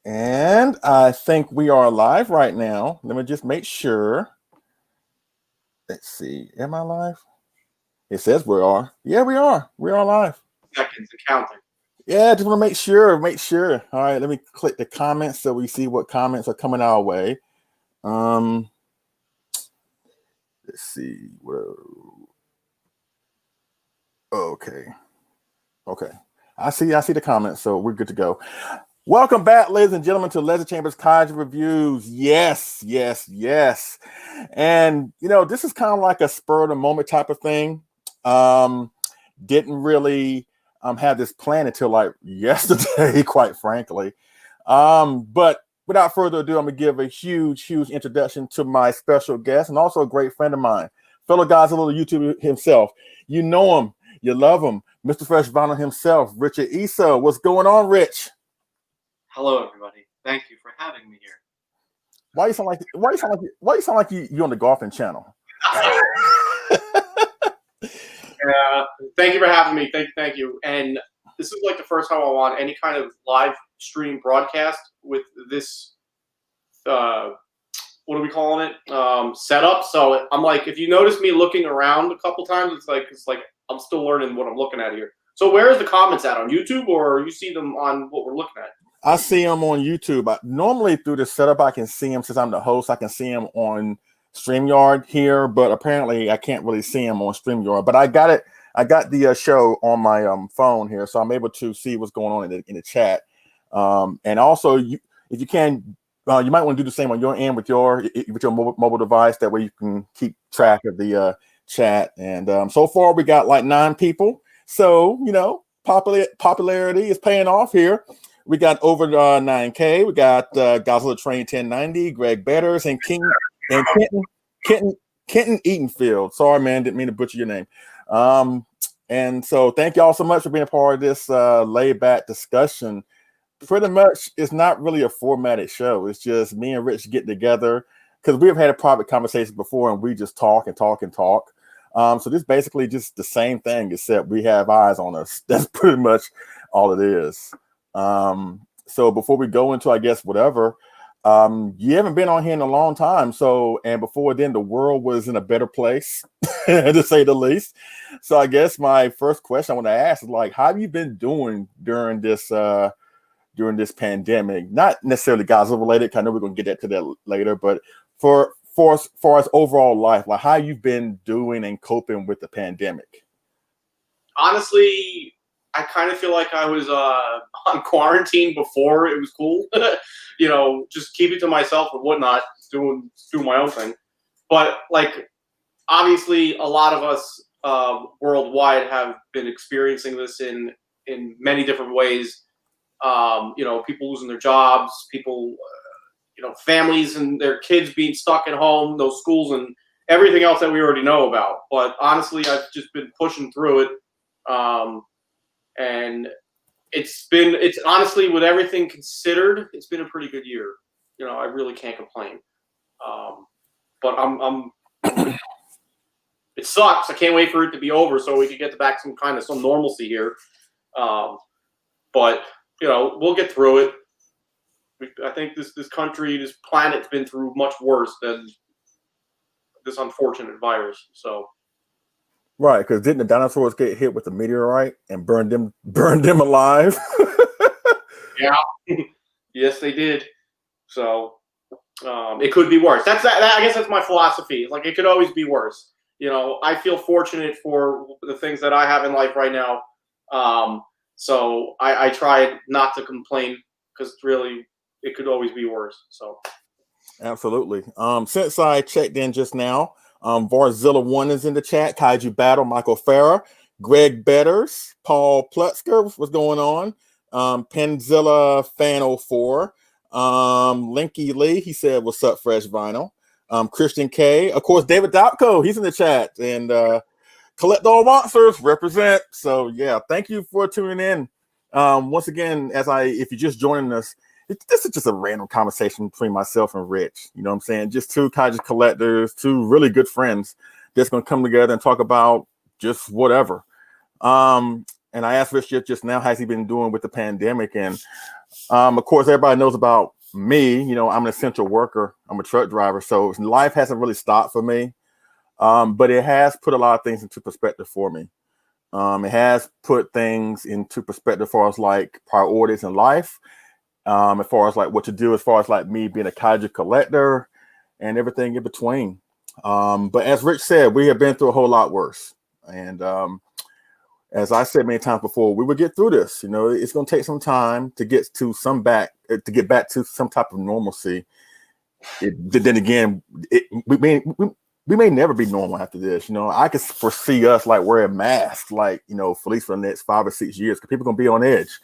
And I think we are live right now. Let me just make sure. Let's see. Am I live? It says we are. Yeah, we are. We are live. Seconds and counting. Yeah, just want to make sure. Make sure. All right, let me click the comments so we see what comments are coming our way. Um, let's see. Whoa. Okay. Okay. I see the comments, so we're good to go. Welcome back, ladies and gentlemen, to Leisure Chambers Kaiju Reviews. Yes, yes, yes. And this is kind of like a spur of the moment type of thing. Didn't really have this plan until like yesterday, quite frankly. But without further ado, I'm gonna give a huge introduction to my special guest and also a great friend of mine, fellow Godzilla YouTuber himself. You know him, you love him, Mr. Fresh Vinyl himself, Rich Eso. What's going on, Rich? Hello, everybody. Thank you for having me here. Why you sound like you on the golfing channel? Yeah, thank you for having me. Thank you. And this is like the first time I'm on any kind of live stream broadcast with this. What are we calling it? Setup. So I'm like, if you notice me looking around a couple times, it's like I'm still learning what I'm looking at here. So where is the comments at, on YouTube, or you see them on what we're looking at? I see them on YouTube. Normally through the setup, I can see them since I'm the host. I can see them on StreamYard here, but apparently I can't really see them on StreamYard. But I got it. I got the show on my phone here, so I'm able to see what's going on in the chat. And also, if you can, you might want to do the same on your end with your mobile device. That way you can keep track of the chat. And so far we got like 9 people. So popularity is paying off here. We got over 9K. We got Godzilla Train 1090, Greg Betters, and Kenton Eatonfield. Sorry, man, didn't mean to butcher your name. And so thank y'all so much for being a part of this laid back discussion. Pretty much, it's not really a formatted show. It's just me and Rich getting together because we've had a private conversation before, and we just talk and talk and talk. So this basically just the same thing, except we have eyes on us. That's pretty much all it is. So before we go into, I guess, whatever, you haven't been on here in a long time. So, and before then, the world was in a better place, to say the least. So I guess my first question I want to ask is like, how have you been doing during this pandemic? Not necessarily Godzilla related. I know we're going to get to that later, but for as far as overall life, like how you've been doing and coping with the pandemic. Honestly, I kind of feel like I was on quarantine before it was cool. Just keep it to myself and whatnot, do my own thing. But like, obviously, a lot of us worldwide have been experiencing this in many different ways. People losing their jobs, people, families and their kids being stuck at home, those schools and everything else that we already know about. But honestly, I've just been pushing through it. And it's honestly, with everything considered, it's been a pretty good year. I really can't complain. But I'm it sucks. I can't wait for it to be over so we can get back some normalcy here. But we'll get through it. I think this country, this planet's been through much worse than this unfortunate virus. So. Right, because didn't the dinosaurs get hit with a meteorite and burn them alive? Yeah, yes, they did. So it could be worse. I guess that's my philosophy. Like, it could always be worse. I feel fortunate for the things that I have in life right now. So I try not to complain because really it could always be worse. So. Absolutely. Since I checked in just now, Varzilla 1 is in the chat. Kaiju Battle, Michael Farah, Greg Betters, Paul Plutzker, what's going on? Penzilla Fan 04, Linky Lee, he said, what's up, Fresh Vinyl? Christian K, of course, David Dopko, he's in the chat. And Collect All Monsters represent. So yeah, thank you for tuning in. Once again, if you're just joining us, this is just a random conversation between myself and Rich. You know what I'm saying? Just 2 kaiju collectors, 2 really good friends that's going to come together and talk about just whatever. and I asked Rich just now, how's he been doing with the pandemic? And of course, everybody knows about me. You know, I'm an essential worker. I'm a truck driver, so life hasn't really stopped for me. But it has put a lot of things into perspective for me. It has put things into perspective as far as like priorities in life, as far as like what to do, as far as like me being a kaiju collector and everything in between. But as Rich said, we have been through a whole lot worse. And as I said many times before, we will get through this. You know, it's going to take some time to get back to some type of normalcy. Then again, we may never be normal after this. You know, I can foresee us like wearing masks, like, you know, for at least for the next 5 or 6 years, because people are going to be on edge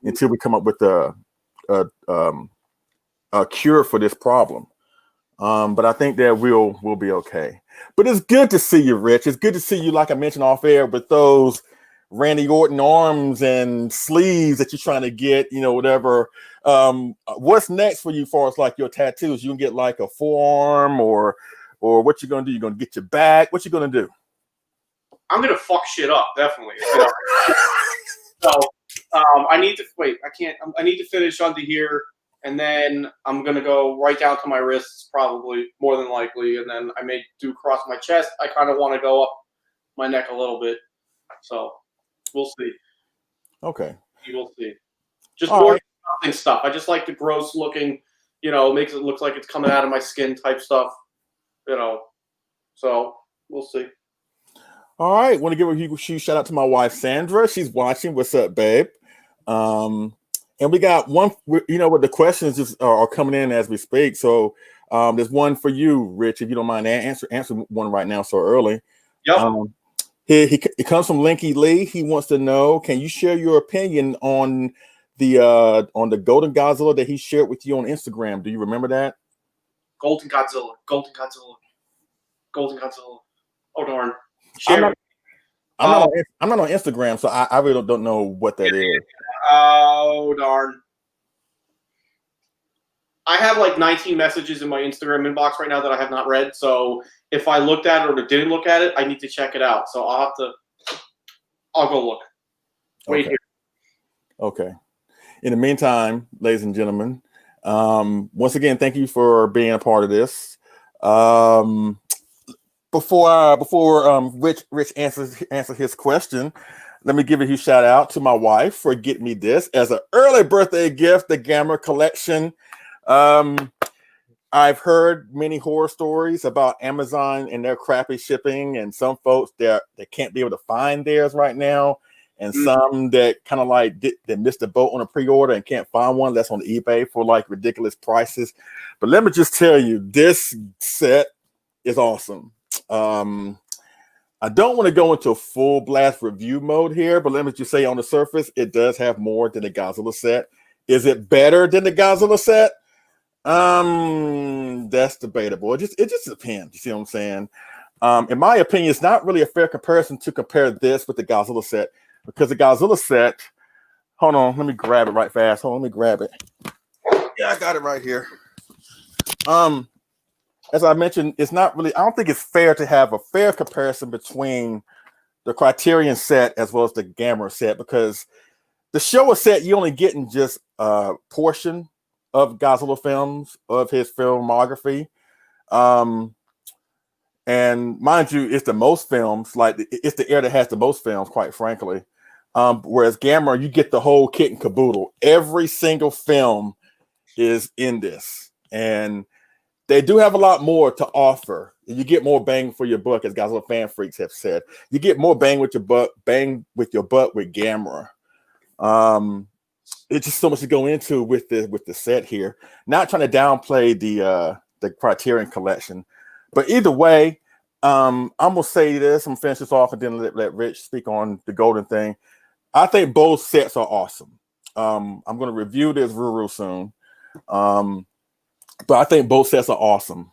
until we come up with a cure for this problem. But I think that we'll be okay. But it's good to see you, Rich. It's good to see you, like I mentioned off air, with those Randy Orton arms and sleeves that you're trying to get, you know, whatever. What's next for you as far as like your tattoos? You can get like a forearm or what you gonna do? You're gonna get your back. What you gonna do? I'm gonna fuck shit up, definitely. So I need to wait. I need to finish under here, and then I'm gonna go right down to my wrists, probably more than likely, and then I may do across my chest. I kind of want to go up my neck a little bit, so we'll see. Okay, we'll see. Just all more right. stuff. I just like the gross looking, you know, makes it look like it's coming out of my skin type stuff, you know. So we'll see. All right, want to give a huge shout out to my wife Sandra. She's watching. What's up, babe? And we got one. You know what? The questions just are coming in as we speak. So there's one for you, Rich, if you don't mind answer one right now so early. Yep. He comes from Linky Lee. He wants to know: can you share your opinion on the Golden Godzilla that he shared with you on Instagram? Do you remember that? Golden Godzilla. Oh darn. I'm not on Instagram, so I really don't know what that is. Oh darn. I have like 19 messages in my Instagram inbox right now that I have not read. So if I looked at it or didn't look at it, I need to check it out. So I'll go look. Wait here. Okay. In the meantime, ladies and gentlemen, once again, thank you for being a part of this. Before Rich answers his question, let me give a huge shout out to my wife for getting me this as an early birthday gift, the Gamma Collection. I've heard many horror stories about Amazon and their crappy shipping, and some folks that can't be able to find theirs right now, and some that kind of like they missed the boat on a pre-order and can't find one that's on eBay for like ridiculous prices. But let me just tell you, this set is awesome. I don't want to go into a full blast review mode here, but let me just say on the surface, it does have more than the Godzilla set. Is it better than the Godzilla set? That's debatable. It just depends. You see what I'm saying? In my opinion, it's not really a fair comparison to compare this with the Godzilla set, because the Godzilla set, hold on, let me grab it right fast. Hold on, let me grab it. Yeah, I got it right here. As I mentioned, it's not really, I don't think it's fair to have a fair comparison between the Criterion set as well as the Gamma set, because the Showa set, you're only getting just a portion of Godzilla films, of his filmography. And mind you, it's the most films, like it's the era that has the most films, quite frankly. Whereas Gamma, you get the whole kit and caboodle. Every single film is in this. And they do have a lot more to offer. You get more bang for your buck, as Godzilla fan freaks have said. You get more bang with your butt with Gamma. It's just so much to go into with the set here. Not trying to downplay the Criterion collection, but either way, I'm gonna say this. I'm gonna finish this off and then let Rich speak on the golden thing. I think both sets are awesome. I'm gonna review this real soon. But I think both sets are awesome.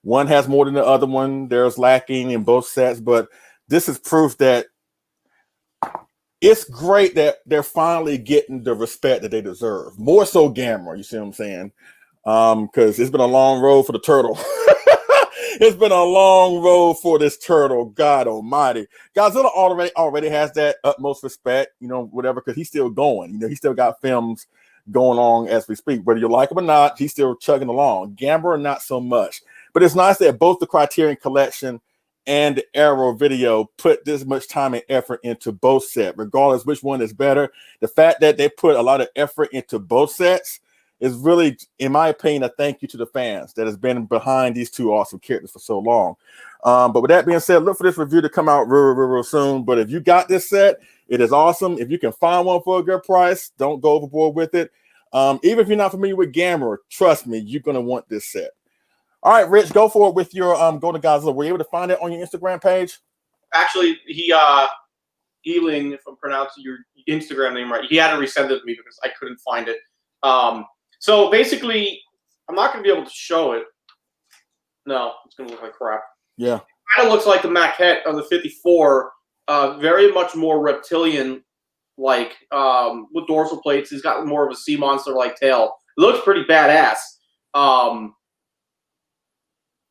One has more than the other one. There's lacking in both sets, but this is proof that it's great that they're finally getting the respect that they deserve. More so Gamma, you see what I'm saying? Because it's been a long road for the turtle. It's been a long road for this turtle. God Almighty, Godzilla already has that utmost respect. Whatever, because he's still going. He still got films going on as we speak. Whether you like him or not, he's still chugging along. Gamera, not so much. But it's nice that both the Criterion Collection and the Arrow Video put this much time and effort into both sets, regardless which one is better. The fact that they put a lot of effort into both sets is really, in my opinion, a thank you to the fans that has been behind these two awesome characters for so long. But with that being said, look for this review to come out real soon. But if you got this set, it is awesome. If you can find one for a good price, don't go overboard with it. Even if you're not familiar with Gamera, trust me, you're going to want this set. All right, Rich, go for it with your Golden Godzilla. Were you able to find it on your Instagram page? Actually, Ealing, if I'm pronouncing your Instagram name right, he hadn't resent it to me because I couldn't find it. So basically, I'm not going to be able to show it. No, it's going to look like crap. Yeah. It kind of looks like the maquette of the 54, very much more reptilian-like, with dorsal plates. He's got more of a sea monster-like tail. It looks pretty badass.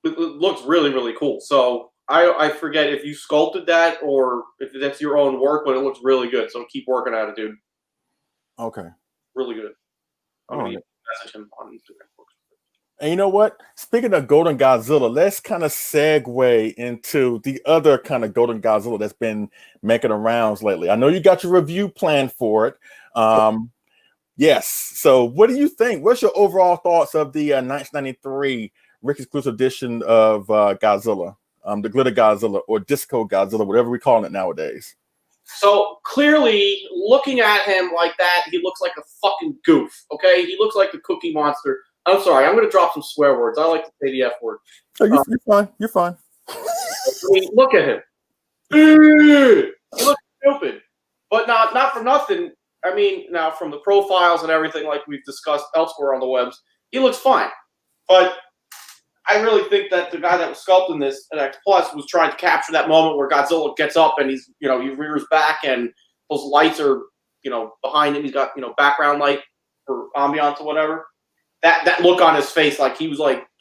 It looks really, really cool. So I forget if you sculpted that or if that's your own work, but it looks really good. So keep working at it, dude. Okay. Really good. I'm All going right. to message him on Instagram. And you know what? Speaking of Golden Godzilla, let's kind of segue into the other kind of Golden Godzilla that's been making the rounds lately. I know you got your review planned for it. Yes. So what do you think? What's your overall thoughts of the 1993 Rick exclusive edition of Godzilla, the Glitter Godzilla or Disco Godzilla, whatever we call it nowadays? So clearly, looking at him like that, he looks like a fucking goof. Okay, he looks like the Cookie Monster. I'm sorry, I'm going to drop some swear words. I like to say the F word. Oh, you're fine. You're fine. I mean, look at him. He looks stupid, but not for nothing. I mean, now from the profiles and everything, like we've discussed elsewhere on the webs, he looks fine. But I really think that the guy that was sculpting this at X Plus was trying to capture that moment where Godzilla gets up and he's, he rears back and those lights are, behind him. He's got, background light for ambiance or whatever. That look on his face, like he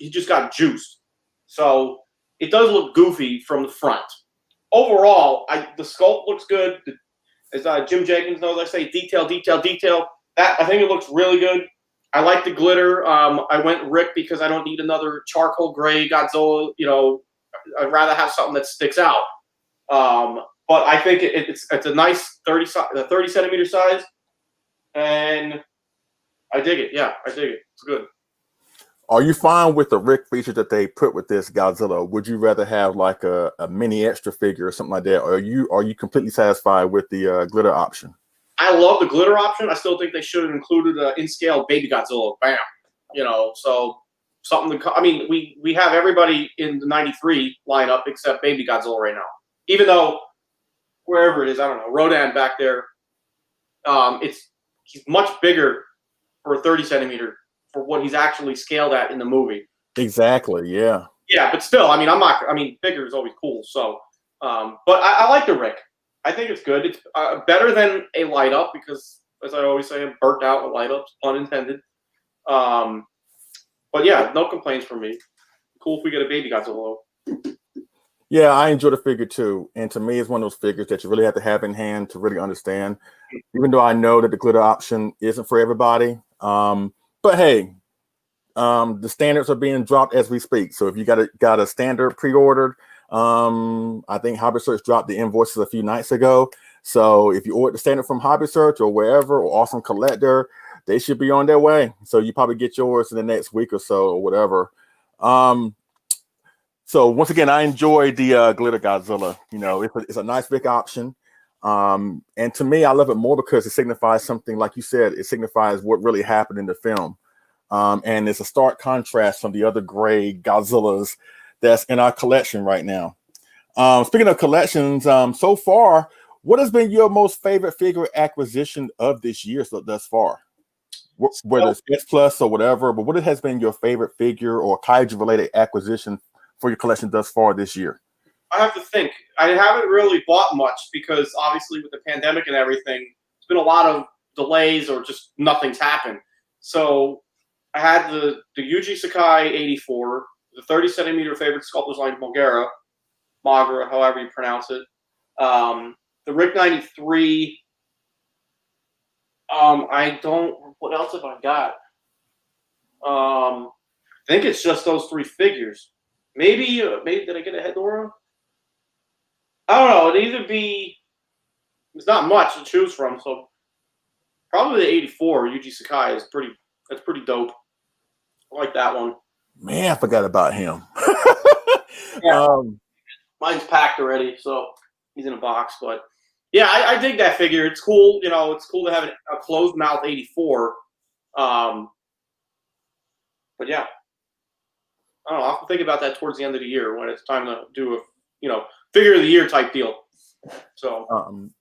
just got juiced. So it does look goofy from the front. Overall, the sculpt looks good. As Jim Jenkins knows, I say detail. That I think it looks really good. I like the glitter. I went Rick because I don't need another charcoal gray Godzilla. I'd rather have something that sticks out. But I think it's a nice 30 centimeter size, and I dig it. Yeah, I dig it. It's good. Are you fine with the Rick feature that they put with this Godzilla? Would you rather have like a mini extra figure or something like that? Or are you completely satisfied with the glitter option? I love the glitter option. I still think they should have included an in-scale baby Godzilla. Bam. So something to. I mean, we have everybody in the '93 lineup except baby Godzilla right now. Even though wherever it is, I don't know, Rodan back there. He's much bigger for a 30 centimeter for what he's actually scaled at in the movie. Exactly. Yeah. Yeah, but still, I mean, bigger is always cool. So, but I like the Rick. I think it's good. It's better than a light up because, as I always say, I'm burnt out with light ups, pun intended. But yeah, no complaints from me. Cool if we get a baby Godzilla. Yeah, I enjoy the figure too. And to me, it's one of those figures that you really have to have in hand to really understand. Even though I know that the glitter option isn't for everybody. But hey, the standards are being dropped as we speak. So if you got a standard pre-ordered, I think Hobby Search dropped the invoices a few nights ago. So if you order the standard from Hobby Search or wherever or Awesome Collector, they should be on their way. So you probably get yours in the next week or so or whatever. So once again, I enjoy the glitter Godzilla. It's a nice big option. And to me, I love it more because it signifies something, like you said, it signifies what really happened in the film. And it's a stark contrast from the other gray Godzillas that's in our collection right now. Speaking of collections, so far, what has been your most favorite figure acquisition of this year thus far? Whether it's S Plus or whatever, but what has been your favorite figure or Kaiju related acquisition for your collection thus far this year? I have to think. I haven't really bought much because obviously with the pandemic and everything, there's been a lot of delays or just nothing's happened. So I had the Yuji Sakai 84, the 30 centimeter favorite Sculptor's Line Magra, however you pronounce it. The Rick 93. What else have I got? I think it's just those 3 figures. Maybe did I get a Hedorah? I don't know. It'd either be. It's not much to choose from, so probably the 84 Yuji Sakai is pretty. That's pretty dope. I like that one. Man, I forgot about him. Yeah. Mine's packed already, so he's in a box. But yeah, I dig that figure. It's cool. It's cool to have a closed mouth 84. But yeah, I don't know. I'll have to think about that towards the end of the year when it's time to do a figure of the year type deal. So,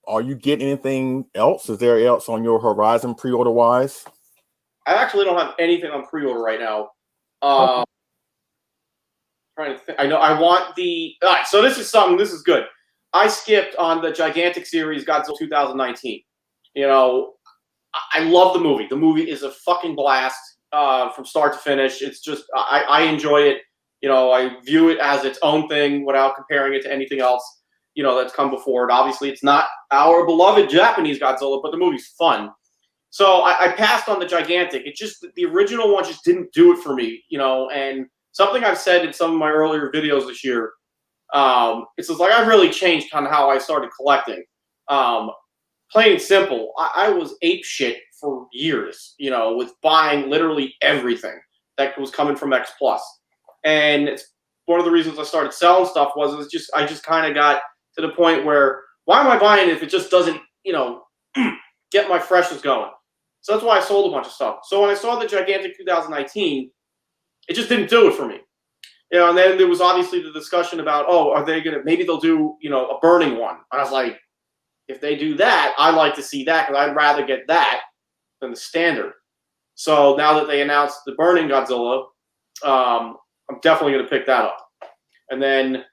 are you getting anything else? Is there else on your horizon pre-order wise? I actually don't have anything on pre-order right now. Okay. Trying to think. I know I want the. All right, so this is good. I skipped on the Gigantic series Godzilla 2019. I love the movie. The movie is a fucking blast from start to finish. It's just I enjoy it. I view it as its own thing without comparing it to anything else that's come before it. Obviously, it's not our beloved Japanese Godzilla, but the movie's fun. So I passed on the Gigantic. It just the original one just didn't do it for me, and something I've said in some of my earlier videos this year. It's just like I've really changed kind of how I started collecting. Plain and simple, I was ape shit for years, with buying literally everything that was coming from X Plus, and it's one of the reasons I started selling stuff I just kind of got to the point where why am I buying it if it just doesn't get my freshness going? So that's why I sold a bunch of stuff. So when I saw the Gigantic 2019, it just didn't do it for me. And then there was obviously the discussion about, are they maybe they'll do, a burning one. I was like, if they do that, I'd like to see that because I'd rather get that than the standard. So now that they announced the burning Godzilla, I'm definitely going to pick that up. And then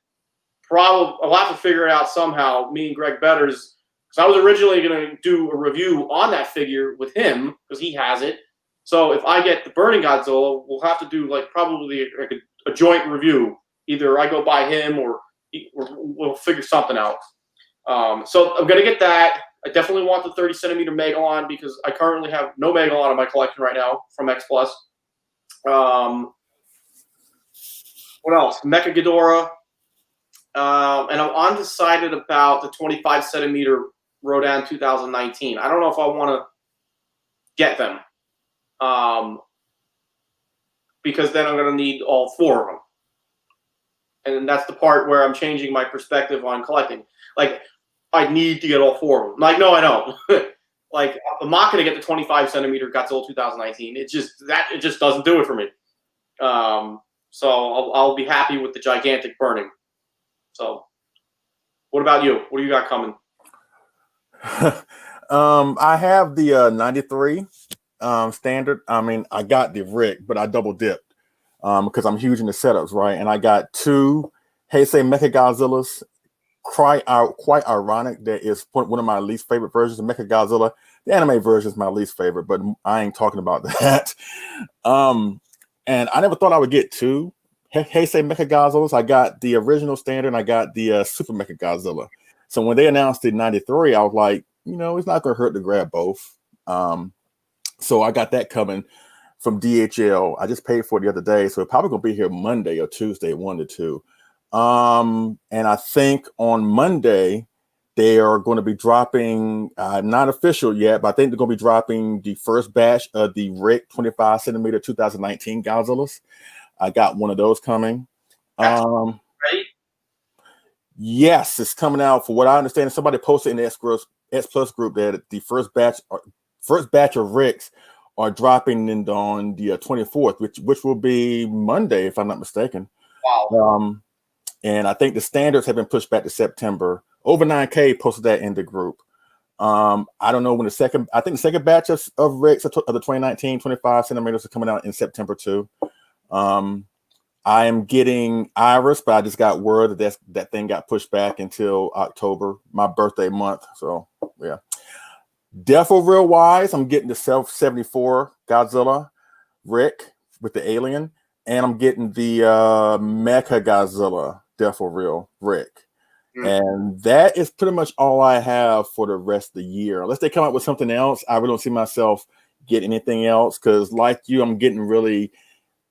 probably I'll have to figure it out somehow, me and Greg Betters, because I was originally going to do a review on that figure with him because he has it. So if I get the burning Godzilla, we'll have to do probably a joint review. Either I go by him or we'll figure something out. So I'm going to get that. I definitely want the 30 centimeter Megalon because I currently have no Megalon in my collection right now from X Plus. What else? Mecha Ghidorah. And I'm undecided about the 25 centimeter Rodan 2019. I don't know if I want to get them. Because then I'm going to need all 4 of them. And that's the part where I'm changing my perspective on collecting. I need to get all 4 of them. No, I don't. I'm not going to get the 25 centimeter Godzilla 2019. It just doesn't do it for me. So I'll be happy with the Gigantic burning. So what about you? What do you got coming? I have the 93 standard. I mean, I got the Rick, but I double dipped because I'm huge in the setups, right? And I got 2 Heisei Mechagodzillas. Quite ironic that is one of my least favorite versions of Mechagodzilla. The anime version is my least favorite, but I ain't talking about that. And I never thought I would get 2 Heisei Mechagodzillas. I got the original standard and I got the Super Mechagodzilla. So when they announced the 93, I was like, it's not going to hurt to grab both. So I got that coming from DHL. I just paid for it the other day, so it's probably going to be here Monday or Tuesday, 1 to 2. And I think on Monday they are going to be dropping, not official yet, but I think they're going to be dropping the first batch of the Rick 25 centimeter 2019 Godzillas. I got one of those coming. Right? Yes, it's coming out. For what I understand, somebody posted in the S Plus group that the first batch of Ricks are dropping on the 24th, which will be Monday, if I'm not mistaken. Wow. And I think the standards have been pushed back to September. Over 9K posted that in the group. I don't know when the second batch of Ricks of the 2019 25 centimeters are coming out in September too. I am getting Iris, but I just got word that thing got pushed back until October, my birthday month. So yeah. Defo real wise, I'm getting the 74 Godzilla Rick with the alien. and I'm getting the Mecha Godzilla Death for Real Rick. And that is pretty much all I have for the rest of the year. Unless they come up with something else, I really don't see myself getting anything else. Because like you, I'm getting really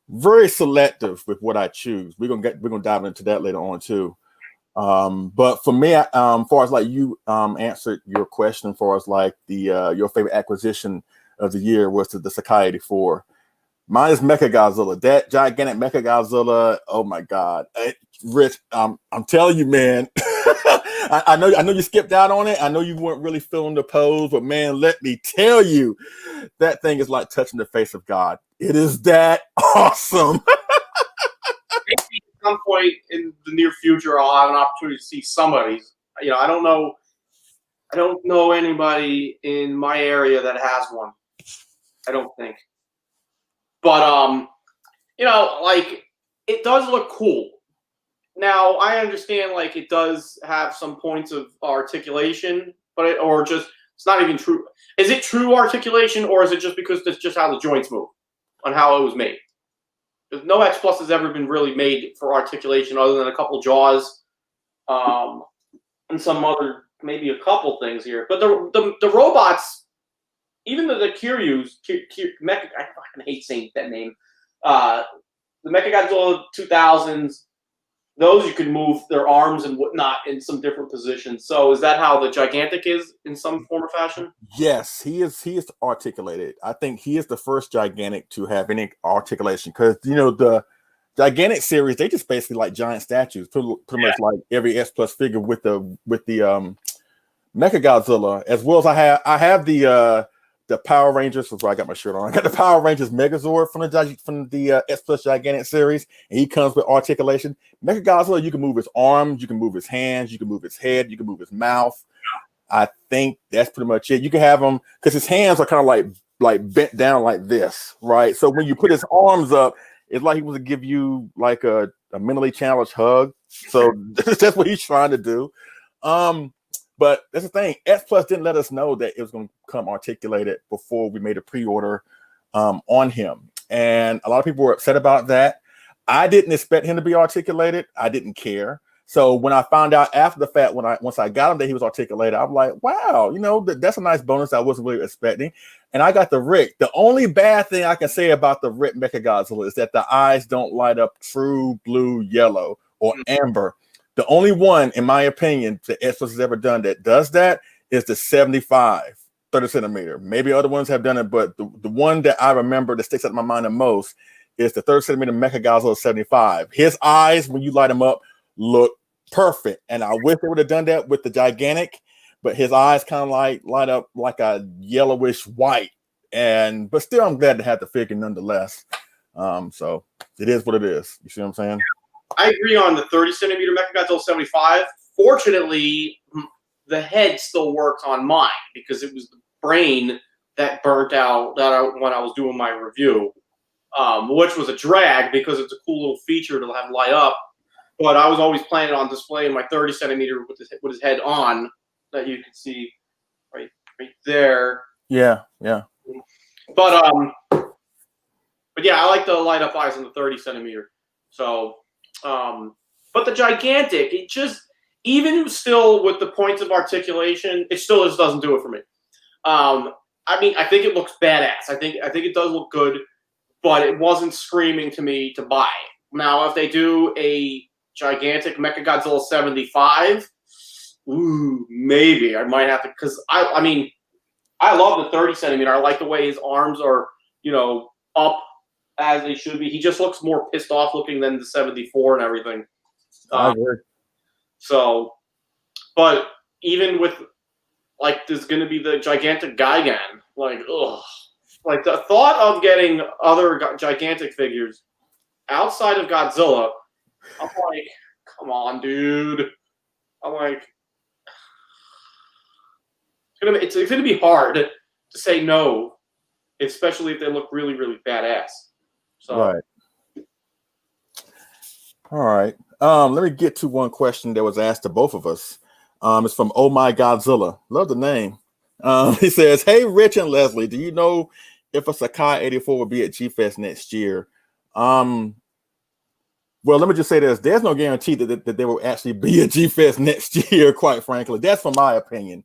very selective with what I choose. We're gonna dive into that later on too. But for me, far as like you answered your question, far as like the your favorite acquisition of the year was the Sakai 84. Mine is Mecha Godzilla. That gigantic Mecha Godzilla. Oh my God, Rich! I'm telling you, man. I know you skipped out on it. I know you weren't really feeling the pose, but man, let me tell you, that thing is like touching the face of God. It is that awesome. Maybe at some point in the near future, I'll have an opportunity to see some of these. You know, I don't know anybody in my area that has one. I don't think. But you know, like it does look cool. Now I understand like it does have some points of articulation, but it's not even true. Is it true articulation, or is it just because that's just how the joints move on how it was made? Because no X Plus has ever been really made for articulation, other than a couple jaws, and some other maybe a couple things here. But the robots. Even the Kiryu's, I fucking hate saying that name. The Mechagodzilla 2000s, those you can move their arms and whatnot in some different positions. So is that how the Gigantic is in some form or fashion? Yes, he is articulated. I think he is the first Gigantic to have any articulation, because you know the Gigantic series, they just basically like giant statues, pretty much like every S Plus figure with the Mechagodzilla, as well as I have the Power Rangers. That's why I got my shirt on. I got the Power Rangers Megazord from the S Plus Gigantic series, and he comes with articulation. Mechagodzilla, you can move his arms, you can move his hands, you can move his head, you can move his mouth. I think that's pretty much it. You can have him because his hands are kind of like bent down like this, right? So when you put his arms up, it's like he was to give you like a mentally challenged hug. So that's what he's trying to do. But that's the thing. S Plus didn't let us know that it was going to come articulated before we made a pre-order on him. And a lot of people were upset about that. I didn't expect him to be articulated. I didn't care. So when I found out after the fact, once I got him that he was articulated, I'm like, wow, you know, that's a nice bonus I wasn't really expecting. And I got the Rick. The only bad thing I can say about the Rick Mechagodzilla is that the eyes don't light up true blue, yellow, or amber. The only one, in my opinion, that S Plus has ever done that does that is the 75, 30 centimeter. Maybe other ones have done it, but the one that I remember that sticks out in my mind the most is the 30 centimeter Mechagodzilla 75. His eyes, when you light them up, look perfect. And I wish they would have done that with the Gigantic, but his eyes kind of like light up like a yellowish white. But still, I'm glad to have the figure nonetheless. So it is what it is. You see what I'm saying? I agree on the 30 centimeter Mechagodzilla 75. Fortunately, the head still works on mine because it was the brain that burnt out when I was doing my review, which was a drag because it's a cool little feature to have light up. But I was always planning on displaying my 30 centimeter with his head on, that you can see right there. Yeah. But yeah, I like the light up eyes on the 30 centimeter. So, but the Gigantic, it just, even still with the points of articulation, it still just doesn't do it for me. I mean, I think it looks badass. I think it does look good, but it wasn't screaming to me to buy. Now, if they do a Gigantic Mechagodzilla 75, ooh, maybe I might have to, because I mean, I love the 30 centimeter. I like the way his arms are, you know, up as they should be. He just looks more pissed off looking than the 74 and everything. I agree. So, but even with, like, there's going to be the Gigantic Gigan. Like, ugh. Like, the thought of getting other Gigantic figures outside of Godzilla, I'm like, come on, dude. I'm like, it's gonna be hard to say no, especially if they look really, really badass. So. Right. All right. Let me get to one question that was asked to both of us. It's from Oh My Godzilla. Love the name. He says, "Hey, Rich and Leslie, do you know if a Sakai 84 will be at G Fest next year?" Well, let me just say this. There's no guarantee that there will actually be a G-Fest next year, quite frankly. That's from my opinion.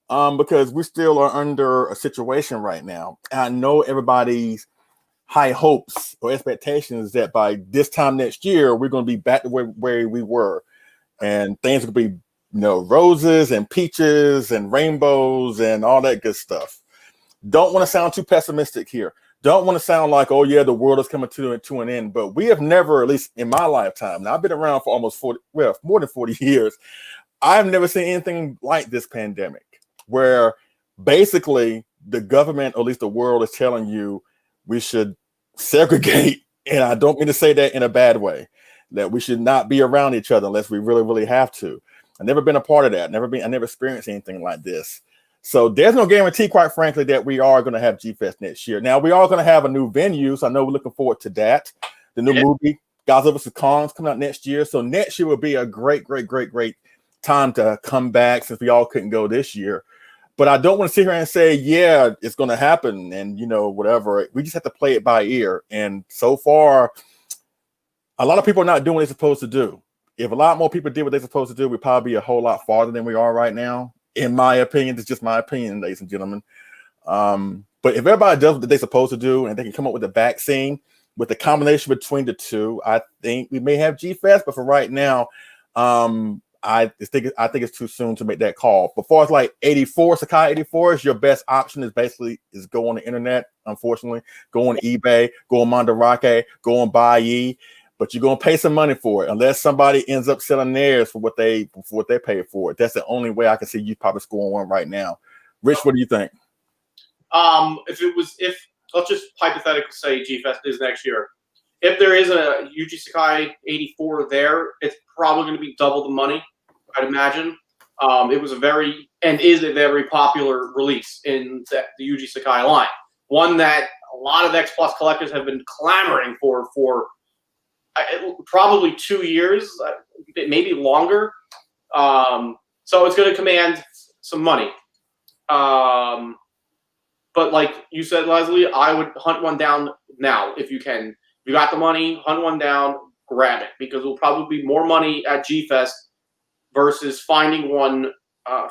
Because we still are under a situation right now. And I know everybody's high hopes or expectations that by this time next year, we're going to be back to where we were. And things will be, roses and peaches and rainbows and all that good stuff. Don't want to sound too pessimistic here. Don't want to sound like, oh yeah, the world is coming to an end. But we have never, at least in my lifetime, now I've been around for almost more than 40 years. I've never seen anything like this pandemic, where basically the government, or at least the world, is telling you we should segregate. And I don't mean to say that in a bad way, that we should not be around each other unless we really, really have to. I've never been a part of that. I never experienced anything like this. So there's no guarantee, quite frankly, that we are going to have G-Fest next year. Now, we are going to have a new venue, so I know we're looking forward to that. The new movie, Godzilla vs. Kong's coming out next year. So next year will be a great time to come back, since we all couldn't go this year. But I don't want to sit here and say, yeah, it's going to happen and, whatever. We just have to play it by ear. And so far, a lot of people are not doing what they're supposed to do. If a lot more people did what they're supposed to do, we'd probably be a whole lot farther than we are right now. In my opinion, it's just my opinion, ladies and gentlemen. But if everybody does what they're supposed to do and they can come up with a vaccine with the combination between the two, I think we may have G-Fest. But for right now, I think it's too soon to make that call. But far as like 84, Sakai 84 is your best option. Is go on the internet. Unfortunately, go on eBay, go on Mandarake, go on Buyee. But you're gonna pay some money for it, unless somebody ends up selling theirs for what they paid for it. That's the only way I can see you probably scoring one right now. Rich, what do you think? If let's just hypothetically say G-Fest is next year. If there is a Yuji Sakai 84 there, it's probably going to be double the money, I'd imagine. It was a very popular release in the Yuji Sakai line. One that a lot of X Plus collectors have been clamoring for probably 2 years, maybe longer. So it's going to command some money. But like you said, Leslie, I would hunt one down now if you can. If you got the money, hunt one down, grab it, because it will probably be more money at G-Fest versus finding one.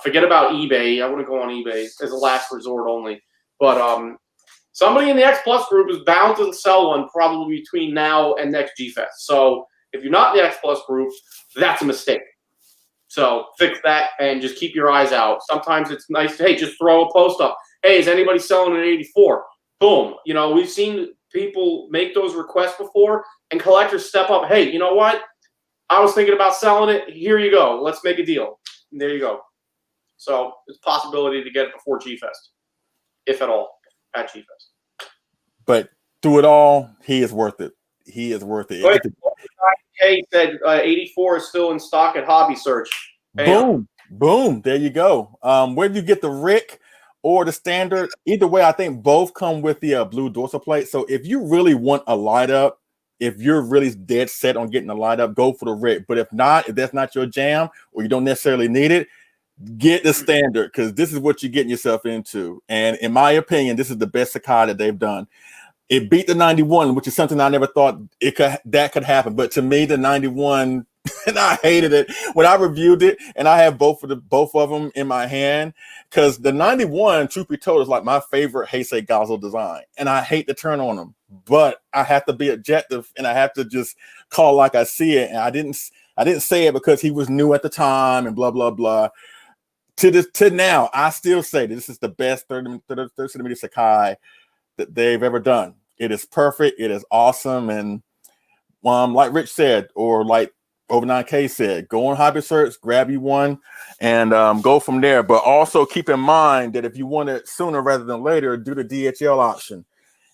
Forget about eBay. I wouldn't go on eBay as a last resort only. But somebody in the X Plus group is bound to sell one probably between now and next G-Fest. So if you're not in the X Plus group, that's a mistake. So fix that and just keep your eyes out. Sometimes it's nice to, just throw a post up. Hey, is anybody selling an 84? Boom. We've seen people make those requests before, and collectors step up. Hey, you know what? I was thinking about selling it. Here you go. Let's make a deal. And there you go. So there's a possibility to get it before G-Fest, if at all, at G-Fest. But through it all, he is worth it. He is worth it. Hey, said 84 is still in stock at Hobby Search. Boom. There you go. Where do you get the Rick or the standard? Either way, I think both come with the blue dorsal plate. So if you really want a light up, if you're really dead set on getting a light up, go for the Rick. But if that's not your jam, or you don't necessarily need it, get the standard, because this is what you're getting yourself into. And in my opinion, this is the best Sakai that they've done. It beat the 91, which is something I never thought that could happen. But to me, the 91, and I hated it when I reviewed it, and I have both of them in my hand, because the 91, truth be told, is like my favorite Heisei Gazo design, and I hate to turn on them, but I have to be objective and I have to just call like I see it. And I didn't say it because he was new at the time and blah blah blah. To now, I still say this is the best 30 centimeter Sakai that they've ever done. It is perfect. It is awesome. And like Rich said, or like Over 9K said, go on Hobby Search, grab you one, and go from there. But also keep in mind that if you want it sooner rather than later, do the DHL option.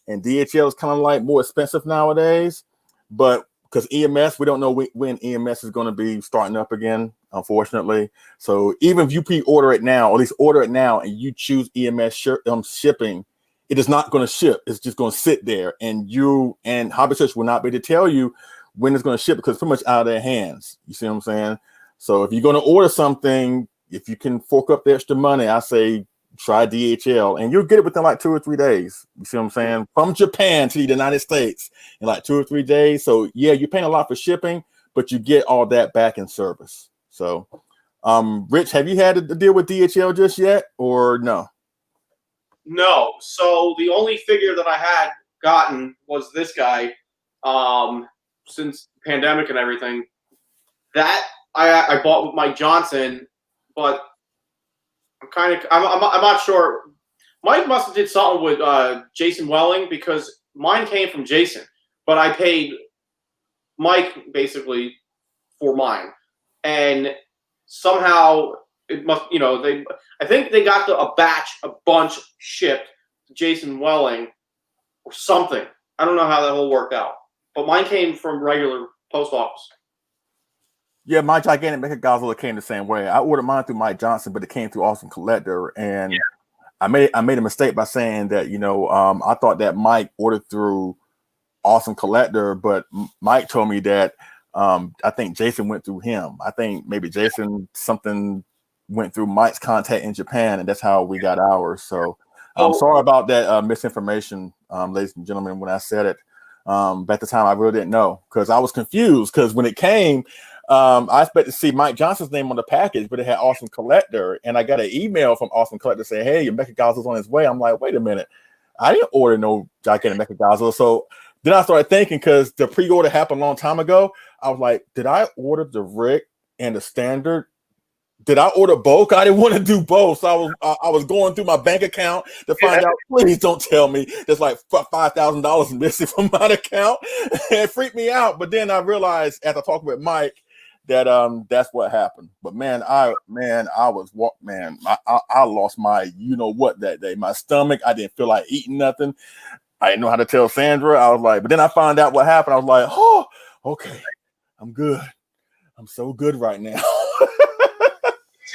And DHL is kind of like more expensive nowadays, but because EMS, we don't know when EMS is going to be starting up again, unfortunately. So even if you pre-order it now, or at least order it now, and you choose EMS shipping, it is not going to ship. It's just going to sit there, and Hobby Search will not be able to tell you when it's going to ship because it's pretty much out of their hands. You see what I'm saying? So if you're going to order something, if you can fork up the extra money, I say try DHL, and you'll get it within like 2 or 3 days. You see what I'm saying? From Japan to the United States in like 2 or 3 days. So yeah, you're paying a lot for shipping, but you get all that back in service. So, Rich, have you had to deal with DHL just yet, or no? No. So the only figure that I had gotten was this guy. Since the pandemic and everything, that I bought with Mike Johnson, but I'm not sure. Mike must have did something with Jason Welling, because mine came from Jason, but I paid Mike basically for mine, and somehow it must, I think they got a bunch shipped to Jason Welling or something. I don't know how that whole worked out, but mine came from regular post office. Yeah, my gigantic Mecha Godzilla came the same way. I ordered mine through Mike Johnson, but it came through Awesome Collector, and I made a mistake by saying that I thought that Mike ordered through Awesome Collector, but Mike told me that I think Jason went through him. I think maybe Jason something went through Mike's contact in Japan, and that's how we got ours. So I'm sorry about that misinformation, ladies and gentlemen, when I said it. But at the time, I really didn't know, because I was confused, because when it came, I expected to see Mike Johnson's name on the package, but it had Awesome Collector, and I got an email from Awesome Collector saying, "Hey, your Mecha Godzilla's on his way." I'm like, wait a minute, I didn't order no gigantic Mecha Godzilla. So then I started thinking, because the pre-order happened a long time ago, I was like, did I order the Rick and the Standard? Did I order both? I didn't want to do both, so I was going through my bank account to find out. Please don't tell me there's like $5,000 missing from my account. It freaked me out. But then I realized, after talking with Mike, that that's what happened. But I lost my what that day. My stomach, I didn't feel like eating nothing. I didn't know how to tell Sandra. I was like, but then I found out what happened. I was like, oh, okay, I'm good. I'm so good right now.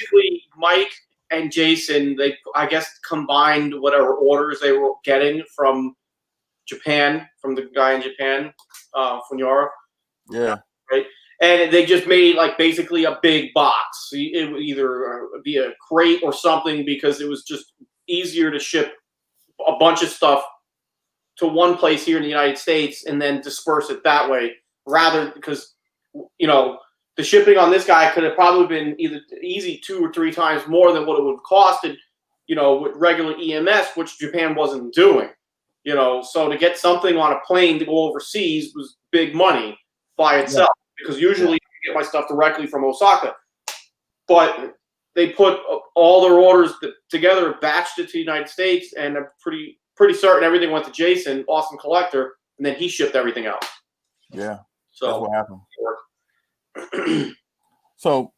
Basically, Mike and Jason, they, I guess, combined whatever orders they were getting from Japan, from the guy in Japan, Funyara. Yeah. Right. And they just made like basically a big box. It would either be a crate or something, because it was just easier to ship a bunch of stuff to one place here in the United States and then disperse it that way, rather, because the shipping on this guy could have probably been either easy 2 or 3 times more than what it would have costed, with regular EMS, which Japan wasn't doing. So to get something on a plane to go overseas was big money by itself, because usually you get my stuff directly from Osaka. But they put all their orders together, batched it to the United States, and I'm pretty certain everything went to Jason, Awesome Collector, and then he shipped everything out. Yeah, so that's what happened. So,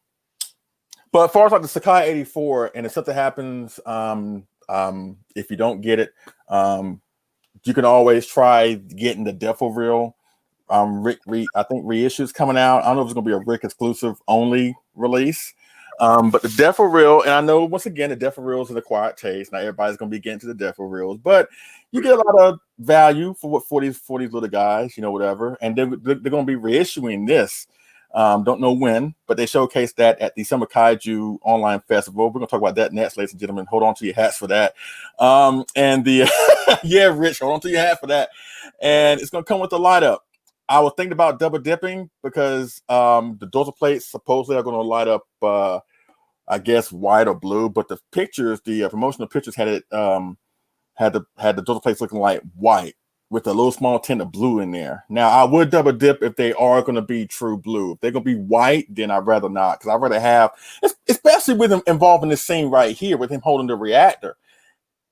but as far as like the Sakai 84, and if something happens, if you don't get it, you can always try getting the Defo Reel. I think reissue's coming out. I don't know if it's gonna be a Rick exclusive only release. But the Defo Reel, and I know once again the Defo Reels is an acquired taste. Not everybody's gonna be getting to the Defo Reels, but you get a lot of value for these little guys, whatever. And they're gonna be reissuing this. Don't know when, but they showcased that at the Summer Kaiju Online Festival. We're gonna talk about that next, ladies and gentlemen. Hold on to your hats for that. And the yeah, Rich, hold on to your hat for that. And it's gonna come with the light up. I was thinking about double dipping, because the dorsal plates supposedly are gonna light up, I guess white or blue, but the pictures, the promotional pictures had it had the dorsal plates looking like white, with a little small tint of blue in there. Now, I would double dip if they are going to be true blue. If they're going to be white, then I'd rather not, because I'd rather have, especially with him involved in this scene right here, with him holding the reactor.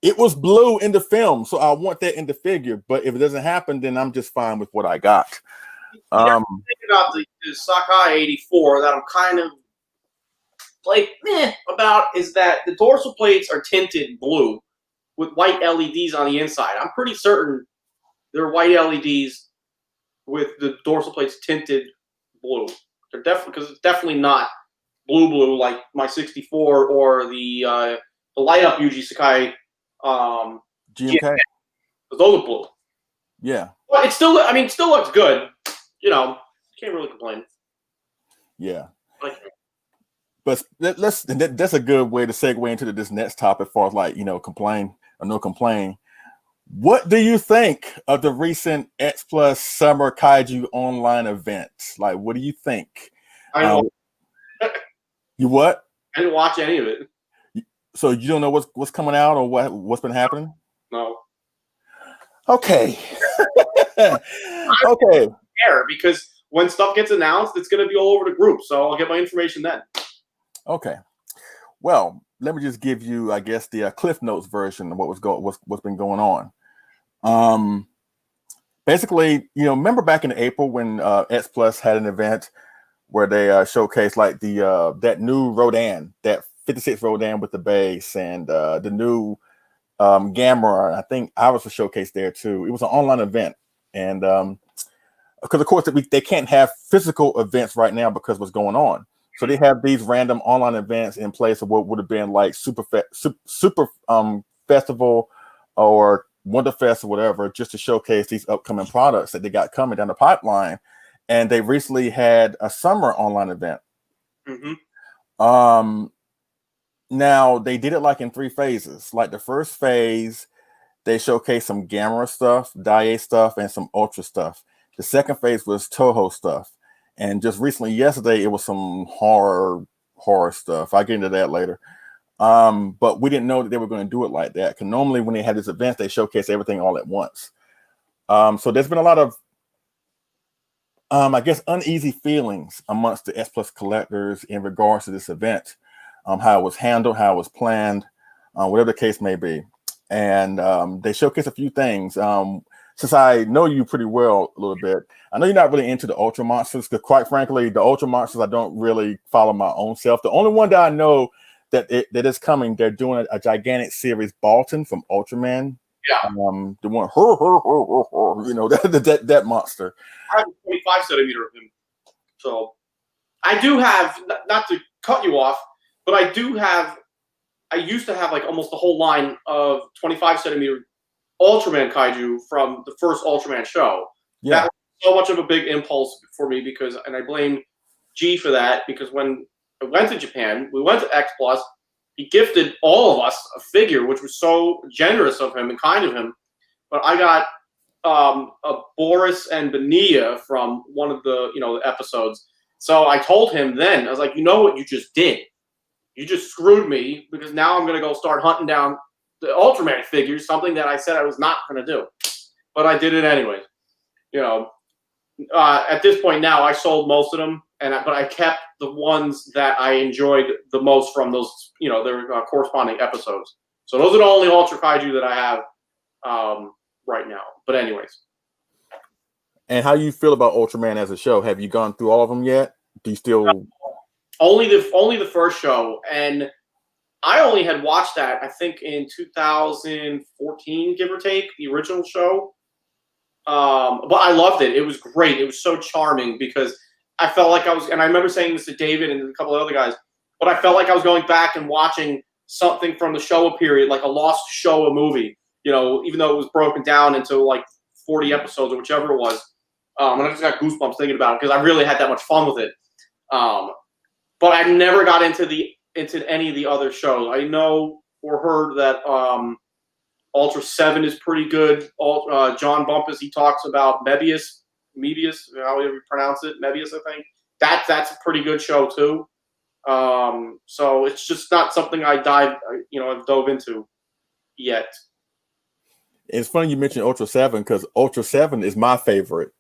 It was blue in the film, so I want that in the figure. But if it doesn't happen, then I'm just fine with what I got. Think about the Sakai 84 that I'm kind of like about is that the dorsal plates are tinted blue with white LEDs on the inside. I'm pretty certain they're white LEDs with the dorsal plates tinted blue. They're definitely, because it's definitely not blue like my 64 or the light up Yuji Sakai GMK. Those are blue. Yeah. But it still looks good. Can't really complain. Yeah. but that's a good way to segue into this next topic, as far as like, complain or no complain. What do you think of the recent X Plus Summer Kaiju online events? Like, what do you think? I didn't, You what? I didn't watch any of it. So you don't know what's coming out or what's been happening? No. Okay. I Okay. don't care because when stuff gets announced, it's going to be all over the group. So I'll get my information then. Okay. Well, let me just give you, I guess, the Cliff Notes version of what's been going on. Basically, remember back in April when X Plus had an event where they showcased like that new Rodan, that 56 Rodan with the bass, and the new Gamera. I think I was showcased there too. It was an online event, and because of course they can't have physical events right now because of what's going on. So they have these random online events in place of what would have been like super festival or Wonderfest or whatever, just to showcase these upcoming products that they got coming down the pipeline. And they recently had a summer online event. Mm-hmm. Now they did it like in 3 phases. Like the first phase, they showcased some Gamera stuff, Dai stuff, and some Ultra stuff. The second phase was Toho stuff. And just recently, yesterday, it was some horror stuff. I'll get into that later. But we didn't know that they were going to do it like that. Because normally when they have these events, they showcase everything all at once. So there's been a lot of, I guess, uneasy feelings amongst the S Plus collectors in regards to this event. How it was handled, how it was planned, whatever the case may be. And they showcase a few things. Since I know you pretty well a little bit, I know you're not really into the Ultra Monsters, because quite frankly, the Ultra Monsters, I don't really follow my own self. The only one that I know that is coming, they're doing a gigantic series, Balton from Ultraman. Yeah. The one, that monster. I have a 25 centimeter of him. So I do have, not to cut you off, but I used to have like almost the whole line of 25 centimeter Ultraman Kaiju from the first Ultraman show. Yeah. That was so much of a big impulse for me and I blame G for that, because when I went to Japan, we went to X Plus, he gifted all of us a figure, which was so generous of him and kind of him. But I got a Boris and Benia from one of the the episodes. So I told him then, I was like, you know what you just did? You just screwed me, because now I'm going to go start hunting down the Ultraman figures, something that I said I was not going to do. But I did it anyways. At this point now, I sold most of them, but I kept the ones that I enjoyed the most from those, their corresponding episodes. So those are the only Ultra Kaiju that I have right now. But anyways. And how you feel about Ultraman as a show? Have you gone through all of them yet? Do you still... Only the first show, and I only had watched that, I think, in 2014, give or take, the original show. But I loved it. It was great. It was so charming, because I felt like and I remember saying this to David and a couple of other guys, but I felt like I was going back and watching something from the Showa period, like a lost Showa movie, even though it was broken down into like 40 episodes or whichever it was. And I just got goosebumps thinking about it, because I really had that much fun with it. But I never got into any of the other shows. I know or heard that Ultra 7 is pretty good. John Bumpus, he talks about Mebius, however you pronounce it, Mebius, I think. That's a pretty good show too. So it's just not something I've dove into yet. It's funny you mentioned Ultra 7, because Ultra 7 is my favorite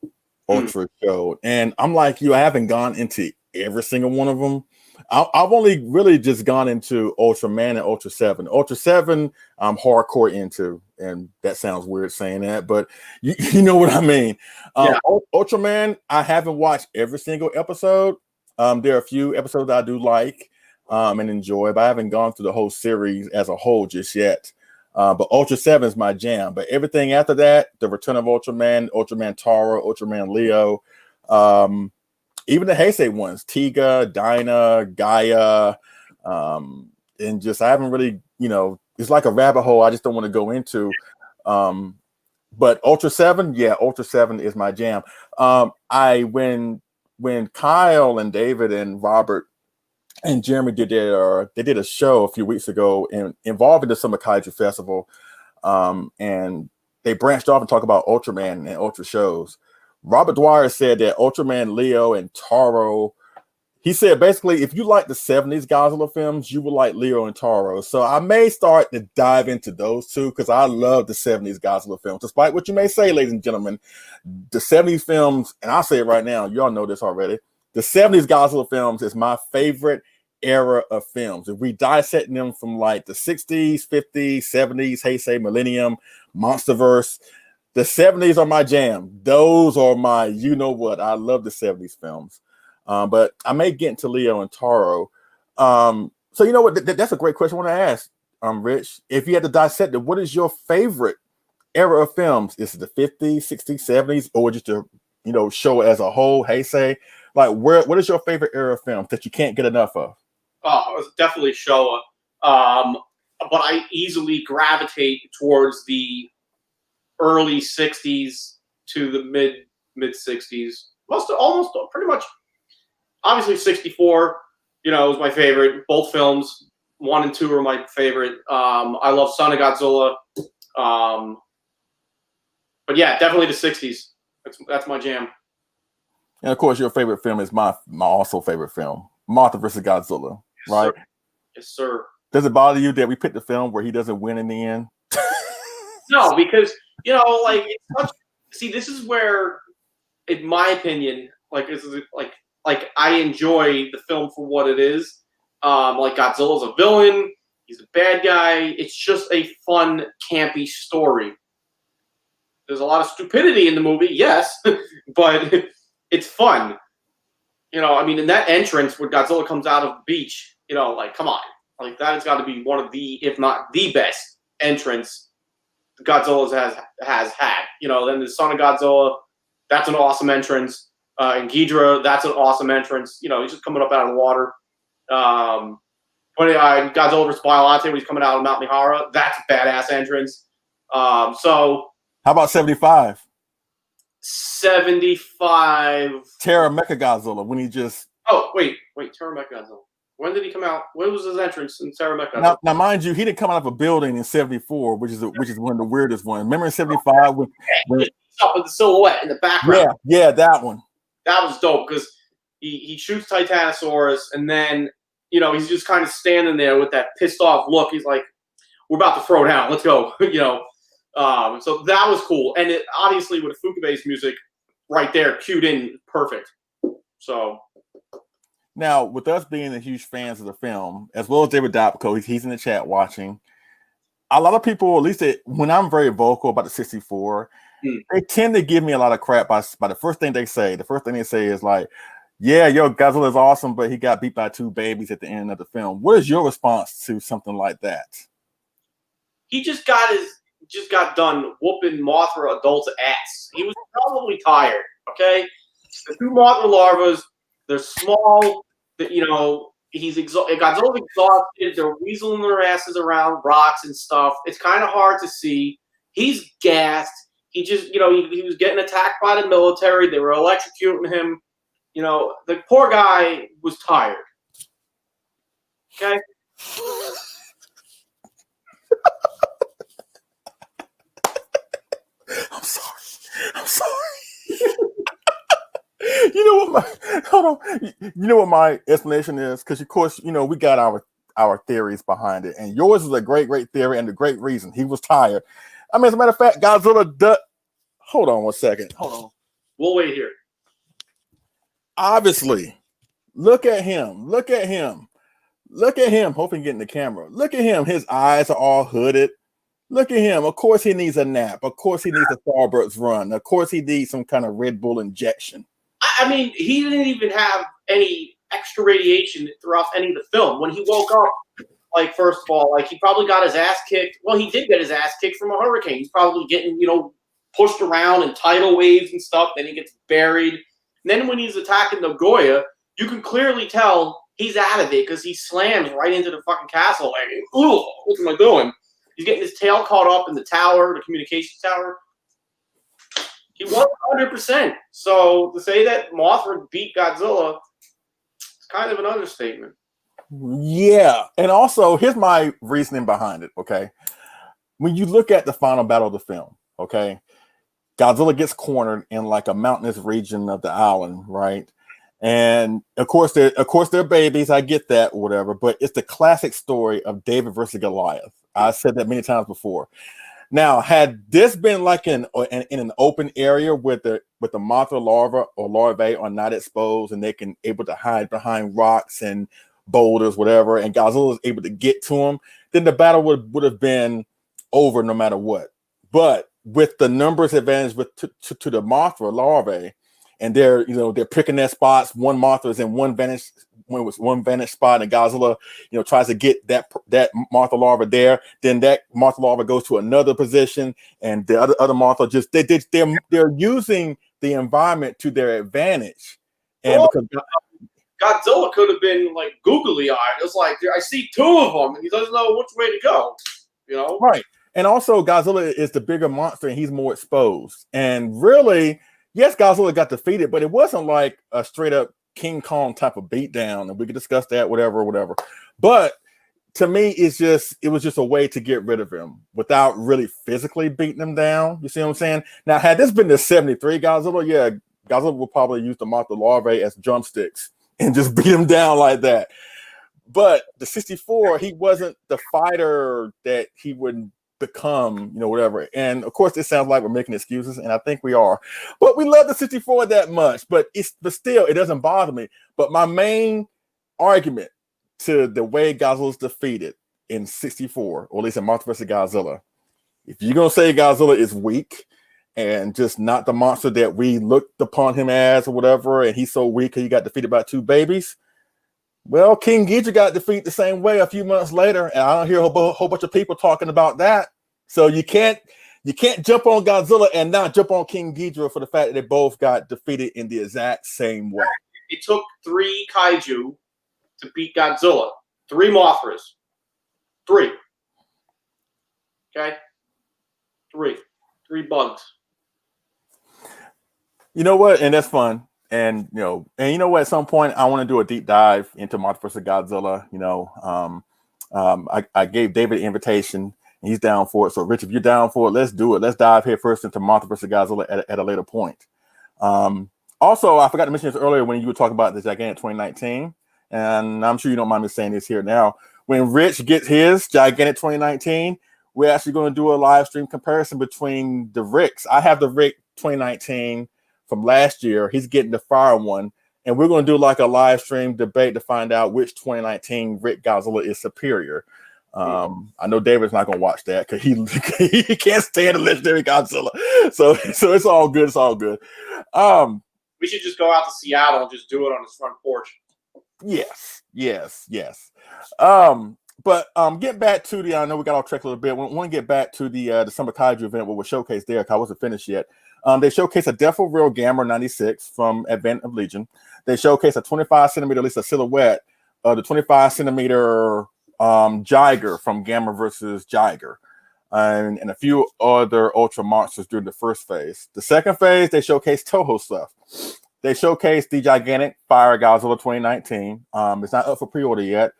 Ultra show. And I'm like you, I haven't gone into every single one of them. I've only really just gone into Ultraman and Ultra 7. Ultra 7, I'm hardcore into, and that sounds weird saying that, but you know what I mean. Yeah. Ultraman, I haven't watched every single episode. There are a few episodes I do like and enjoy, but I haven't gone through the whole series as a whole just yet. But Ultra 7 is my jam. But everything after that, the Return of Ultraman, Ultraman Tara, Ultraman Leo, even the Heisei ones, Tiga, Dinah, Gaia, and just I haven't really, it's like a rabbit hole I just don't want to go into. But Ultra 7, yeah, Ultra 7 is my jam. When Kyle and David and Robert and Jeremy did their they did a show a few weeks ago involving the Summer Kaiju Festival, and they branched off and talked about Ultraman and Ultra shows. Robert Dwyer said that Ultraman, Leo, and Taro. He said basically, if you like the 70s Godzilla films, you will like Leo and Taro. So I may start to dive into those two because I love the 70s Godzilla films. Despite what you may say, ladies and gentlemen, the 70s films, and I'll say it right now, y'all know this already. The 70s Godzilla films is my favorite era of films. If we dissect them from like the 60s, 50s, 70s, Heisei, Millennium, Monsterverse, the 70s are my jam. Those are my, you know what, I love the 70s films. But I may get into Leo and Taro. So you know what, that's a great question I want to ask, Rich. If you had to dissect it, what is your favorite era of films? Is it the 50s, 60s, 70s, or just the show as a whole? Heisei, like what is your favorite era of films that you can't get enough of? Oh, it was definitely Showa. But I easily gravitate towards the early 60s to the mid 60s. Almost pretty much. Obviously, 64, was my favorite. Both films, 1 and 2 are my favorite. I love Son of Godzilla. But yeah, definitely the 60s. That's my jam. And of course, your favorite film is my also favorite film, Mothra vs. Godzilla, Yes, right? Sir. Yes, sir. Does it bother you that we picked the film where he doesn't win in the end? No, because it's such. See, this is where, in my opinion, like I enjoy the film for what it is. Like Godzilla's a villain, he's a bad guy. It's just a fun, campy story. There's a lot of stupidity in the movie, yes, but it's fun. I mean, in that entrance where Godzilla comes out of the beach, come on, like that has got to be one of the, if not the best entrance Godzilla has had. Then the Son of Godzilla, that's an awesome entrance. And Ghidorah, that's an awesome entrance. He's just coming up out of the water. When Godzilla vs. Biollante, when he's coming out of Mount Mihara, that's a badass entrance. So how about 75? 75. Terra Mechagodzilla when he just. Oh wait, Terra Mechagodzilla. When did he come out? When was his entrance in Terra Mechagodzilla? Now, mind you, he didn't come out of a building in 74, which is one of the weirdest ones. Remember in 75 when he's up with the silhouette in the background. Yeah, that one. That was dope because he shoots Titanosaurus and then he's just kind of standing there with that pissed off look. He's like, "We're about to throw down. Let's go." So that was cool, and it obviously with Fukube's music right there cued in perfect. So now with us being the huge fans of the film, as well as David Dapko, he's in the chat watching. A lot of people, at least when I'm very vocal about the 64. They tend to give me a lot of crap by the first thing they say. The first thing they say is like, yeah, Godzilla is awesome, but he got beat by 2 babies at the end of the film. What is your response to something like that? He just got done whooping Mothra adult's ass. He was probably tired, okay? The 2 Mothra larvas, they're small, Godzilla's exhausted, they're weaseling their asses around rocks and stuff. It's kind of hard to see. He's gassed. He just, he was getting attacked by the military. They were electrocuting him. The poor guy was tired. Okay? I'm sorry. Hold on. You know what my explanation is? Because of course, we got our theories behind it. And yours is a great theory and a great reason. He was tired. I mean, as a matter of fact, Godzilla hold on one second. Hold on. We'll wait here. Obviously, look at him. Hoping getting the camera. Look at him. His eyes are all hooded. Look at him. Of course, he needs a nap. Of course, he needs a Starbucks run. Of course, he needs some kind of Red Bull injection. I mean, he didn't even have any extra radiation throughout any of the film. When he woke up, like, first of all, like, he probably got his ass kicked. Well, he did get his ass kicked from a hurricane. He's probably getting, pushed around in tidal waves and stuff. Then he gets buried. And then when he's attacking Nagoya, you can clearly tell he's out of it because he slams right into the fucking castle. Like, ooh, what am I doing? He's getting his tail caught up in the tower, the communications tower. He won 100%. So to say that Mothra beat Godzilla, it's kind of an understatement. Yeah, and also here's my reasoning behind it. Okay, when you look at the final battle of the film, okay, Godzilla gets cornered in like a mountainous region of the island, right? And of course they're babies. I get that, whatever. But it's the classic story of David versus Goliath. I said that many times before. Now, had this been like in an open area with the Mothra larva or larvae are not exposed and they can able to hide behind rocks and boulders, whatever, and Godzilla is able to get to them, then the battle would have been over no matter what. But with the numbers advantage to the Mothra larvae, and they're picking their spots. One Mothra is in one vantage spot, and Godzilla tries to get that Martha larva there. Then that Martha larva goes to another position, and the other Martha just they're using the environment to their advantage. And Well, because Godzilla could have been like googly eyed. It's like I see two of them, and he doesn't know which way to go. right, and also Godzilla is the bigger monster, and he's more exposed. And really, yes, Godzilla got defeated, but it wasn't like a straight up King Kong type of beatdown, and we could discuss that, whatever. But to me, it was just a way to get rid of him without really physically beating him down. You see what I'm saying? Now, had this been the '73 Godzilla, yeah, Godzilla would probably use the Mothra larvae as drumsticks and just beat him down like that. But the '64, he wasn't the fighter that he would become, whatever. And of course, it sounds like we're making excuses, and I think we are. But we love the '64 that much. But still, it doesn't bother me. But my main argument to the way Godzilla's defeated in '64, or at least in Mothra vs. Godzilla, if you're gonna say Godzilla is weak and just not the monster that we looked upon him as or whatever, and he's so weak he got defeated by two babies. Well, King Ghidorah got defeated the same way a few months later, and I don't hear a whole bunch of people talking about that. So you can't jump on Godzilla and not jump on King Ghidorah for the fact that they both got defeated in the exact same way. It took 3 kaiju to beat Godzilla. 3 Mothras. 3. Okay? 3. 3 bugs. You know what? And that's fun. And you know what? At some point, I want to do a deep dive into Mothra vs. Godzilla. I gave David an invitation, and he's down for it. So, Rich, if you're down for it, let's do it. Let's dive here first into Mothra vs. Godzilla at a later point. Also, I forgot to mention this earlier when you were talking about the Gigantic 2019, and I'm sure you don't mind me saying this here now. When Rich gets his Gigantic 2019, we're actually going to do a live stream comparison between the Ricks. I have the Rick 2019 from last year. He's getting the Fire one, and we're going to do like a live stream debate to find out which 2019 Rick Godzilla is superior. I know David's not going to watch that because he can't stand the legendary Godzilla. So it's all good. It's all good. We should just go out to Seattle and just do it on his front porch. Yes. But get back to I know we got off track a little bit. We want to get back to the Summer Kaiju event where we're showcased there because I wasn't finished yet. They showcase a Death for Real Gamma 96 from Advent of Legion. They showcase a 25 centimeter, at least a silhouette of the 25 centimeter Jiger from Gamma versus Jiger, and a few other Ultra monsters during the first phase. The second phase, they showcase Toho stuff. They showcase the Gigantic Fire Godzilla 2019. It's not up for pre-order yet.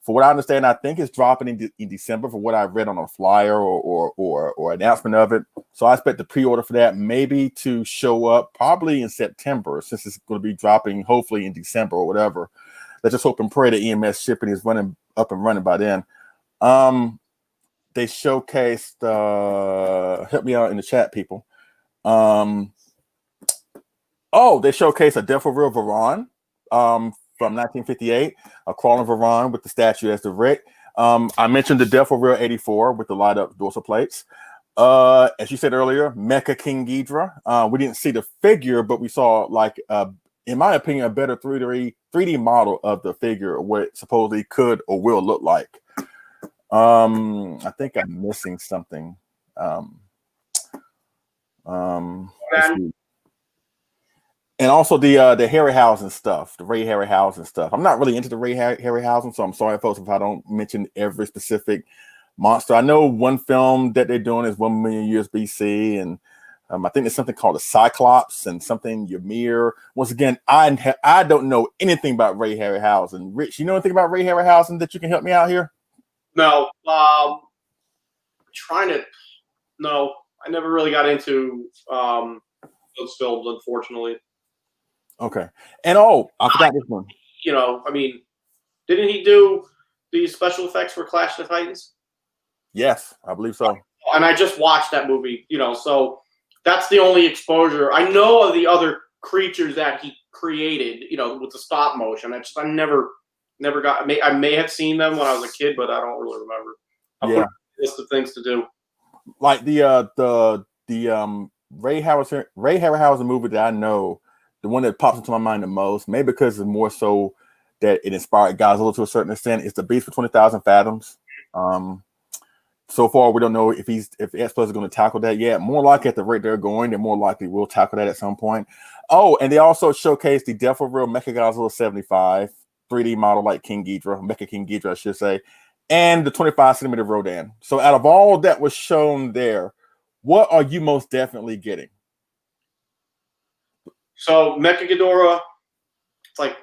For what I understand, I think it's dropping in December for what I read on a flyer or announcement of it. So I expect the pre-order for that maybe to show up probably in September, since it's going to be dropping hopefully in December or whatever. Let's just hope and pray that EMS shipping is running up and running by then. They showcased, help me out in the chat, people. They showcased a Death for Real Varan from 1958, a crawling Varan with the statue as the Rick. I mentioned the Death for Real 84 with the light up dorsal plates. As you said earlier, Mecha King Ghidorah. We didn't see the figure, but we saw in my opinion, a better 3D model of the figure, what it supposedly could or will look like. I think I'm missing something. And also the Harryhausen stuff, the Ray Harryhausen stuff. I'm not really into the Ray Harryhausen, so I'm sorry, folks, if I don't mention every specific monster. I know one film that they're doing is 1 million years BC, and I think there's something called a Cyclops and something Ymir. Once again, I don't know anything about Ray Harryhausen. Rich, you know anything about Ray Harryhausen that you can help me out here? No. Trying to. No, I never really got into those films, unfortunately. Okay. And I forgot this one. I mean, didn't he do the special effects for Clash of the Titans? Yes, I believe so. And I just watched that movie, so that's the only exposure. I know of the other creatures that he created, with the stop motion. I never got. I may have seen them when I was a kid, but I don't really remember. I'll put a list of things to do. Like the Ray Harryhausen movie that I know, the one that pops into my mind the most, maybe because it's more so that it inspired Godzilla to a certain extent, is The Beast for 20,000 Fathoms. So far, we don't know if X Plus is going to tackle that yet. More likely at the rate they're going, they're more likely will tackle that at some point. Oh, and they also showcased the Death of Real Mechagodzilla 75 3D model like King Ghidorah, Mecha King Ghidorah, I should say, and the 25 centimeter Rodan. So out of all that was shown there, what are you most definitely getting? So Mecha Ghidorah, it's like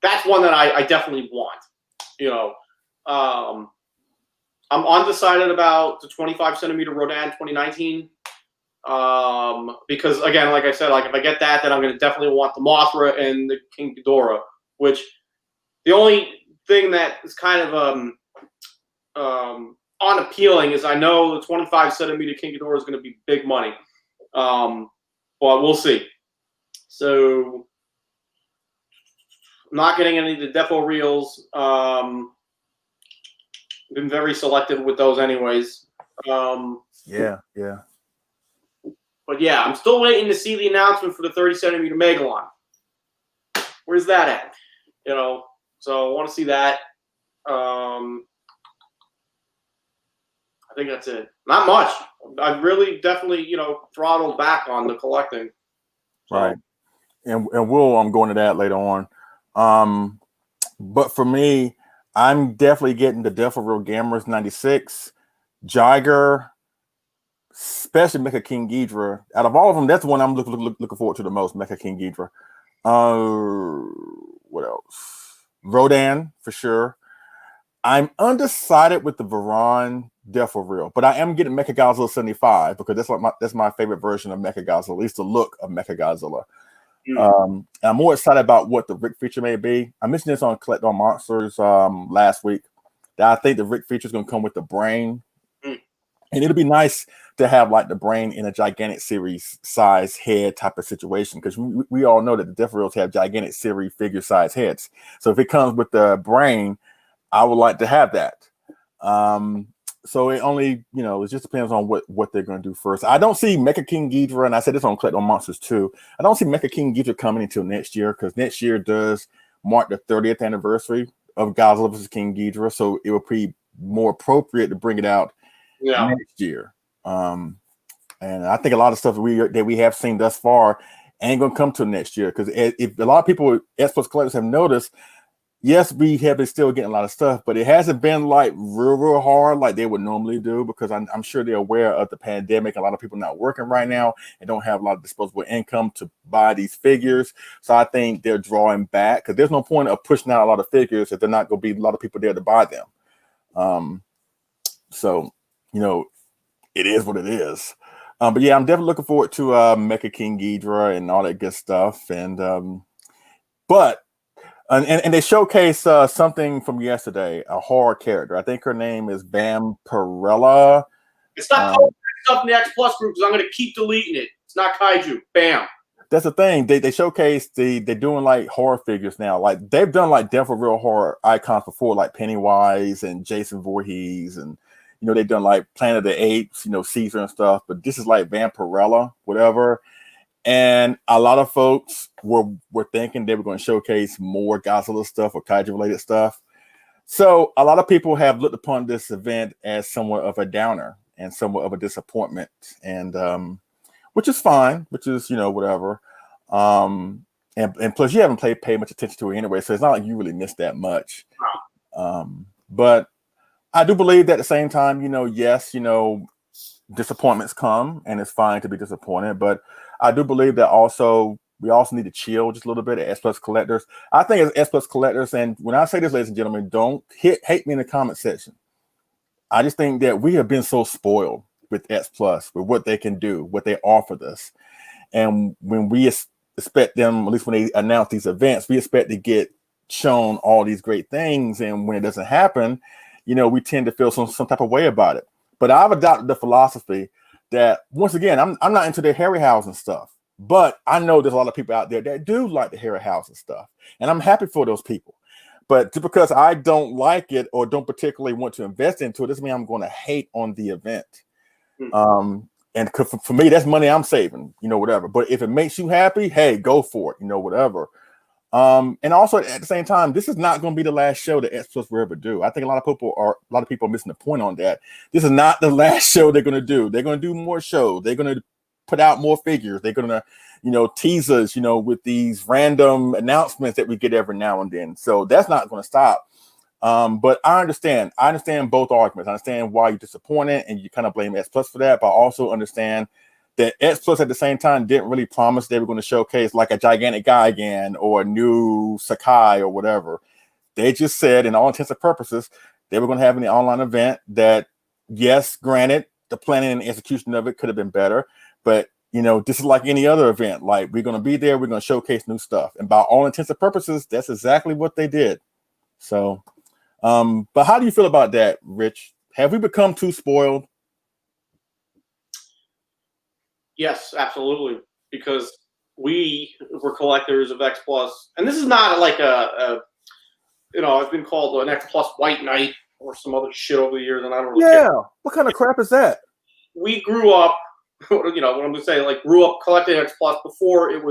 that's one that I definitely want. I'm undecided about the 25 centimeter Rodan 2019 because, again, like I said, like if I get that, then I'm going to definitely want the Mothra and the King Ghidorah. Which the only thing that is kind of unappealing is I know the 25 centimeter King Ghidorah is going to be big money, but we'll see. So I'm not getting any of the Defo reels. Been very selective with those anyways. Yeah. But yeah, I'm still waiting to see the announcement for the 30 centimeter Megalon. Where's that at? So I want to see that. I think that's it. Not much. I've really definitely, throttled back on the collecting. So. Right. And I'm going to that later on. But for me, I'm definitely getting the Death of Real Gamers 96, Jiger, especially Mecha King Ghidorah. Out of all of them, that's the one I'm looking forward to the most, Mecha King Ghidorah. What else? Rodan, for sure. I'm undecided with the Varan Death of Real, but I am getting Mechagodzilla 75 because that's my favorite version of Mechagodzilla, at least the look of Mechagodzilla. I'm more excited about what the Rick feature may be. I mentioned this on Collect on Monsters last week that I think the Rick feature is going to come with the brain, and it'll be nice to have like the brain in a gigantic series size head type of situation because we all know that the Death Reals have gigantic series figure size heads. So if it comes with the brain, I would like to have that. So it only, it just depends on what they're going to do first. I don't see Mecha King Ghidorah, and I said this on Collect on Monsters too. I don't see Mecha King Ghidorah coming until next year because next year does mark the 30th anniversary of Godzilla vs. King Ghidorah, so it would be more appropriate to bring it out next year. And I think a lot of stuff that we have seen thus far ain't going to come till next year because if a lot of people, X Plus collectors, have noticed. Yes, we have been still getting a lot of stuff, but it hasn't been like real hard like they would normally do because I'm sure they're aware of the pandemic. A lot of people not working right now and don't have a lot of disposable income to buy these figures. So I think they're drawing back because there's no point of pushing out a lot of figures if they're not going to be a lot of people there to buy them. So, it is what it is. But yeah, I'm definitely looking forward to Mecha King Ghidorah and all that good stuff. And And they showcase something from yesterday, a horror character. I think her name is Vampirella. It's not called stuff in the X Plus group because I'm going to keep deleting it. It's not Kaiju. Bam. That's the thing. They showcase they're doing like horror figures now. Like they've done like Death of Real horror icons before, like Pennywise and Jason Voorhees, and they've done like Planet of the Apes, Caesar and stuff. But this is like Vampirella, whatever. And a lot of folks were thinking they were going to showcase more Godzilla stuff or Kaiju related stuff. So a lot of people have looked upon this event as somewhat of a downer and somewhat of a disappointment, and which is fine, which is whatever. And plus you haven't paid much attention to it anyway, so it's not like you really missed that much. But I do believe that at the same time, yes, disappointments come, and it's fine to be disappointed. But I do believe that we also need to chill just a little bit as S Plus collectors. I think as S Plus collectors, and when I say this, ladies and gentlemen, don't hate me in the comment section. I just think that we have been so spoiled with S Plus, with what they can do, what they offer us. And when we expect them, at least when they announce these events, we expect to get shown all these great things. And when it doesn't happen, we tend to feel some type of way about it. But I've adopted the philosophy that, once again, I'm not into the Harryhausen stuff, but I know there's a lot of people out there that do like the Harryhausen stuff, and I'm happy for those people. But just because I don't like it or don't particularly want to invest into it doesn't mean I'm going to hate on the event. And for me, that's money I'm saving, whatever. But if it makes you happy, hey, go for it, whatever. And also at the same time, this is not going to be the last show that X Plus will ever do. I think a lot of people are missing the point on that. This is not the last show they're going to do. They're going to do more shows. They're going to put out more figures. They're going to, tease us, with these random announcements that we get every now and then. So that's not going to stop. But I understand both arguments. I understand why you're disappointed and you kind of blame X Plus for that, but I also understand that X Plus at the same time didn't really promise they were going to showcase like a gigantic Gigan or a new Sakai or whatever. They just said, in all intents and purposes, they were going to have an online event that, yes, granted, the planning and execution of it could have been better, but this is like any other event. Like, we're going to be there, we're going to showcase new stuff, and by all intents and purposes, that's exactly what they did. So, but how do you feel about that, Rich? Have we become too spoiled? Yes, absolutely. Because we were collectors of X Plus, and this is not like it's been called an X Plus White Knight or some other shit over the years, and I don't really care. What kind of crap is that? We grew up, what I'm going to say, like, grew up collecting X Plus before it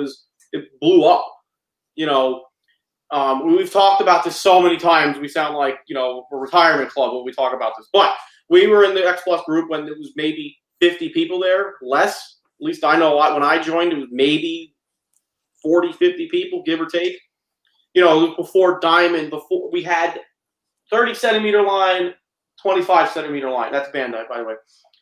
blew up. We've talked about this so many times. We sound like, a retirement club when we talk about this. But we were in the X Plus group when there was maybe 50 people there, less. At least I know when I joined, it was maybe 40, 50 people, give or take. Before Diamond, before we had 30 centimeter line, 25 centimeter line. That's Bandai, by the way.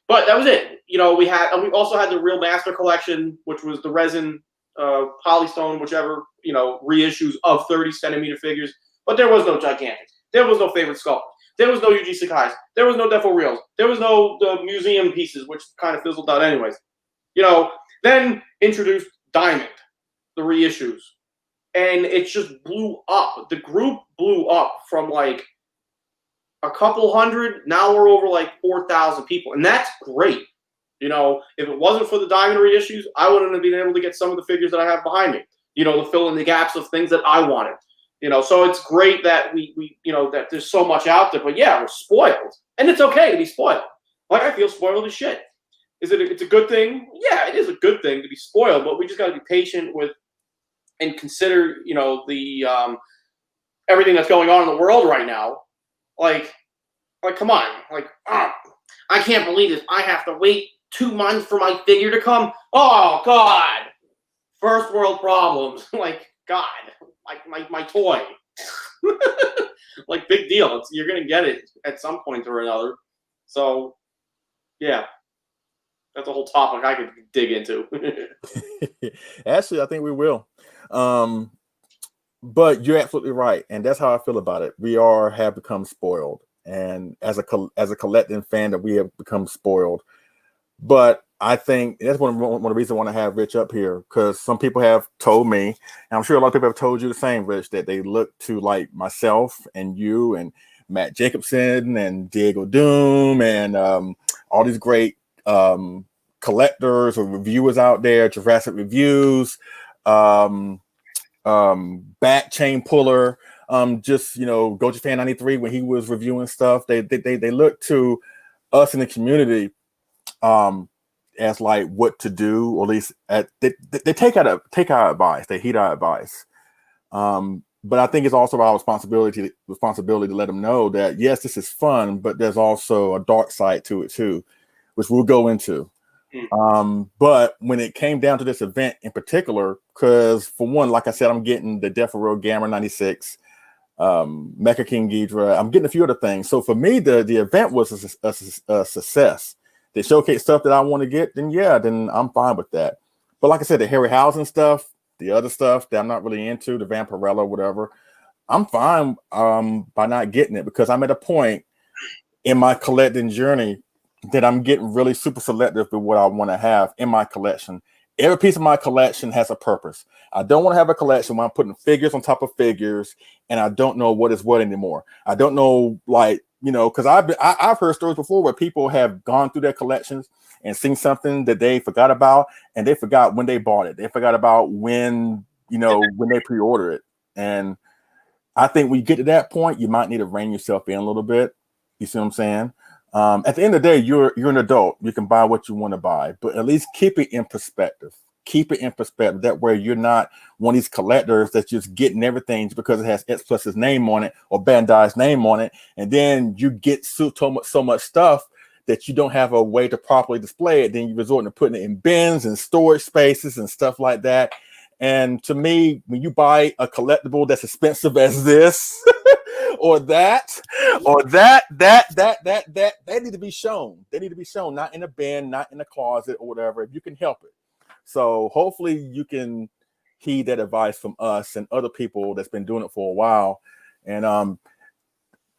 But that was it. We also had the Real Master Collection, which was the resin, Polystone, whichever, reissues of 30 centimeter figures. But there was no gigantic. There was no favorite sculpt. There was no UG Sakais. There was no Defo Reels. There was no the museum pieces, which kind of fizzled out anyways. Then introduced Diamond, the reissues. And it just blew up. The group blew up from like a couple hundred. Now we're over like 4,000 people. And that's great. If it wasn't for the Diamond reissues, I wouldn't have been able to get some of the figures that I have behind me, to fill in the gaps of things that I wanted. So it's great that we that there's so much out there. But yeah, we're spoiled. And it's okay to be spoiled. Like, I feel spoiled as shit. It's a good thing? Yeah, it is a good thing to be spoiled, but we just got to be patient with and consider, the everything that's going on in the world right now. Like come on. Like, I can't believe this. I have to wait 2 months for my figure to come. Oh, God. First world problems. Like, God. Like my toy. Like, big deal. You're going to get it at some point or another. So, yeah. That's a whole topic I could dig into. Actually, I think we will. But you're absolutely right, and that's how I feel about it. We have become spoiled, and as a collecting fan, that we have become spoiled. But I think that's one of the reasons I want to have Rich up here, because some people have told me, and I'm sure a lot of people have told you the same, Rich, that they look to like myself and you and Matt Jacobson and Diego Doom and all these great collectors or reviewers out there, Jurassic Reviews, Back Chain Puller, Goji Fan 93 when he was reviewing stuff. They look to us in the community as like what to do, or at least they take our advice, they heed our advice. But I think it's also our responsibility to let them know that yes, this is fun, but there's also a dark side to it too, which we'll go into. But when it came down to this event in particular, because for one, like I said, I'm getting the Defo Gamma 96, Mecha King Ghidra. I'm getting a few other things. So for me, the event was a success. they showcase stuff that I want to get, then yeah, then I'm fine with that. But like I said, the Harryhausen stuff, the other stuff that I'm not really into, the Vampirella, whatever, I'm fine by not getting it because I'm at a point in my collecting journey that I'm getting really super selective with what I want to have in my collection. Every piece of my collection has a purpose. I don't want to have a collection where I'm putting figures on top of figures and I don't know what is what anymore. I don't know, like, you know, because I've heard stories before where people have gone through their collections and seen something that they forgot about, and they forgot when they bought it. They forgot about when, you know, when they pre-order it. And I think when you get to that point, you might need to rein yourself in a little bit. You see what I'm saying? At the end of the day, you're an adult. You can buy what you want to buy, but at least keep it in perspective. Keep it in perspective. That way you're not one of these collectors that's just getting everything because it has X Plus's name on it or Bandai's name on it. And then you get so much stuff that you don't have a way to properly display it. Then you resort to putting it in bins and storage spaces and stuff like that. And to me, when you buy a collectible that's expensive as this or that, they need to be shown. They need to be shown, not in a bin, not in a closet or whatever, if you can help it. So hopefully you can heed that advice from us and other people that's been doing it for a while. And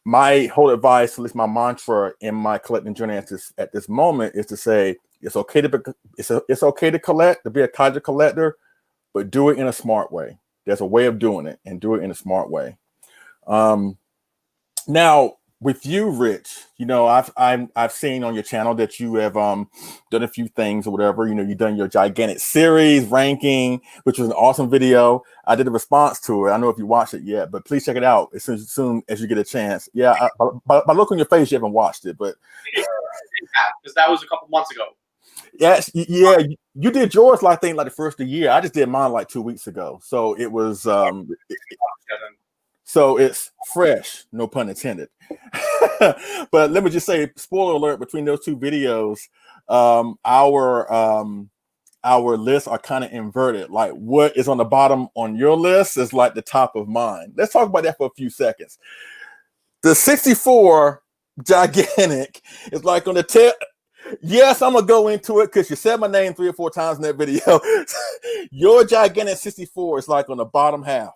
my whole advice, at least my mantra in my collecting journey at this moment, is to say it's okay to collect, to be a kaiju collector, but do it in a smart way. There's a way of doing it, and do it in a smart way. Now, with you, Rich, you know, I've seen on your channel that you have done a few things or whatever. You know, you've done your gigantic series ranking, which was an awesome video. I did a response to it. I don't know if you watched it yet, but please check it out as soon as you get a chance. Yeah, by look on your face, you haven't watched it, but because that was a couple months ago. Yes, yeah, you did yours, I think, like the first of the year. I just did mine like 2 weeks ago, so it was so it's fresh, no pun intended. But let me just say, spoiler alert: between those two videos, our lists are kind of inverted. Like what is on the bottom on your list is like the top of mine. Let's talk about that for a few seconds. The 64 gigantic is like on the tail. Yes, I'm gonna go into it because you said my name 3 or 4 times in that video. Your gigantic 64 is like on the bottom half,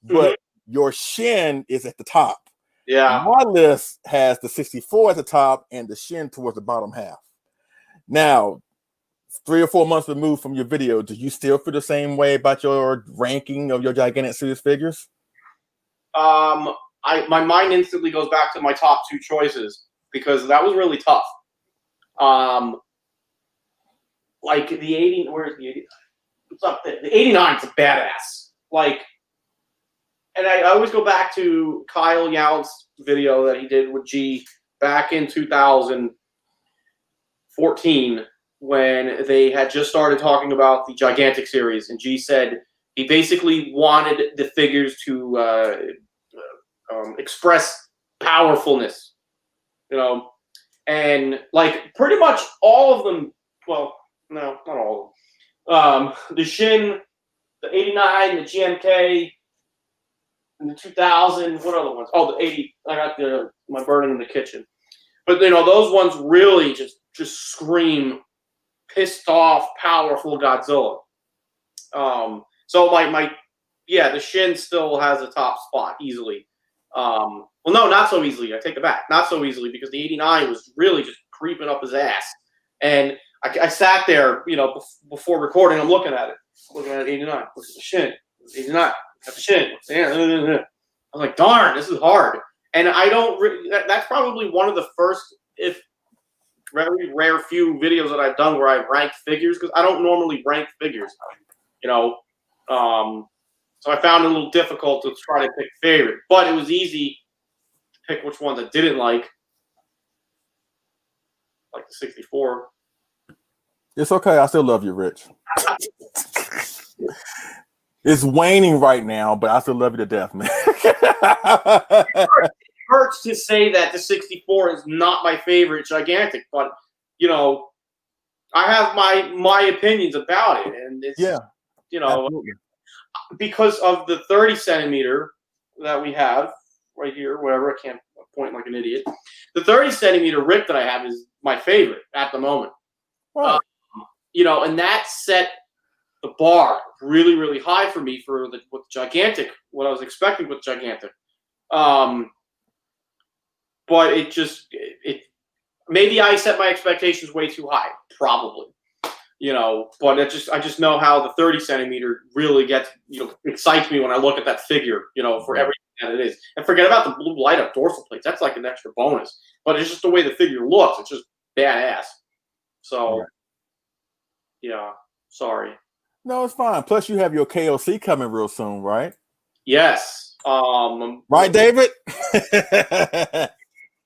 but your shin is at the top. Yeah. My list has the 64 at the top and the shin towards the bottom half. Now, 3 or 4 months removed from your video, do you still feel the same way about your ranking of your gigantic series figures? My mind instantly goes back to my top 2 choices because that was really tough. Like the 80, where's the 80? What's up there? The 89 is a badass. Like, and I always go back to Kyle Yount's video that he did with G back in 2014 when they had just started talking about the gigantic series, and G said he basically wanted the figures to express powerfulness, you know. And like pretty much all of them, well, no, not all of them. The Shin, the 89, the GMK, and the 2000. What other ones? Oh, the 80. I got my burning in the kitchen. But you know, those ones really just scream pissed off, powerful Godzilla. So the Shin still has a top spot easily. Well, no, not so easily. I take it back. Not so easily because the 89 was really just creeping up his ass. And I sat there, you know, before recording. I'm looking at it. Looking at 89. Look at the Shin. 89. Got the Shin. I was like, darn, this is hard. And I don't that's probably one of the first, if very rare few videos that I've done where I've ranked figures because I don't normally rank figures, you know. So I found it a little difficult to try to pick favorite, but it was easy to pick which ones I didn't like the 64. It's okay. I still love you, Rich. It's waning right now, but I still love you to death, man. It hurts to say that the 64 is not my favorite gigantic, but you know, I have my opinions about it, and it's you know. Absolutely. Because of the 30 centimeter that we have right here, whatever, I can't pointing like an idiot. The 30 centimeter Rick that I have is my favorite at the moment. Right. And that set the bar really, really high for me for with gigantic, what I was expecting with gigantic. But it maybe I set my expectations way too high, probably. But I just know how the 30 centimeter really excites me when I look at that figure, for everything that it is. And forget about the blue light up dorsal plates. That's like an extra bonus. But it's just the way the figure looks. It's just badass. So, yeah, sorry. No, it's fine. Plus, you have your KOC coming real soon, right? Yes. Right, David?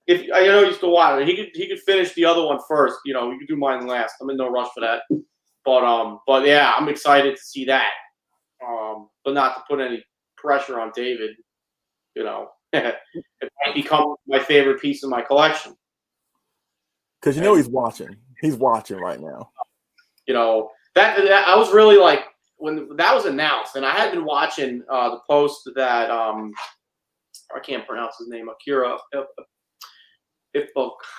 If I know he's still watching, he could finish the other one first. You could do mine last. I'm in no rush for that. But yeah, I'm excited to see that. But not to put any pressure on David. It might become my favorite piece of my collection. Because he's watching. He's watching right now. That I was really like when that was announced, and I had been watching the post that I can't pronounce his name, Akira.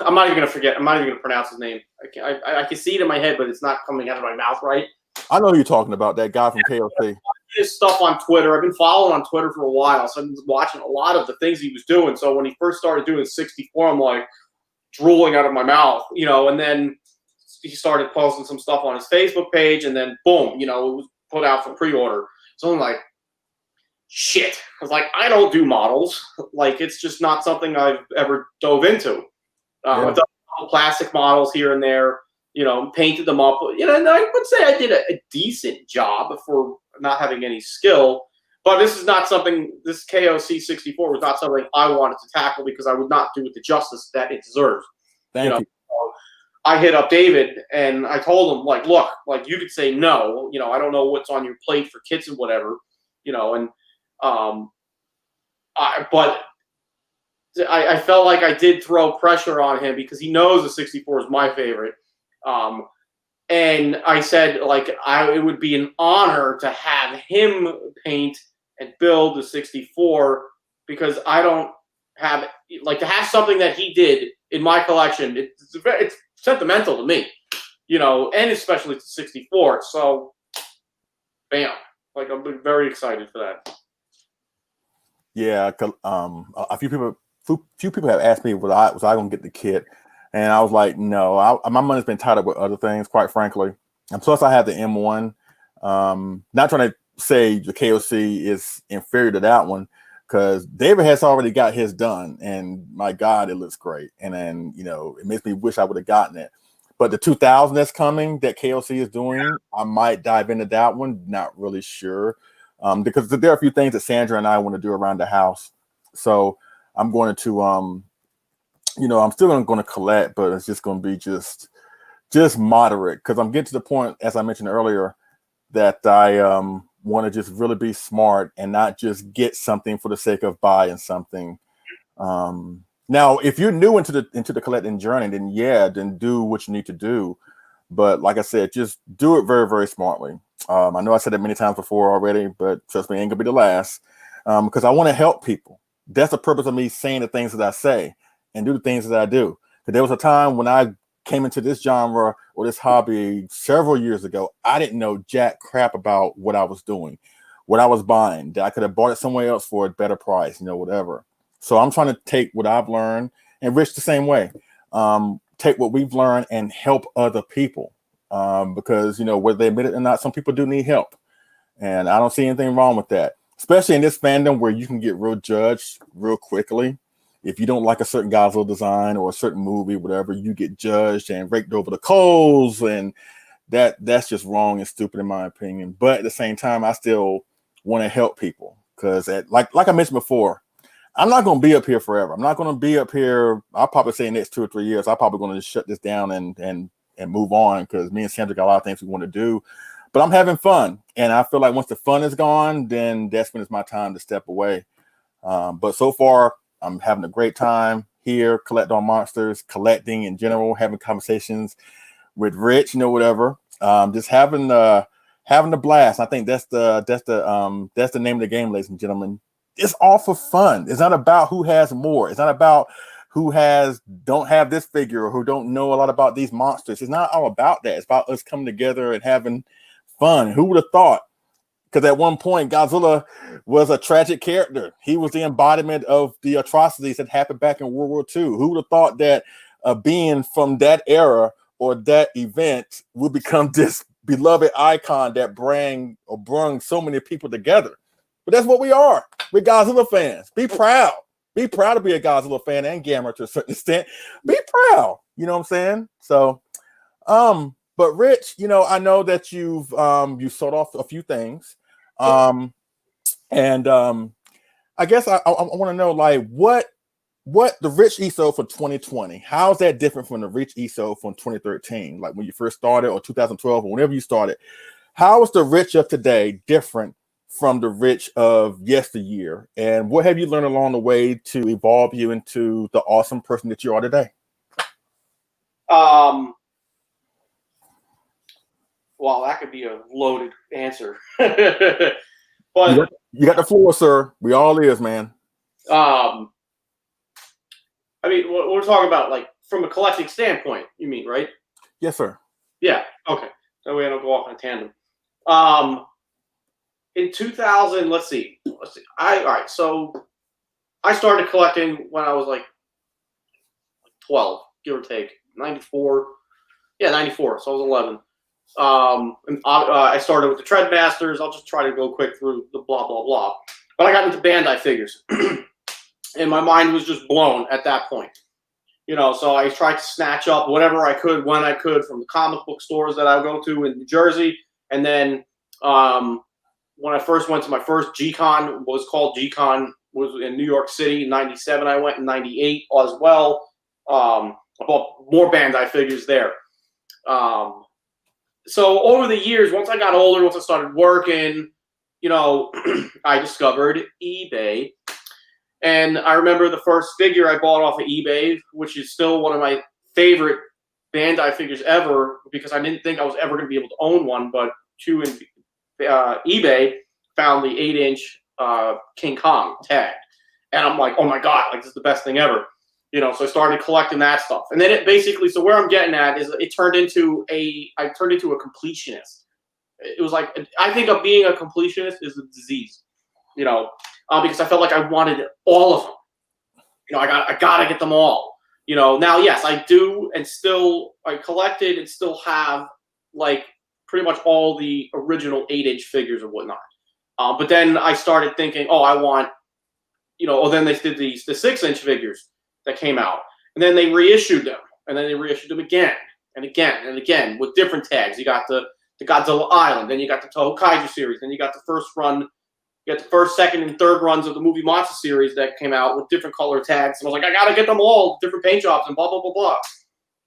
I'm not even gonna forget. I'm not even gonna pronounce his name. I can see it in my head, but it's not coming out of my mouth right. I know who you're talking about, that guy from KOC. His stuff on Twitter. I've been following on Twitter for a while, so I've been watching a lot of the things he was doing. So when he first started doing 64, I'm like drooling out of my mouth, and then he started posting some stuff on his Facebook page, and then boom, it was put out for pre-order. So I'm like, shit. I was like, I don't do models. Like, it's just not something I've ever dove into. I've done plastic models here and there, painted them up. And I would say I did a decent job for not having any skill. But this is not something, this KOC 64 was not something I wanted to tackle because I would not do it the justice that it deserves. Thank you. I hit up David and I told him, like, look, like you could say no, I don't know what's on your plate for kits and whatever, but I felt like I did throw pressure on him because he knows the 64 is my favorite. And I said, like, it would be an honor to have him paint and build the 64 because I don't have, like, to have something that he did in my collection. It's sentimental to me, and especially to 64. So, bam, like I'm very excited for that. Yeah, a few people have asked me was I going to get the kit, and I was like, no, my money's been tied up with other things, quite frankly, and plus I have the M1. Not trying to say the KOC is inferior to that one, because David has already got his done, and my God, it looks great. And then it makes me wish I would have gotten it. But the 2000 that's coming, that KOC is doing, I might dive into that one. Not really sure, because there are a few things that Sandra and I want to do around the house. So I'm going to, I'm still going to collect, but it's just going to be just moderate, because I'm getting to the point, as I mentioned earlier, that I want to just really be smart and not just get something for the sake of buying something. Now, if you're new into the collecting journey, then do what you need to do. But like I said, just do it very, very smartly. I know I said it many times before already, but trust me, it ain't gonna be the last. Because I want to help people. That's the purpose of me saying the things that I say and do the things that I do. Because there was a time when I came into this genre or this hobby several years ago, I didn't know jack crap about what I was doing, what I was buying. That I could have bought it somewhere else for a better price, whatever. So I'm trying to take what I've learned, and Rich the same way. Take what we've learned and help other people, because whether they admit it or not, some people do need help, and I don't see anything wrong with that. Especially in this fandom where you can get real judged real quickly. If you don't like a certain guy's little design or a certain movie, whatever, you get judged and raked over the coals, and that's just wrong and stupid in my opinion. But at the same time, I still want to help people because, like I mentioned before, I'm not going to be up here forever. I'm not going to be up here. I'll probably say in the next 2 or 3 years, I'm probably going to just shut this down and move on, because me and Sandra got a lot of things we want to do. But I'm having fun, and I feel like once the fun is gone, then that's when it's my time to step away. But so far, I'm having a great time here, Collect on Monsters, collecting in general, having conversations with Rich, whatever. Just having a blast. I think that's the name of the game, ladies and gentlemen. it's all for fun. It's not about who has more. It's not about who don't have this figure or who don't know a lot about these monsters. It's not all about that. It's about us coming together and having fun. Who would have thought? Because at one point, Godzilla was a tragic character. He was the embodiment of the atrocities that happened back in World War II. Who would have thought that a being from that era or that event would become this beloved icon that brung so many people together? But that's what we are. We're Godzilla fans. Be proud. Be proud to be a Godzilla fan and Gamma to a certain extent. Be proud. You know what I'm saying? So, but Rich, I know that you've sold off a few things. I guess I want to know, like, what the Rich Eso for 2020, how is that different from the Rich Eso from 2013? Like when you first started, or 2012, or whenever you started, how is the Rich of today different from the Rich of yesteryear? And what have you learned along the way to evolve you into the awesome person that you are today? Well, that could be a loaded answer. But you got the floor, sir. We all is, man. I mean, we're talking about, like, from a collecting standpoint, you mean, right? Yes, sir. Yeah. Okay. That way I don't go off in a tandem. In 2000, let's see. All right. So I started collecting when I was like 12, give or take, 94. Yeah, 94. So I was 11. And I started with the Treadmasters. I'll just try to go quick through the blah, blah, blah. But I got into Bandai figures. And my mind was just blown at that point. So I tried to snatch up whatever I could when I could from the comic book stores that I go to in New Jersey. And then when I first went to my first G-Con, was called G-Con, was in New York City in 97. I went in 98 as well. I bought more Bandai figures there. So over the years, once I got older, once I started working, I discovered eBay. And I remember the first figure I bought off of eBay, which is still one of my favorite Bandai figures ever, because I didn't think I was ever going to be able to own one, but eBay found the 8-inch King Kong tag. And I'm like, oh my God, like, this is the best thing ever. So I started collecting that stuff. And then it basically, so where I'm getting at is I turned into a completionist. It was like, I think of being a completionist is a disease, because I felt like I wanted all of them. I got to get them all. Now, yes, I do, and still I collected and still have, like, pretty much all the original 8-inch figures and whatnot. But then I started thinking, oh, I want, then they did the 6-inch figures that came out. And then they reissued them. And then they reissued them again and again and again with different tags. You got the Godzilla Island. Then you got the Toho Kaiju series. Then you got the first run. You got the first, second, and third runs of the movie Monster series that came out with different color tags. And I was like, I got to get them all, different paint jobs and blah, blah, blah, blah.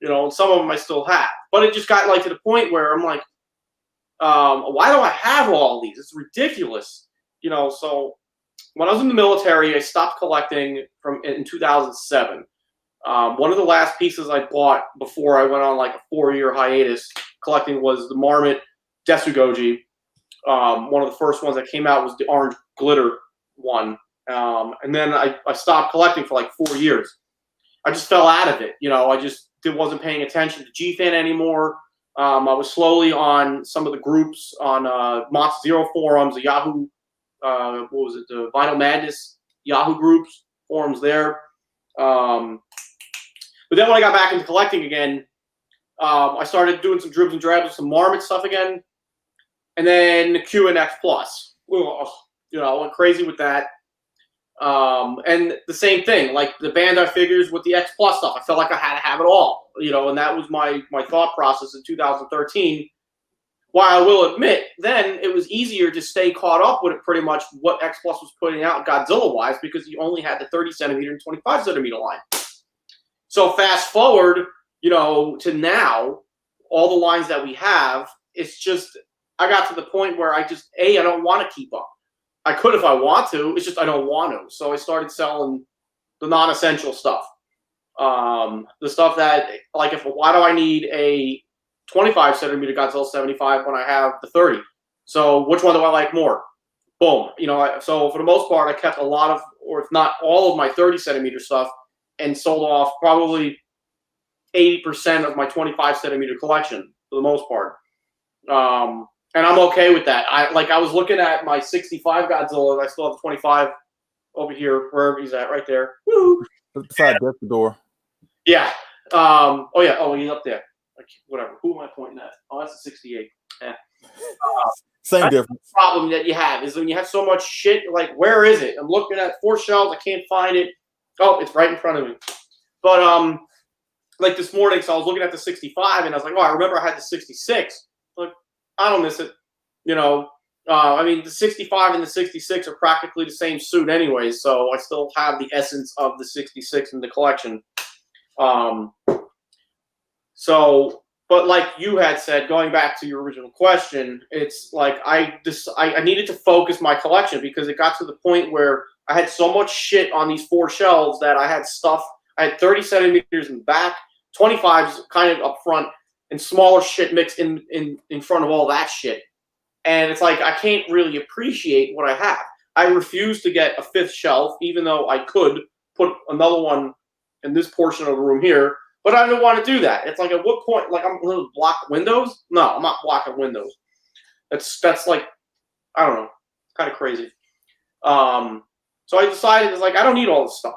And some of them I still have. But it just got, like, to the point where I'm like, why do I have all these? It's ridiculous. So when I was in the military, I stopped collecting in 2007. One of the last pieces I bought before I went on, like, a 4-year hiatus collecting was the Marmot Desugoji. One of the first ones that came out was the orange glitter one. And then I stopped collecting for like 4 years. I just fell out of it. I just wasn't paying attention to GFan anymore. I was slowly on some of the groups on Monster Zero forums, the Yahoo, the Vinyl Madness Yahoo groups, forums there. But then when I got back into collecting again, I started doing some dribs and drabs with some Marmot stuff again. And then Q and X Plus. I went crazy with that. And the same thing, like the Bandai figures with the X Plus stuff. I felt like I had to have it all, and that was my thought process in 2013. While I will admit, then it was easier to stay caught up with it, pretty much what X Plus was putting out Godzilla-wise, because you only had the 30 centimeter and 25 centimeter line. So fast forward, to now, all the lines that we have, it's just, I got to the point where I don't want to keep up. I could if I want to. It's just I don't want to. So I started selling the non-essential stuff. The stuff that, like, why do I need a 25 centimeter Godzilla 75 when I have the 30? So which one do I like more? boom. So for the most part, I kept a lot of, or if not all of my 30 centimeter stuff, and sold off probably 80% of my 25 centimeter collection for the most part. And I'm okay with that. I was looking at my 65 Godzilla, and I still have 25 over here, wherever he's at, right there. Woo! Beside the door. Yeah. Oh yeah. Oh, he's up there. Like, whatever. Who am I pointing at? Oh, that's a 68. Yeah. Same difference. The problem that you have is when you have so much shit. Like, where is it? I'm looking at 4 shelves. I can't find it. Oh, it's right in front of me. But like this morning, so I was looking at the 65, and I was like, oh, I remember I had the 66. Like, I don't miss it. I mean, the 65 and the 66 are practically the same suit anyway, so I still have the essence of the 66 in the collection. But like you had said, going back to your original question, it's like I needed to focus my collection because it got to the point where I had so much shit on these 4 shelves that I had stuff. I had 30 centimeters in the back, 25s kind of up front, and smaller shit mixed in front of all that shit. And it's like I can't really appreciate what I have. I refuse to get a 5th shelf, even though I could put another one in this portion of the room here. But I don't want to do that. It's like, at what point? Like, I'm going to block windows? No, I'm not blocking windows. That's like, I don't know, kind of crazy. So I decided, it's like, I don't need all this stuff.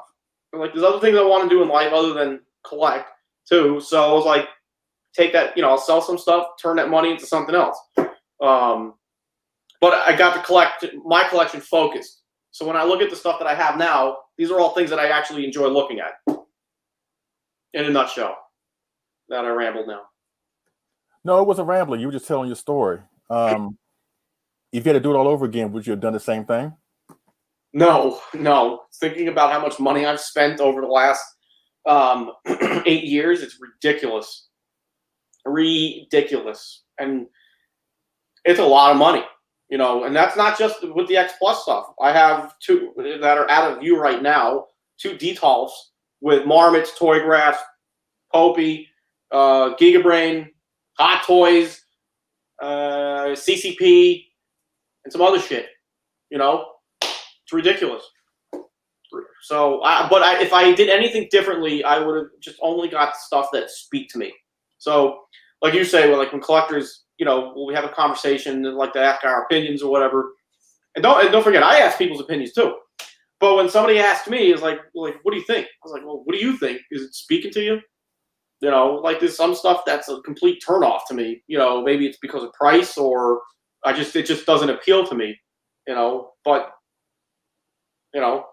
Like, there's other things I want to do in life other than collect too. So I was like, take that, I'll sell some stuff, turn that money into something else. But I got my collection focused. So when I look at the stuff that I have now, these are all things that I actually enjoy looking at. In a nutshell. That I rambled now. No, it wasn't rambling. You were just telling your story. If you had to do it all over again, would you have done the same thing? No. Thinking about how much money I've spent over the last 8 years, it's ridiculous. Ridiculous. And it's a lot of money, and that's not just with the X Plus stuff. I have 2 that are out of view right now, 2 Detolfs with Marmots, Toy Graphs, Popey, Gigabrain, Hot Toys, CCP, and some other shit. It's ridiculous. So, if I did anything differently, I would have just only got stuff that speak to me. So, like you say, like when collectors, we have a conversation and like to ask our opinions or whatever. And don't forget, I ask people's opinions too. But when somebody asked me, it's like, what do you think? I was like, well, what do you think? Is it speaking to you? Like there's some stuff that's a complete turnoff to me. Maybe it's because of price or it just doesn't appeal to me. But there's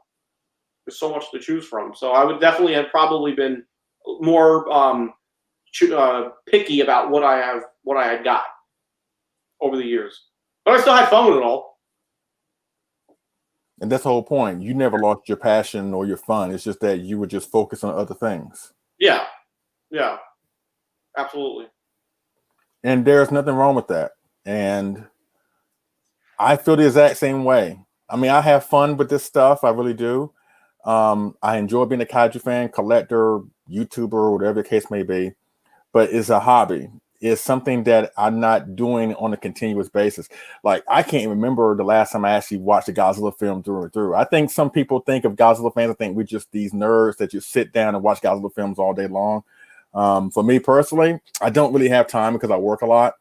so much to choose from. So I would definitely have probably been more picky about what I had got over the years. But I still had fun with it all. And that's the whole point. You never lost your passion or your fun. It's just that you were just focused on other things. Yeah, absolutely. And there's nothing wrong with that. And I feel the exact same way. I mean, I have fun with this stuff. I really do. I enjoy being a Kaiju fan, collector, YouTuber, whatever the case may be. But it's a hobby. It's something that I'm not doing on a continuous basis. Like, I can't remember the last time I actually watched a Godzilla film through and through. I think some people think of Godzilla fans, I think we're just these nerds that just sit down and watch Godzilla films all day long. For me personally, I don't really have time because I work a lot.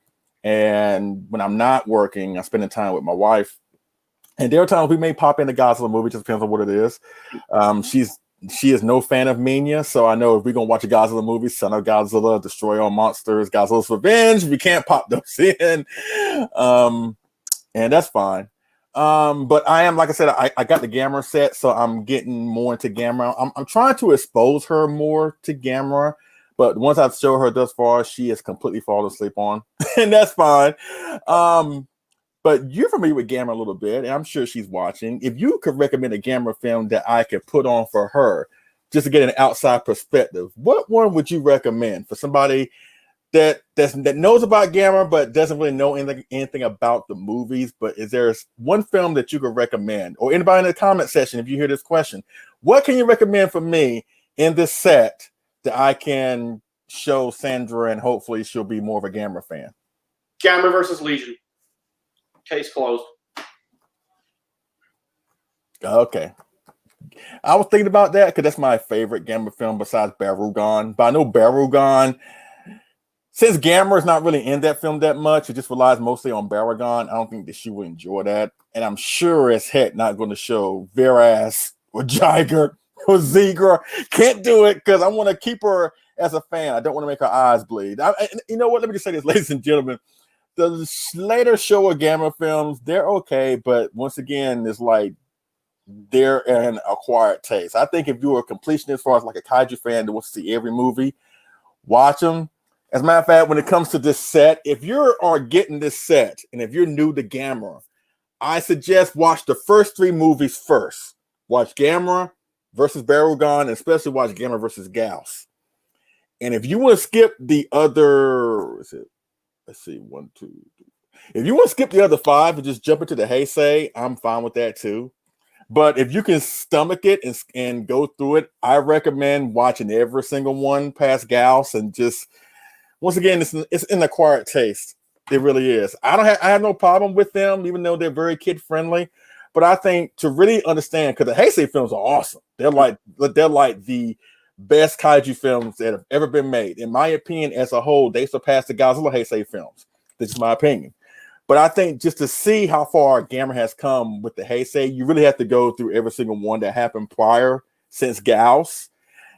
And when I'm not working, I'm spending time with my wife. And there are times we may pop in a Godzilla movie, just depends on what it is. She is no fan of Mania, so I know if we're gonna watch a Godzilla movie, Son of Godzilla, Destroy All Monsters, Godzilla's Revenge, we can't pop those in, and that's fine. But I am, like I said, I got the Gamera set, so I'm getting more into Gamera. I'm trying to expose her more to Gamera, but once I've shown her thus far, she is completely fallen asleep on, and that's fine. But you're familiar with Gamera a little bit, and I'm sure she's watching. If you could recommend a Gamera film that I could put on for her, just to get an outside perspective, what one would you recommend for somebody that knows about Gamera but doesn't really know anything about the movies? But is there one film that you could recommend, or anybody in the comment section, if you hear this question, what can you recommend for me in this set that I can show Sandra, and hopefully she'll be more of a Gamera fan? Gamera versus Legion. Case closed. Okay. I was thinking about that because that's my favorite Gamera film besides Barugan. But I know Barugan, since Gamera is not really in that film that much, it just relies mostly on Barugan. I don't think that she would enjoy that. And I'm sure as heck not going to show Veras or Jiger or Zigra. Can't do it because I want to keep her as a fan. I don't want to make her eyes bleed. You know what? Let me just say this, ladies and gentlemen. The later Showa Gamera films, they're okay. But once again, it's like they're an acquired taste. I think if you're a completionist as far as like a kaiju fan that wants to see every movie, watch them. As a matter of fact, when it comes to this set, if you are getting this set and if you're new to Gamera, I suggest watch the first 3 movies first. Watch Gamera versus Barugan, and especially watch Gamera versus Gauss. And if you want to skip the other, let's see, 1, 2, 3. If you want to skip the other 5 and just jump into the Heisei, I'm fine with that too. But if you can stomach it and go through it, I recommend watching every single one past Gauss and just, once again, it's an acquired taste. It really is. I have no problem with them, even though they're very kid friendly. But I think to really understand, because the Heisei films are awesome. They're like the best kaiju films that have ever been made. In my opinion, as a whole, they surpass the Godzilla Heisei films. This is my opinion. But I think just to see how far Gamera has come with the Heisei, you really have to go through every single one that happened prior since Gauss.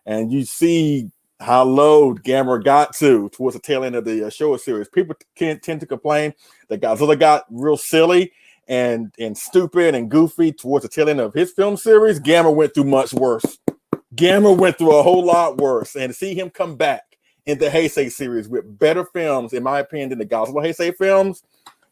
And you see how low Gamera got towards the tail end of the Showa series. People tend to complain that Godzilla got real silly and stupid and goofy towards the tail end of his film series. Gamera went through much worse. Gamera went through a whole lot worse. And to see him come back in the Heisei series with better films, in my opinion, than the Godzilla Heisei films,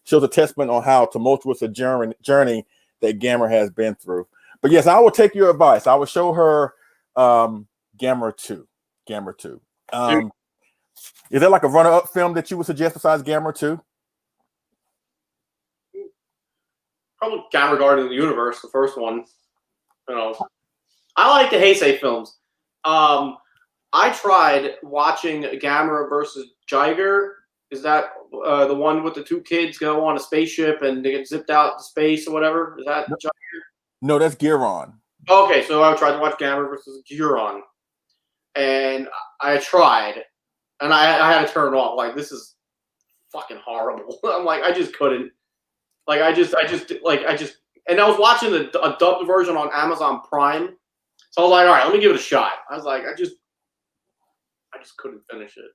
shows a testament on how tumultuous a journey that Gamera has been through. But yes, I will take your advice. I will show her Gamera 2. Gamera 2. Is there like a runner-up film that you would suggest besides Gamera 2? Probably Gamera Guardian of the Universe, the first one. You know, I like the Heisei films. I tried watching Gamera versus Jiger. Is that the one with the 2 kids go on a spaceship and they get zipped out to space or whatever? Is that Jiger? No, that's Giron. Okay, so I tried to watch Gamera versus Giron. And I tried. And I had to turn it off. Like, this is fucking horrible. I'm like, I just couldn't. Like, I just, and I was watching a dubbed version on Amazon Prime. So I was like, all right, let me give it a shot. I was like, I just couldn't finish it.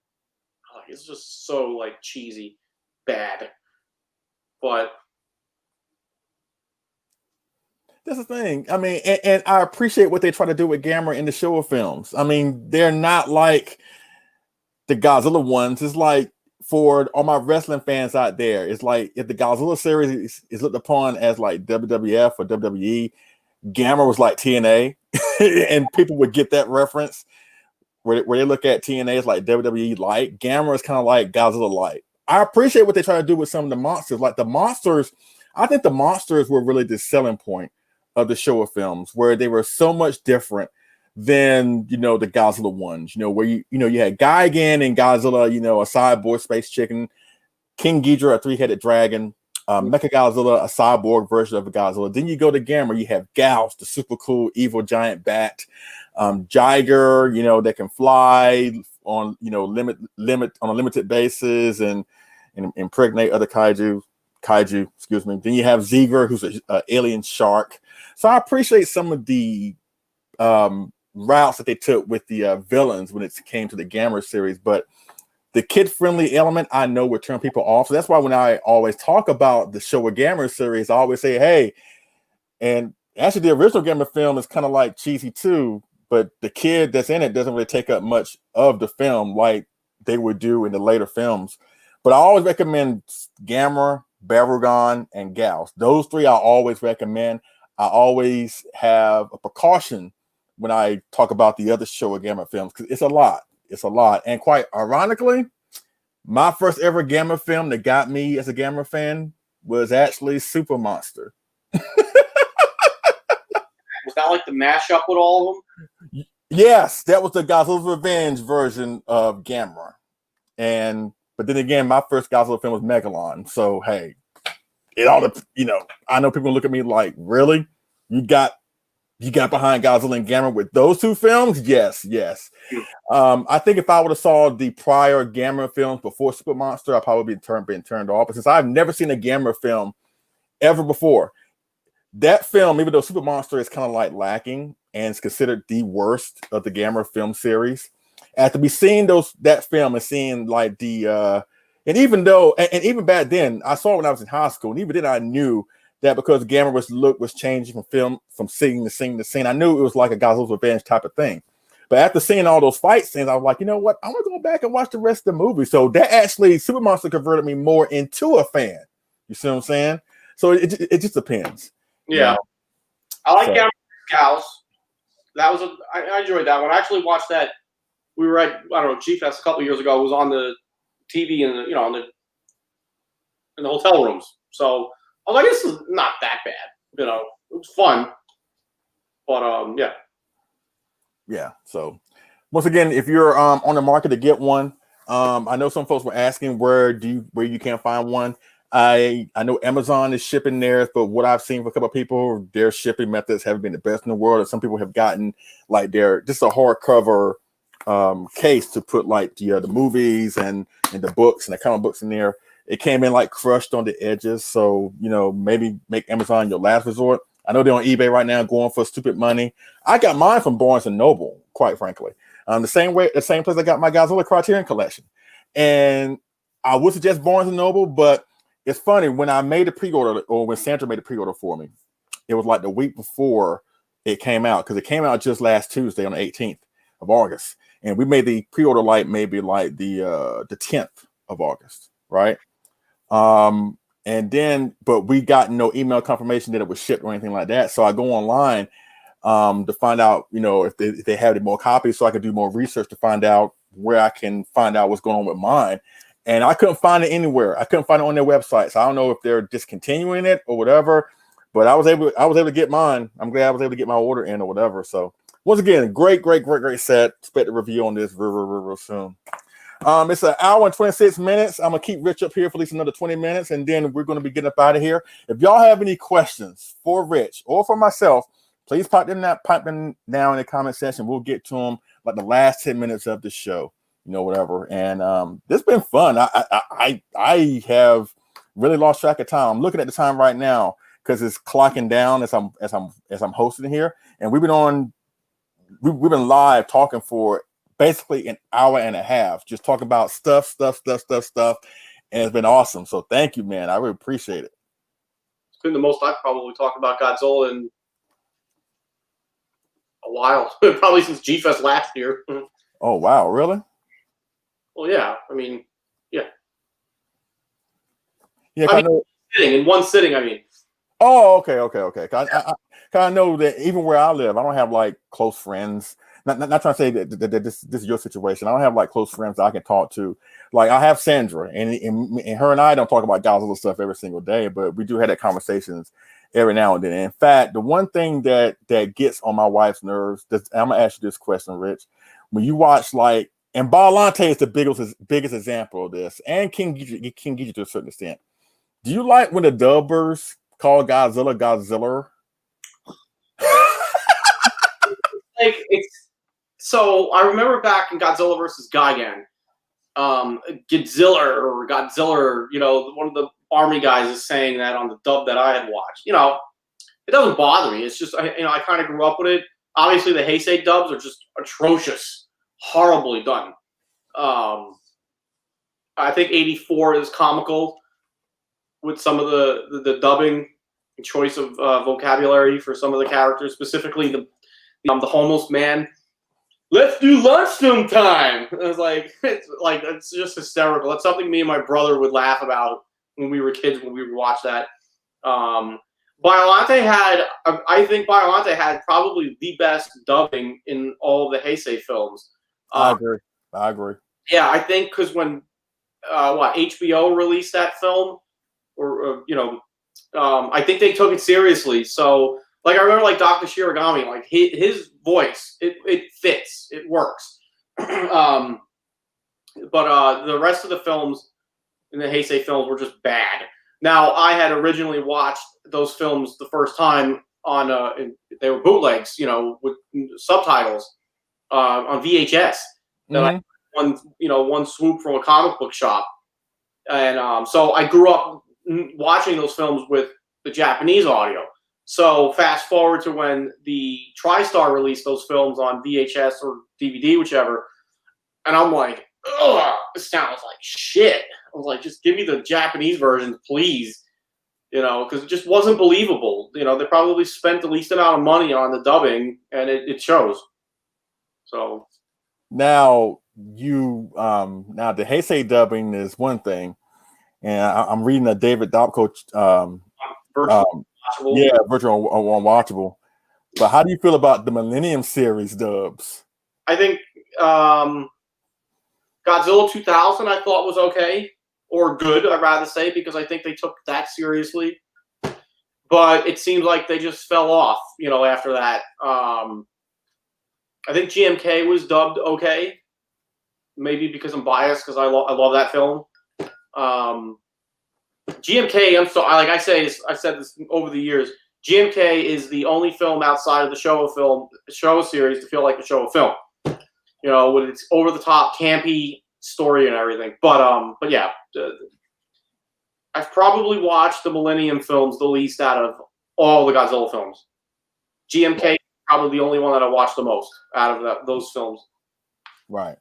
Like, it's just so like cheesy, bad. But that's the thing. I mean, and I appreciate what they try to do with Gamera in the Showa films. I mean, they're not like the Godzilla ones. It's like, for all my wrestling fans out there, it's like if the Godzilla series is looked upon as like WWF or WWE, Gamera was like TNA, and people would get that reference. Where they look at TNA as like WWE light, Gamera is kind of like Godzilla light. I appreciate what they try to do with some of the monsters. Like the monsters, I think the monsters were really the selling point of the Showa films, where they were so much different than, the Godzilla ones. Where you had Gigan and Godzilla, a cyborg space chicken, King Ghidorah, a 3-headed dragon, Mechagodzilla, a cyborg version of a Godzilla. Then you go to Gamera, you have Gauss, the super cool evil giant bat. Jiger, that can fly on, limit on a limited basis and impregnate other kaiju, excuse me. Then you have Zigra, who's an alien shark. So I appreciate some of the routes that they took with the villains when it came to the Gamera series, but the kid-friendly element I know would turn people off. So that's why when I always talk about the Showa Gamera series, I always say, hey, and actually the original Gamera film is kind of like cheesy too, but the kid that's in it doesn't really take up much of the film like they would do in the later films. But I always recommend Gamera, Barugan, and Gauss. Those 3 I always recommend. I always have a precaution when I talk about the other Showa Gamera films because it's a lot. It's a lot. And quite ironically, my first ever Gamera film that got me as a Gamera fan was actually Super Monster. was that like the mashup with all of them? Yes, that was the Godzilla's Revenge version of Gamera. But then again, my first Godzilla film was Megalon. So hey, it all, I know people look at me like, really? You got you got behind Godzilla and Gamera with those two films, yes. I think if I would have saw the prior Gamera films before Super Monster, I probably been turned off. But since I've never seen a Gamera film ever before, that film, even though Super Monster is kind of like lacking and is considered the worst of the Gamera film series, after me seeing that film and seeing like and even back then, I saw it when I was in high school, and even then I knew that because Gamera's look was changing from scene to scene to scene, I knew it was like a Godzilla's Revenge type of thing. But after seeing all those fight scenes, I was like, you know what? I want to go back and watch the rest of the movie. So that actually, Super Monster converted me more into a fan. You see what I'm saying? So it just depends. Yeah. You know? I like Gamera Gals. That was I enjoyed that one. I actually watched that. We were at, I don't know, G-Fest a couple of years ago. It was on the TV in the hotel rooms. So I was like, this is not that bad. You know, it was fun. But yeah. Yeah. So once again, if you're on the market to get one, I know some folks were asking where you can't find one. I know Amazon is shipping theirs, but what I've seen for a couple of people, their shipping methods haven't been the best in the world. And some people have gotten like just a hardcover case to put like the movies and the books and the comic books in there. It came in like crushed on the edges, so maybe make Amazon your last resort. I know they're on eBay right now going for stupid money. I got mine from Barnes and Noble, quite frankly. The same place I got my Godzilla Criterion collection. And I would suggest Barnes and Noble, but it's funny, when I made a pre-order, or when Sandra made a pre-order for me, it was like the week before it came out, because it came out just last Tuesday on the 18th of August. And we made the pre-order maybe the 10th of August, right? But we got no email confirmation that it was shipped or anything like that. So I go online to find out, if they have more copies, so I can do more research to find out where I can find out what's going on with mine. And I couldn't find it anywhere. I couldn't find it on their website. So I don't know if they're discontinuing it or whatever. But I was able to get mine. I'm glad I was able to get my order in or whatever. So once again, great set. Expect a review on this real soon. It's an hour and 26 minutes. I'm gonna keep Rich up here for at least another 20 minutes, and then we're gonna be getting up out of here. If y'all have any questions for Rich or for myself, please pipe them down in the comment section. We'll get to them like the last 10 minutes of the show, whatever. And this has been fun. I have really lost track of time. I'm looking at the time right now because it's clocking down as I'm hosting here, and we've been live talking for basically an hour and a half, just talking about stuff, and it's been awesome. So thank you, man. I really appreciate it. It's been the most I've probably talked about Godzilla in a while, probably since G-Fest last year. Oh wow, really? Well, yeah. I mean, yeah. Yeah, I know. In one sitting. I mean. Oh, okay. I know that even where I live, I don't have like close friends. Not trying to say that this is your situation. I don't have like close friends that I can talk to. Like I have Sandra, and her and I don't talk about Godzilla stuff every single day, but we do have that conversations every now and then. In fact, the one thing that gets on my wife's nerves, I'm gonna ask you this question, Rich. When you watch and Baalante is the biggest example of this, and King Ghidorah to a certain extent. Do you like when the dubbers call Godzilla? So I remember back in Godzilla versus Gigan, Godzilla or Godzilla, one of the army guys is saying that on the dub that I had watched. It doesn't bother me. It's just, I kind of grew up with it. Obviously, the Heisei dubs are just atrocious, horribly done. I think 84 is comical with some of the dubbing and choice of vocabulary for some of the characters, specifically the homeless man. Let's do lunch sometime. It's just hysterical. It's something me and my brother would laugh about when we were kids, when we would watch that. I think Biollante had probably the best dubbing in all of the Heisei films. I agree. Yeah, I think because when HBO released that film, I think they took it seriously. So, I remember Dr. Shiragami, his voice, it fits, it works. But the rest of the films in the Heisei films were just bad. Now, I had originally watched those films the first time on they were bootlegs, with subtitles on VHS. That I one swoop from a comic book shop, and so I grew up watching those films with the Japanese audio. So fast forward to when the TriStar released those films on VHS or DVD, whichever, and I'm like, ugh, this sounds like shit. I was like, just give me the Japanese version, please. Because it just wasn't believable. They probably spent the least amount of money on the dubbing, and it shows. So now now the Heisei dubbing is one thing, and I'm reading a David Dobko virtual virtual unwatchable. But how do you feel about the Millennium series dubs? I think Godzilla 2000 I thought was okay. Or good, I'd rather say, because I think they took that seriously. But it seems like they just fell off, after that. I think GMK was dubbed okay. Maybe because I'm biased, because I love that film. GMK, I said this over the years, GMK is the only film outside of the Showa series to feel like a Showa film. With its over-the-top, campy story and everything, but yeah, I've probably watched the Millennium films the least out of all the Godzilla films. GMK is probably the only one that I watched the most out of those films. Right.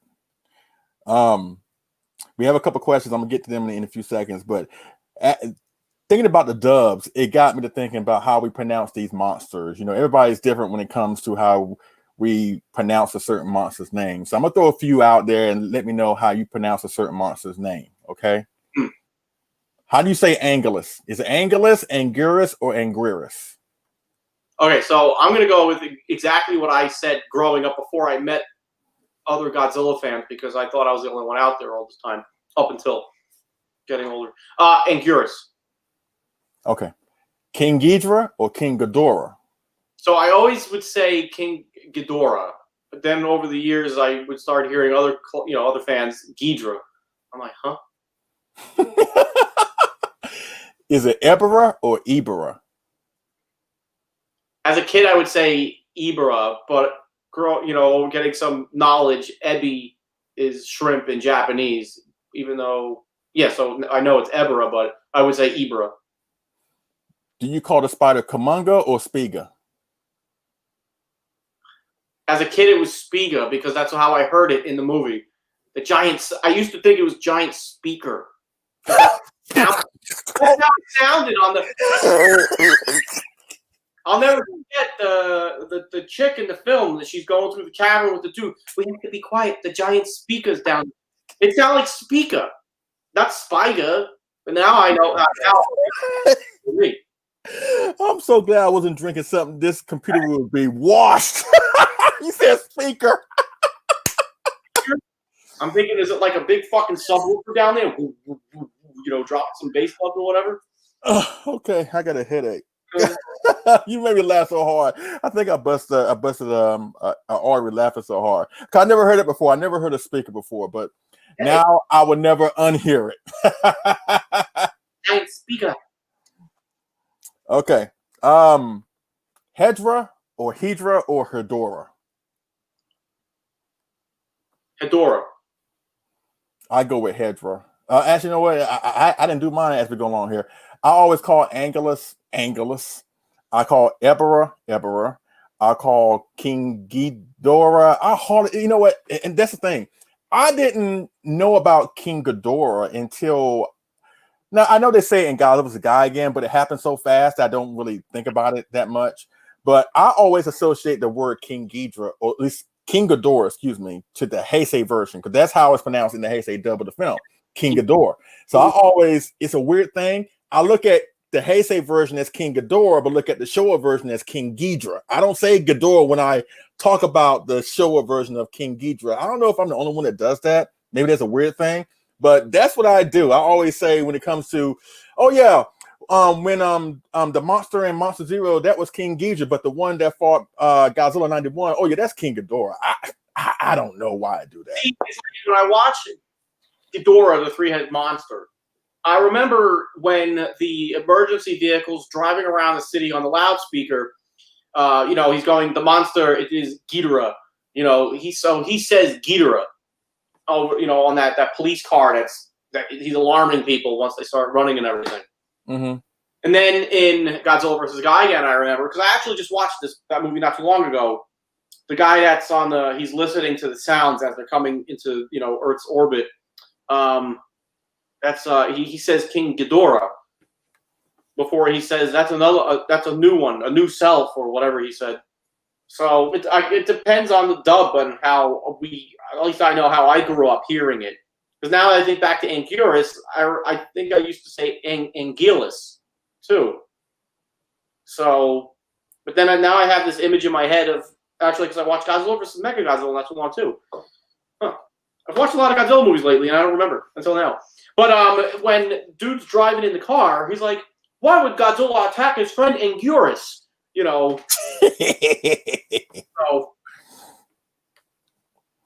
We have a couple questions. I'm gonna get to them in a few seconds, but thinking about the dubs, it got me to thinking about how we pronounce these monsters. Everybody's different when it comes to how we pronounce a certain monster's name. So I'm gonna throw a few out there and let me know how you pronounce a certain monster's name. Okay. How do you say Angulus? Is it Angulus, Anguirus, or Anguirus? Okay, so I'm gonna go with exactly what I said growing up before I met other Godzilla fans, because I thought I was the only one out there all this time up until getting older. Anguirus. Okay. King Ghidorah or King Ghidorah? So I always would say King Ghidorah, but then over the years I would start hearing other fans Ghidorah. I'm like, huh? Is it Ebera or Ibera? As a kid, I would say Ibera, but getting some knowledge, Ebi is shrimp in Japanese. Even though, so I know it's Ebera, but I would say Ibera. Do you call the spider Kamunga or Spiga? As a kid, it was Spiga because that's how I heard it in the movie. The giant. I used to think it was giant speaker. That's how it sounded on the. I'll never forget the chick in the film that she's going through the cavern with the dude. We have to be quiet. The giant speaker's down. It sounded like Spiga, not Spiga. But now I know how. I'm so glad I wasn't drinking something. This computer would be washed. You said speaker. I'm thinking, is it like a big fucking subwoofer down there? Dropping some bass clubs or whatever. Okay, I got a headache. You made me laugh so hard. I think I busted Ari laughing so hard. Cause I never heard it before. I never heard a speaker before, but now I would never unhear it. Giant speaker. Okay. Hedra or Hedra or Hedora? Hedora. I go with Hedra. Actually, you know what? I didn't do mine as we go along here. I always call Angulus. I call Ebera. I call King Ghidorah. You know what? And that's the thing. I didn't know about King Ghidorah until now. I know they say in God it was a guy again, but it happened so fast I don't really think about it that much. But I always associate the word King Ghidorah, or at least King Ghidorah, to the Heisei version, because that's how it's pronounced in the Heisei dub of the film, King Ghidorah. So it's a weird thing. I look at the Heisei version as King Ghidorah, but look at the Showa version as King Ghidorah. I don't say Ghidorah when I talk about the Showa version of King Ghidorah. I don't know if I'm the only one that does that. Maybe that's a weird thing, but that's what I do. I always say when it comes to, when the monster in Monster Zero, that was King Ghidorah, but the one that fought Godzilla 91, that's King Ghidorah. I don't know why I do that. See, when I watch Ghidorah, the three-headed monster, I remember when the emergency vehicles driving around the city on the loudspeaker, he's going. The monster it is Ghidorah. He says Ghidorah over, on that police car that he's alarming people once they start running and everything. Mm-hmm. And then in Godzilla vs. Gigan, I remember, because I actually just watched that movie not too long ago. The guy that's he's listening to the sounds as they're coming into, Earth's orbit. He says King Ghidorah before he says that's a new one, a new self or whatever he said. So it depends on the dub and how at least I know how I grew up hearing it. Because now that I think back to Anguirus, I think I used to say Anguillus too. So, but then now I have this image in my head of, actually, because I watched Godzilla vs. Mechagodzilla and that's one too. Huh. I've watched a lot of Godzilla movies lately and I don't remember until now. But when dude's driving in the car, he's like, why would Godzilla attack his friend Anguirus? So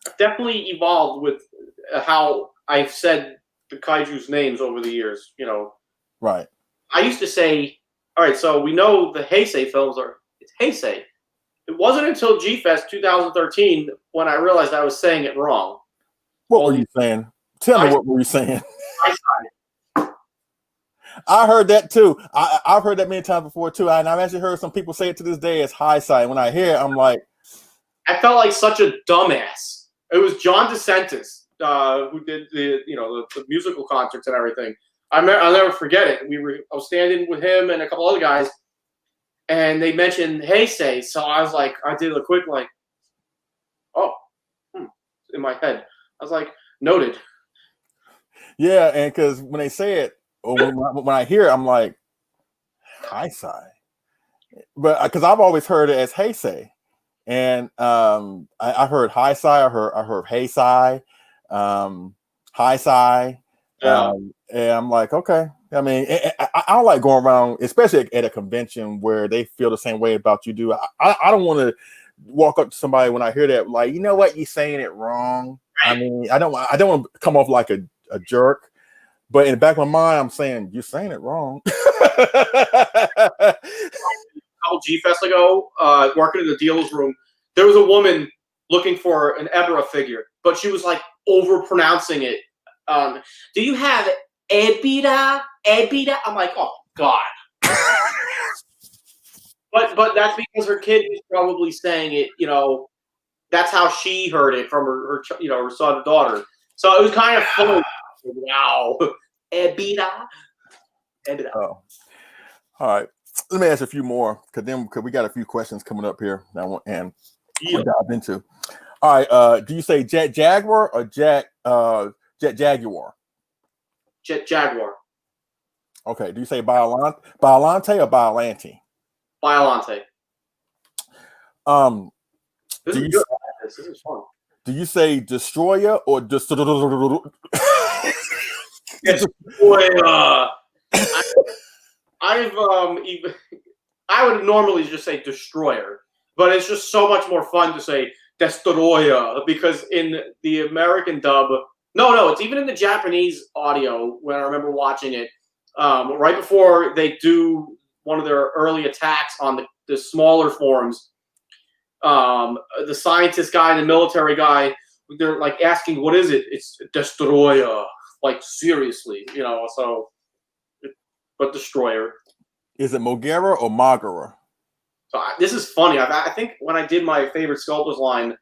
I've definitely evolved with how I've said the kaiju's names over the years, Right. I used to say, all right, so we know the Heisei films it's Heisei. It wasn't until G-Fest 2013 when I realized I was saying it wrong. What were you saying? Tell me what were you saying? Heisei. I heard that too. I've heard that many times before too, and I've actually heard some people say it to this day as high side. When I hear it, I'm like, I felt like such a dumbass. It was John DeSantis who did the musical concerts and everything. I'll never forget it. I was standing with him and a couple other guys, and they mentioned Heisei, so I was like, I did a quick in my head. I was like, noted. Yeah, and because when they say it, or when I hear it, I'm like, Heisei, but because I've always heard it as Heisei, and I heard Heisei, I heard Heisei, Heisei, and I'm like, okay. I mean, I don't like going around, especially at a convention where they feel the same way about you do. I don't want to walk up to somebody when I hear that, like, you know what, you're saying it wrong. I mean, I don't want to come off like a jerk. But in the back of my mind, I'm saying, you're saying it wrong. A couple G-Fest ago, working in the dealer's room, there was a woman looking for an Ebra figure, but she was like over-pronouncing it. Do you have Ebira? Ebira? I'm like, oh, God. But that's because her kid was probably saying it, that's how she heard it from her son and daughter. So it was kind of funny. Wow. Ebira. Oh. All right. Let me ask a few more because we got a few questions coming up here that I want and dive into. All right. Do you say Jet Jaguar or Jet Jaguar? Jet Jaguar. Okay. Do you say Biollante or Biollante? Biollante. This is good. This is fun. Do you say Destroyer or Destroyer? I would normally just say Destroyer, but it's just so much more fun to say Destroyer because in the American dub, no, it's even in the Japanese audio when I remember watching it, right before they do one of their early attacks on the smaller forms, the scientist guy and the military guy, they're like asking, what is it? It's Destroyer. Like, seriously, but Destroyer. Is it Mogera or Magara? So this is funny. I think when I did my favorite sculptors line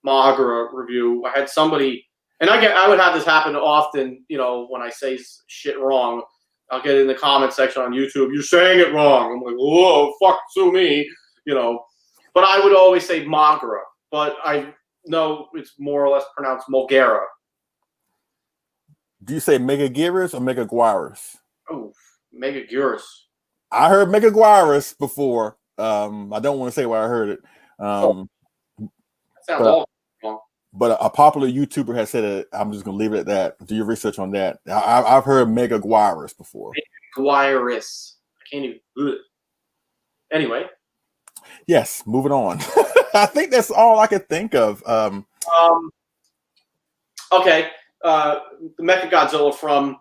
Magara review, I had somebody, and I would have this happen often, when I say shit wrong. I'll get in the comment section on YouTube, you're saying it wrong. I'm like, whoa, fuck, sue me, But I would always say Magara, but I know it's more or less pronounced Mogera. Do you say Megaguirus or Megaguirus? Oh, Megaguirus. I heard Megaguirus before. I don't want to say where I heard it. That sounds awful. But a popular YouTuber has said it. I'm just going to leave it at that. Do your research on that. I've heard Megaguirus before. Megaguirus. I can't even do it. Anyway. Yes, moving on. I think that's all I could think of. Okay. The Mechagodzilla from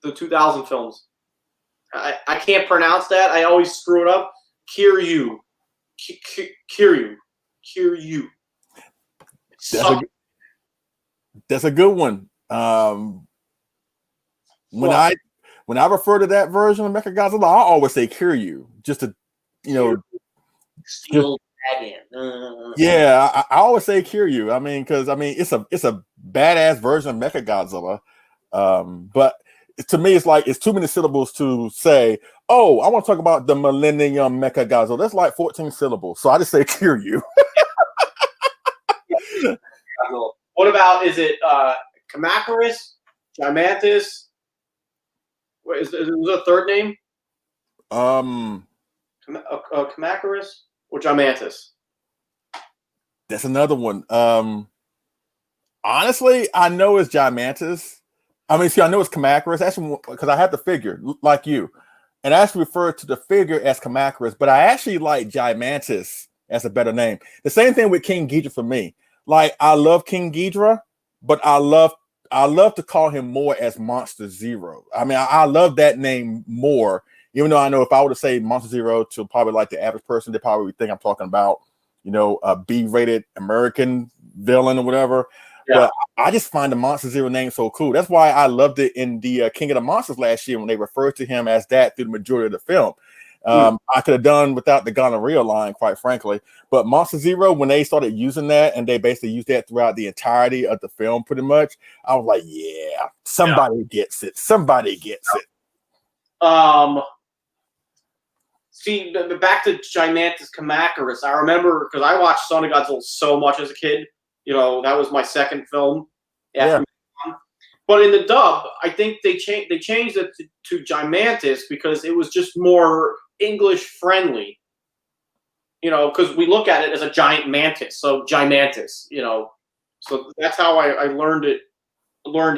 the 2000 films. I can't pronounce that. I always screw it up. Kiryu. Kiryu. Kiryu. That's a good one. When I refer to that version of Mechagodzilla, I always say Kiryu, just to, Steel Dragon. Yeah, I always say Kiryu. I mean, because it's a badass version of Mechagodzilla. But to me, it's too many syllables to say, oh, I want to talk about the Millennium Mechagodzilla. That's like 14 syllables. So I just say Kiryu. What about, is it Kamacuras? Gigantus? Is there a third name? Kamacuras or Gigantus? That's another one. Honestly, I know it's Gigantus. I know it's Kamacuras. Actually, because I had the figure like you, and I actually refer to the figure as Kamacuras, but I actually like Gigantus as a better name. The same thing with King Ghidorah for me. Like, I love King Ghidorah, but I love to call him more as Monster Zero. I mean, I love that name more, even though I know if I were to say Monster Zero to probably like the average person, they probably would think I'm talking about, a B-rated American villain or whatever. Yeah. But I just find the Monster Zero name so cool. That's why I loved it in the King of the Monsters last year when they referred to him as that through the majority of the film. I could have done without the gonorrhea line, quite frankly. But Monster Zero, when they started using that, and they basically used that throughout the entirety of the film, pretty much, I was like, yeah, somebody gets it. Somebody gets it. See, back to Gigantus Kamacuras. I remember, because I watched Son of Godzilla so much as a kid. That was my second film. After But in the dub, I think they changed it to Gigantus because it was just more English friendly. Because we look at it as a giant mantis, so Gigantus. So that's how I learned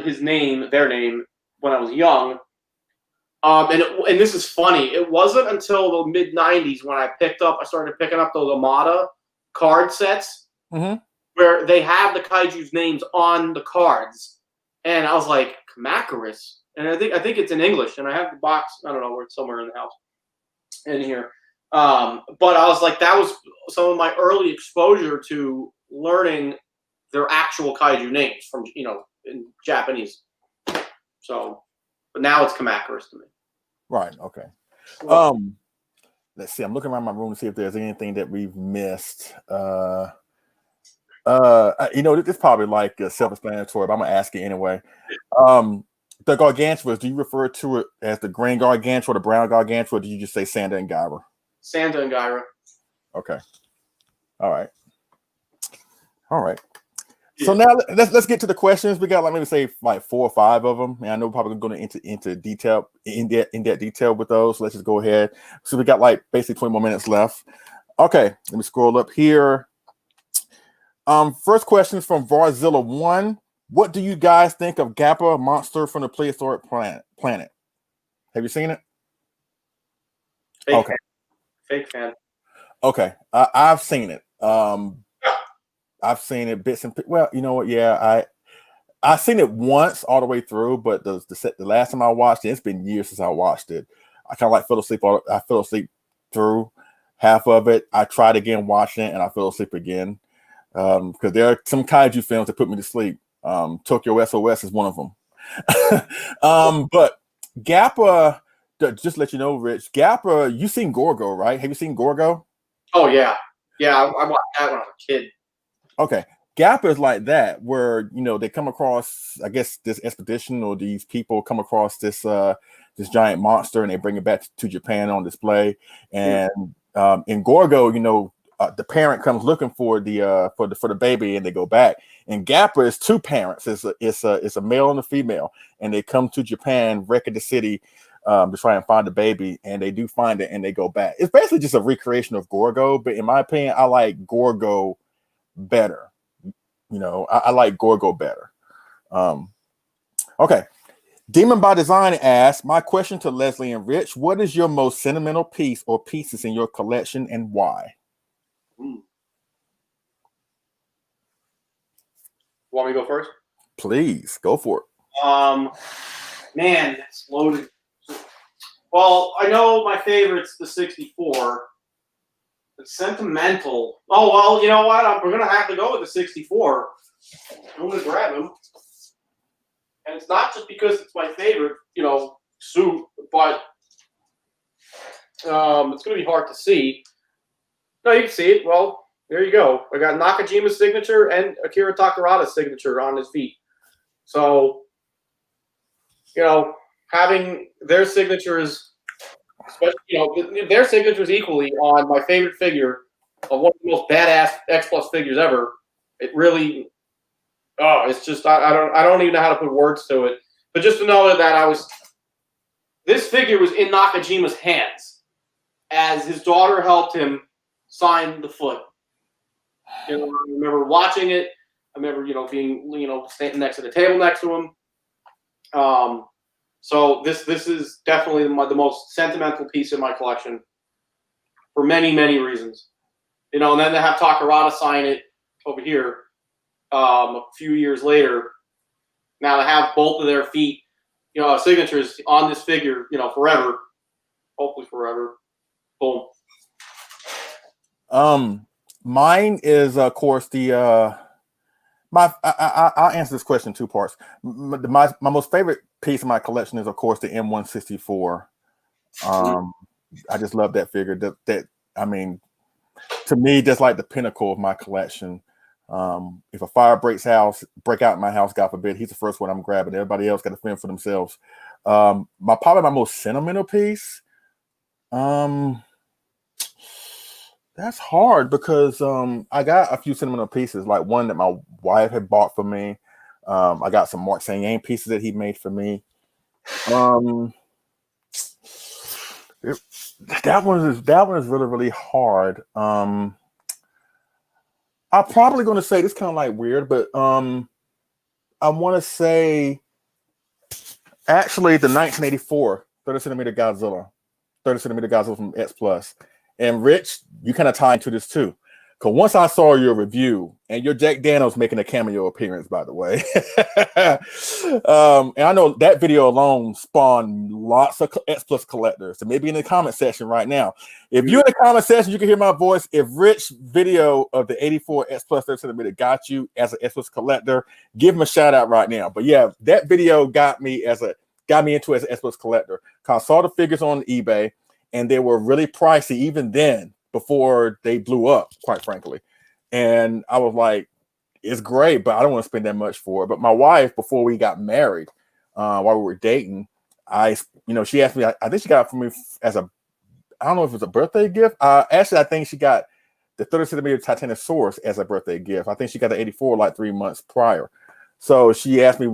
his name, their name, when I was young. And this is funny. It wasn't until the mid '90s when I started picking up those Amada card sets, where they have the kaiju's names on the cards, and I was like, Kamacuras, and I think it's in English, and I have the box. I don't know where it's somewhere in the house, in here. But I was like, that was some of my early exposure to learning their actual kaiju names from in Japanese. So, but now it's Kamacuras to me. Right. Okay. Let's see. I'm looking around my room to see if there's anything that we've missed. This is probably like self-explanatory, but I'm gonna ask it anyway. The Gargantuas, do you refer to it as the green Gargantua, the brown Gargantua, or do you just say Sanda and Gyra? Sanda and Gyra. Okay. All right. Yeah. So now let's get to the questions. We got maybe say 4 or 5 of them, and I know we're probably going to into detail in that detail with those. So let's just go ahead. So we got basically 20 more minutes left. Okay, let me scroll up here. First question is from Varzilla 1. What do you guys think of Gappa, monster from the prehistoric planet? Have you seen it? Fake fan. Okay, I've seen it. I've seen it bits and well, you know what? Yeah, I seen it once all the way through, but the last time I watched it, it's been years since I watched it. I kind of fell asleep. I fell asleep through half of it. I tried again watching it, and I fell asleep again because there are some kaiju films that put me to sleep. Tokyo SOS is one of them. But Gappa, just to let you know, Rich, Gappa, you seen Gorgo, right? Have you seen Gorgo? Oh yeah, I watched that when I was a kid. Okay, Gappa is like that, where they come across, I guess, this expedition, or these people come across this giant monster, and they bring it back to Japan on display. And in Gorgo, the parent comes looking for the baby, and they go back. And Gappa is 2 parents. It's a male and a female, and they come to Japan, wrecking the city, to try and find the baby, and they do find it, and they go back. It's basically just a recreation of Gorgo, but in my opinion, I like Gorgo better. I like Gorgo better. Okay. Demon by Design asks, my question to Leslie and Rich, what is your most sentimental piece or pieces in your collection, and why? Want me to go first? Please, go for it. Man, that's loaded. Well, I know my favorite's the 64. It's sentimental. Oh, well, you know what? We're going to have to go with the 64. I'm going to grab him. And it's not just because it's my favorite, suit, but it's going to be hard to see. No, you can see it. Well, there you go. I got Nakajima's signature and Akira Takarada's signature on his feet. So, having their signatures, especially, their signatures equally on my favorite figure of one of the most badass X Plus figures ever. It really, it's just I don't even know how to put words to it. But just to know that this figure was in Nakajima's hands as his daughter helped him sign the foot. I remember watching it. I remember, being, standing next to the table next to him. So this is definitely the most sentimental piece in my collection for many, many reasons. And then to have Takarada sign it over here a few years later. Now to have both of their feet, signatures on this figure, forever. Hopefully forever. Boom. Mine is, of course, I'll answer this question in two parts. My most favorite piece of my collection is, of course, the M164. I just love that figure. To me, that's like the pinnacle of my collection. If a fire break out in my house, God forbid, he's the first one I'm grabbing. Everybody else got to fend for themselves. Probably my most sentimental piece. That's hard because I got a few sentimental pieces, like one that my wife had bought for me. I got some Mark Saint-Yang pieces that he made for me. That one is really, really hard. I'm probably going to say this kind of like weird, but I want to say actually the 1984 30 centimeter Godzilla from X Plus. And Rich, you kind of tie into this too. Because once I saw your review, and your Jack Daniels making a cameo appearance, by the way. And I know that video alone spawned lots of X Plus collectors. So maybe in the comment section right now. If you're in the comment section, you can hear my voice. If Rich video of the 84 X Plus 30 centimeter got you as an X Plus collector, give him a shout out right now. But yeah, that video got me into as an X Plus collector. Because I saw the figures on eBay. And they were really pricey even then, before they blew up, quite frankly. And I was like, it's great, but I don't want to spend that much for it. But my wife, before we got married, while we were dating, she asked me, I think she got it for me as I don't know if it was a birthday gift. Actually, I think she got the 30 centimeter Titanosaurus as a birthday gift. I think she got the 84 like 3 months prior. So she asked me,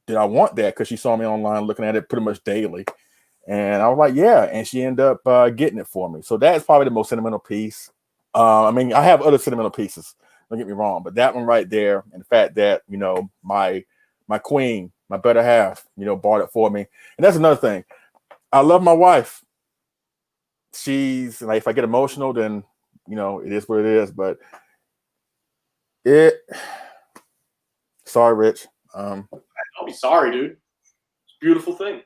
did I want that? Because she saw me online looking at it pretty much daily. And I was like, yeah. And she ended up getting it for me. So that's probably the most sentimental piece. I have other sentimental pieces. Don't get me wrong. But that one right there, and the fact that, my queen, my better half, bought it for me. And that's another thing. I love my wife. She's like, if I get emotional, then, it is what it is. But sorry, Rich. Don't be sorry, dude. It's a beautiful thing.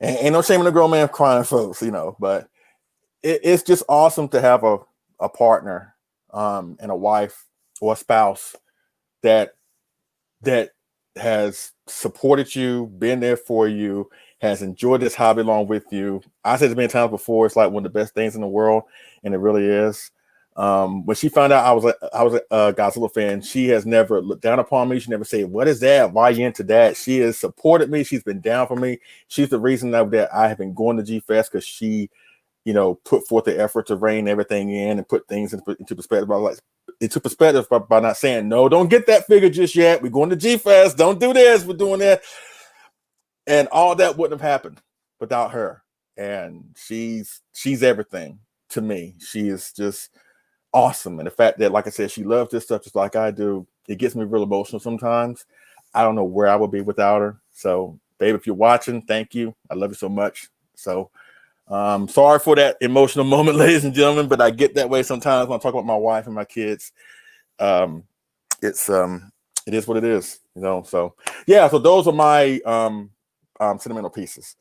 Ain't no shame in a grown man crying, folks, but it's just awesome to have a partner, and a wife or a spouse that has supported you, been there for you, has enjoyed this hobby along with you. I said it many times before, it's like one of the best things in the world, and it really is. When she found out I was a Godzilla fan, she has never looked down upon me. She never said, "What is that? Why are you into that?" She has supported me. She's been down for me. She's the reason that I have been going to G-Fest, because she, put forth the effort to rein everything in and put things into perspective. By not saying, "No, don't get that figure just yet. We're going to G-Fest. Don't do this. We're doing that." And all that wouldn't have happened without her. And she's everything to me. She is just awesome. And the fact that, like I said, she loves this stuff just like I do, it gets me real emotional sometimes. I don't know where I would be without her. So, babe, if you're watching, thank you. I love you so much. So, sorry for that emotional moment, ladies and gentlemen, but I get that way sometimes when I talk about my wife and my kids. It's it is what it is, you know. So yeah, so those are my sentimental pieces.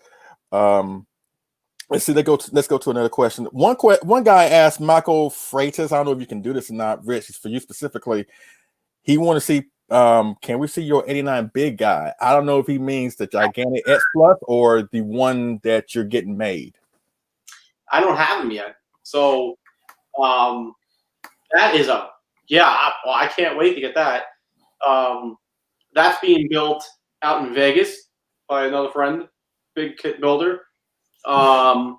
Let's see. Let's go to another question. One guy asked Michael Freitas. I don't know if you can do this or not, Rich. It's for you specifically. He want to see. Can we see your '89 big guy? I don't know if he means the gigantic X Plus or the one that you're getting made. I don't have them yet, so that is a I can't wait to get that. That's being built out in Vegas by another friend, big kit builder. Man,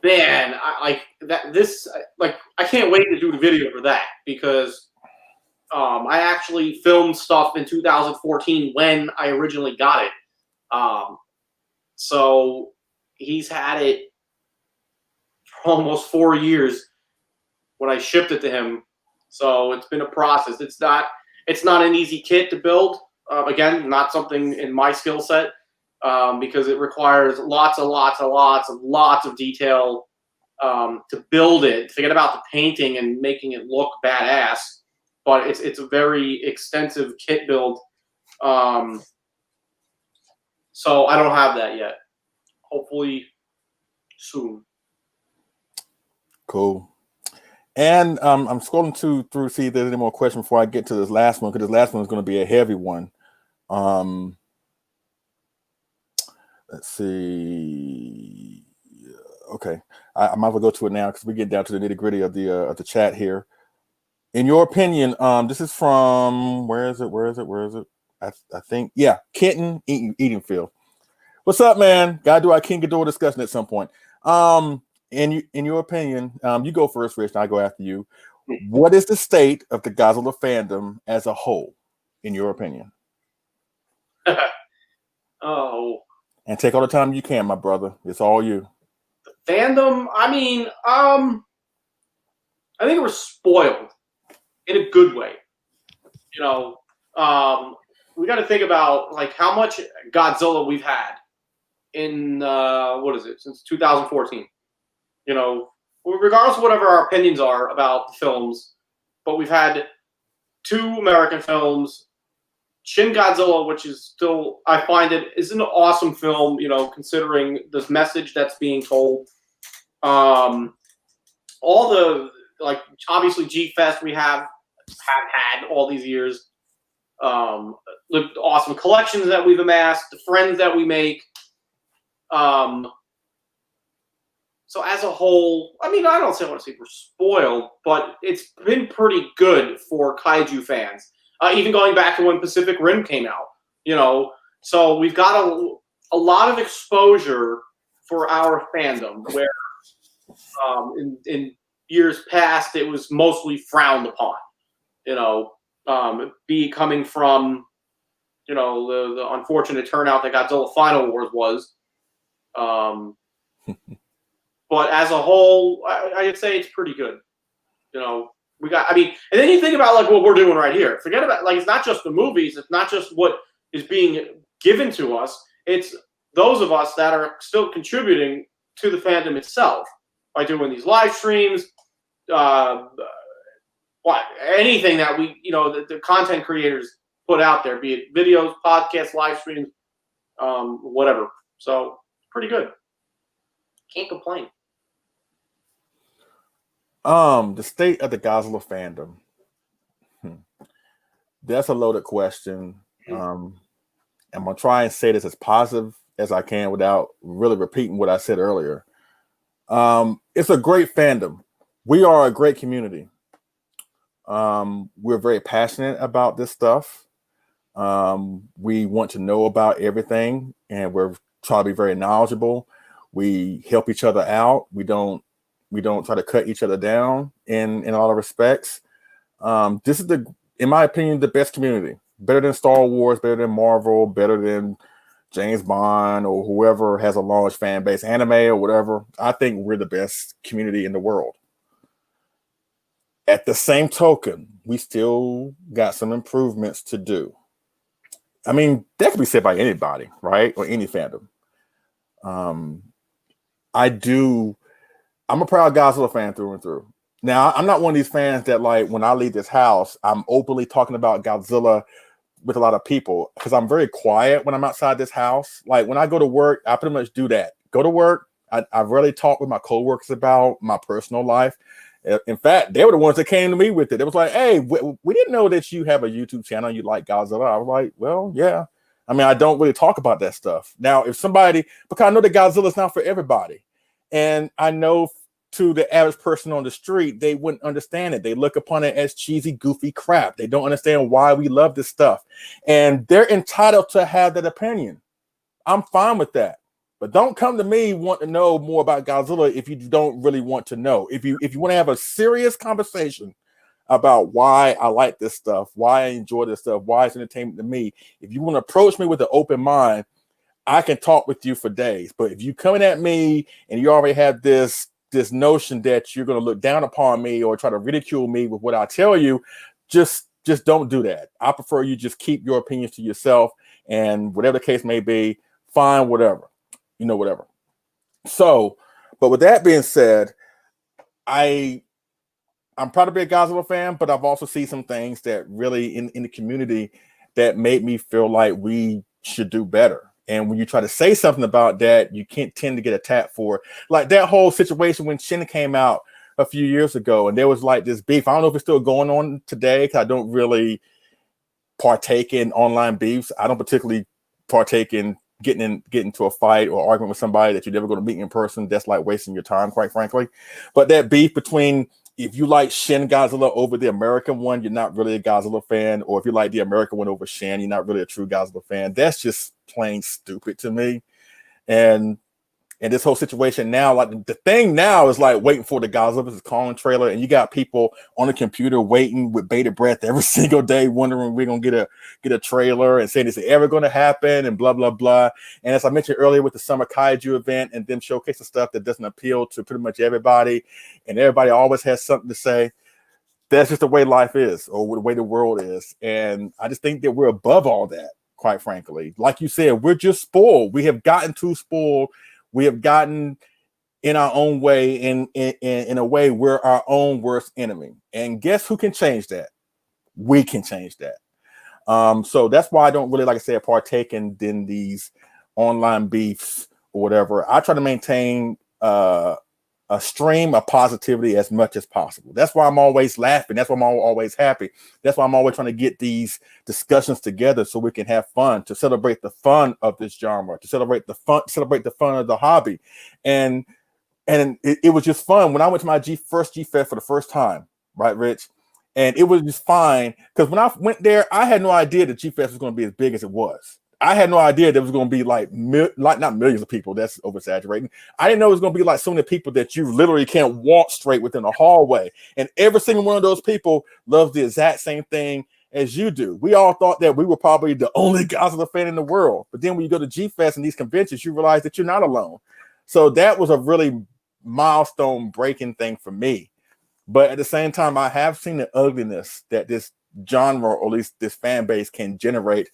I can't wait to do the video for that because I actually filmed stuff in 2014 when I originally got it. So he's had it for almost 4 years when I shipped it to him. So it's been a process. It's not an easy kit to build. Again, not something in my skill set. Because it requires lots of detail to build it. Forget about the painting and making it look badass, but it's a very extensive kit build. So I don't have that yet. Hopefully soon. Cool. And I'm scrolling through see if there's any more questions before I get to this last one, because this last one is going to be a heavy one. Let's see. Okay, I might as well go to it now because we get down to the nitty gritty of the chat here. In your opinion, this is from where is it? I think Kenton Eatingfield. What's up, man? Gotta do our King Ghidorah discussion at some point. In your opinion, you go first, Rich, and I go after you. What is the state of the Godzilla fandom as a whole, in your opinion? Oh. And take all the time you can, my brother. It's all you. The fandom, I mean, I think we're spoiled in a good way. You know, we got to think about like how much Godzilla we've had in since 2014. You know, regardless of whatever our opinions are about the films, but we've had 2 American films. Shin Godzilla, which is still, I find it is an awesome film, you know, considering this message that's being told. All the, like, obviously G-Fest we have had all these years. The awesome collections that we've amassed, the friends that we make. So as a whole, I mean, I don't want to say we're spoiled, but it's been pretty good for Kaiju fans. Even going back to when Pacific Rim came out, you know, so we've got a lot of exposure for our fandom, where in years past it was mostly frowned upon, you know, coming from, you know, the unfortunate turnout that Godzilla Final Wars was. But as a whole, I'd say it's pretty good, you know. And then you think about like what we're doing right here. Forget about like it's not just the movies, it's not just what is being given to us. It's those of us that are still contributing to the fandom itself by doing these live streams, anything that we, you know, the content creators put out there, be it videos, podcasts, live streams, whatever. So pretty good. Can't complain. The state of the Godzilla fandom. That's a loaded question. I'm gonna try and say this as positive as I can without really repeating what I said earlier. It's a great fandom. We are a great community. We're very passionate about this stuff. We want to know about everything, and we're trying to be very knowledgeable. We help each other out. We don't try to cut each other down in a lot of respects. This is in my opinion, the best community. Better than Star Wars, better than Marvel, better than James Bond or whoever has a large fan base, anime or whatever. I think we're the best community in the world. At the same token, we still got some improvements to do. I mean, that can be said by anybody, right? Or any fandom. I'm a proud Godzilla fan through and through. Now, I'm not one of these fans that, like, when I leave this house, I'm openly talking about Godzilla with a lot of people because I'm very quiet when I'm outside this house. Like, when I go to work, I pretty much do that. Go to work. I rarely talk with my coworkers about my personal life. In fact, they were the ones that came to me with it. It was like, hey, we didn't know that you have a YouTube channel. You like Godzilla. I was like, well, yeah. I mean, I don't really talk about that stuff. Now, if somebody, because I know that Godzilla is not for everybody. And I know to the average person on the street, they wouldn't understand it. They look upon it as cheesy, goofy crap. They don't understand why we love this stuff. And they're entitled to have that opinion. I'm fine with that. But don't come to me want to know more about Godzilla if you don't really want to know. If you want to have a serious conversation about why I like this stuff, why I enjoy this stuff, why it's entertainment to me, if you want to approach me with an open mind, I can talk with you for days. But if you coming at me and you already have this notion that you're going to look down upon me or try to ridicule me with what I tell you, just don't do that. I prefer you just keep your opinions to yourself, and whatever the case may be, fine, whatever, whatever. So, but with that being said, I'm proud to be a Godzilla fan, but I've also seen some things that really in the community that made me feel like we should do better. And when you try to say something about that, you can't tend to get attacked for it. Like that whole situation when Shin came out a few years ago, and there was like this beef. I don't know if it's still going on today because I don't really partake in online beefs. I don't particularly partake in getting into a fight or arguing with somebody that you're never going to meet in person. That's like wasting your time, quite frankly. But that beef between, if you like Shin Godzilla over the American one, you're not really a Godzilla fan. Or if you like the American one over Shin, you're not really a true Godzilla fan. That's just plain stupid to me. And this whole situation now, like the thing now is like waiting for the Godzilla vs. Kong trailer, and you got people on the computer waiting with bated breath every single day, wondering we're gonna get a trailer and saying is it ever gonna happen and blah blah blah. And as I mentioned earlier with the summer Kaiju event and them showcasing stuff that doesn't appeal to pretty much everybody, and everybody always has something to say. That's just the way life is, or the way the world is. And I just think that we're above all that, quite frankly. Like you said, we're just spoiled. We have gotten too spoiled. We have gotten in our own way, in a way, we're our own worst enemy. And guess who can change that? We can change that. So that's why I don't really, like I said, partake in these online beefs or whatever. I try to maintain a stream of positivity as much as possible. That's why I'm always laughing. That's why I'm always happy. That's why I'm always trying to get these discussions together so we can have fun, to celebrate the fun of this genre, to celebrate the fun of the hobby. And it was just fun when I went to my first G Fest for the first time, right, Rich? And it was just fine because when I went there, I had no idea that G Fest was going to be as big as it was. I had no idea there was going to be like not millions of people. That's oversaturating. I didn't know it was going to be like so many people that you literally can't walk straight within a hallway. And every single one of those people loves the exact same thing as you do. We all thought that we were probably the only Godzilla fan in the world. But then when you go to G Fest and these conventions, you realize that you're not alone. So that was a really milestone breaking thing for me. But at the same time, I have seen the ugliness that this genre, or at least this fan base, can generate.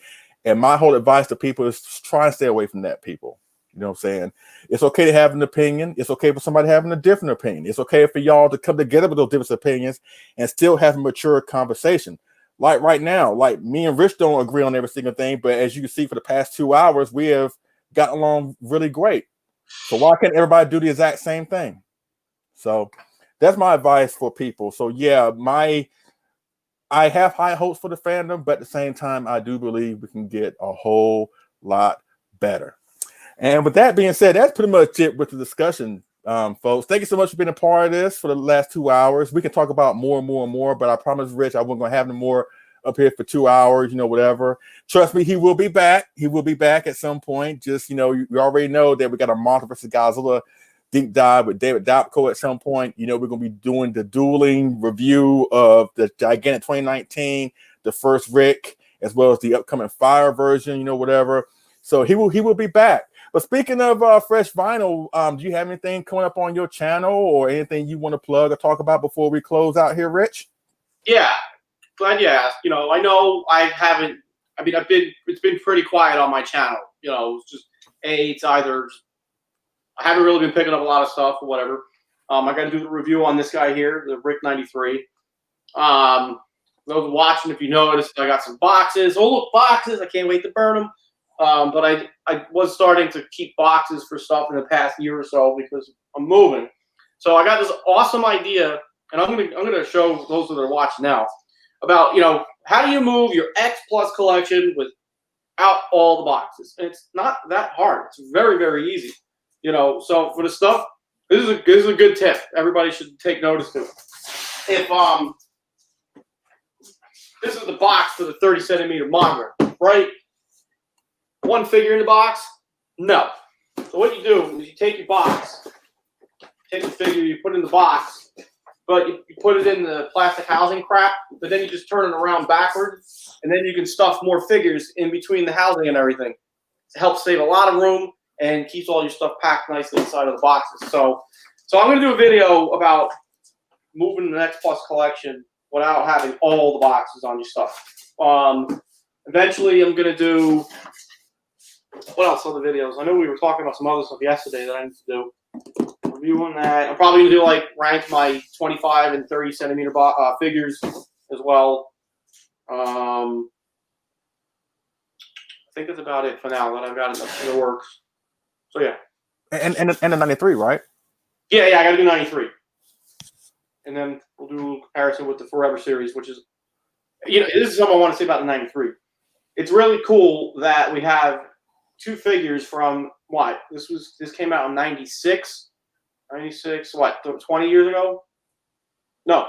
And my whole advice to people is try and stay away from that, people. You know what I'm saying? It's okay to have an opinion. It's okay for somebody having a different opinion. It's okay for y'all to come together with those different opinions and still have a mature conversation. Like right now, like me and Rich don't agree on every single thing, but as you can see for the past 2 hours, we have gotten along really great. So why can't everybody do the exact same thing? So that's my advice for people. So yeah, I have high hopes for the fandom, but at the same time, I do believe we can get a whole lot better. And with that being said, that's pretty much it with the discussion, folks. Thank you so much for being a part of this for the last 2 hours. We can talk about more and more and more, but I promise Rich I wasn't going to have no more up here for 2 hours, whatever. Trust me, he will be back. He will be back at some point. Just, you already know that we got a Mothra vs. Godzilla deep dive with David Dopko at some point. We're going to be doing the dueling review of the Gigantic 2019, the first Rick, as well as the upcoming Fire version, whatever. So he will be back. But speaking of Fresh Vinyl, do you have anything coming up on your channel or anything you want to plug or talk about before we close out here, Rich? Yeah, glad you asked. I know I haven't. I mean, it's been pretty quiet on my channel. It's just it's either I haven't really been picking up a lot of stuff or whatever. I got to do the review on this guy here, the Rick 93. Those watching, if you noticed, I got some boxes. Oh, look, boxes. I can't wait to burn them. But I was starting to keep boxes for stuff in the past year or so because I'm moving. So I got this awesome idea, and I'm gonna show those that are watching now about, how do you move your X Plus collection without all the boxes? And it's not that hard. It's very, very easy. So for the stuff, this is a good tip. Everybody should take notice to it. If this is the box for the 30 centimeter monitor, right? One figure in the box? No. So what you do is you take your box, take the figure, you put it in the box, but you put it in the plastic housing crap, but then you just turn it around backwards, and then you can stuff more figures in between the housing and everything. It helps save a lot of room and keeps all your stuff packed nicely inside of the boxes. So I'm going to do a video about moving the X Plus collection without having all the boxes on your stuff. Eventually, I'm going to do, what else are the videos? I know we were talking about some other stuff yesterday that I need to do. Review on that. I'm probably going to do rank my 25 and 30 centimeter figures as well. I think that's about it for now that I've got it in the works. So yeah. And the 93, right? Yeah, I got to do 93. And then we'll do a comparison with the Forever series, which is, this is something I want to say about the 93. It's really cool that we have two figures from what? This came out in 96. 96, what, 20 years ago? No.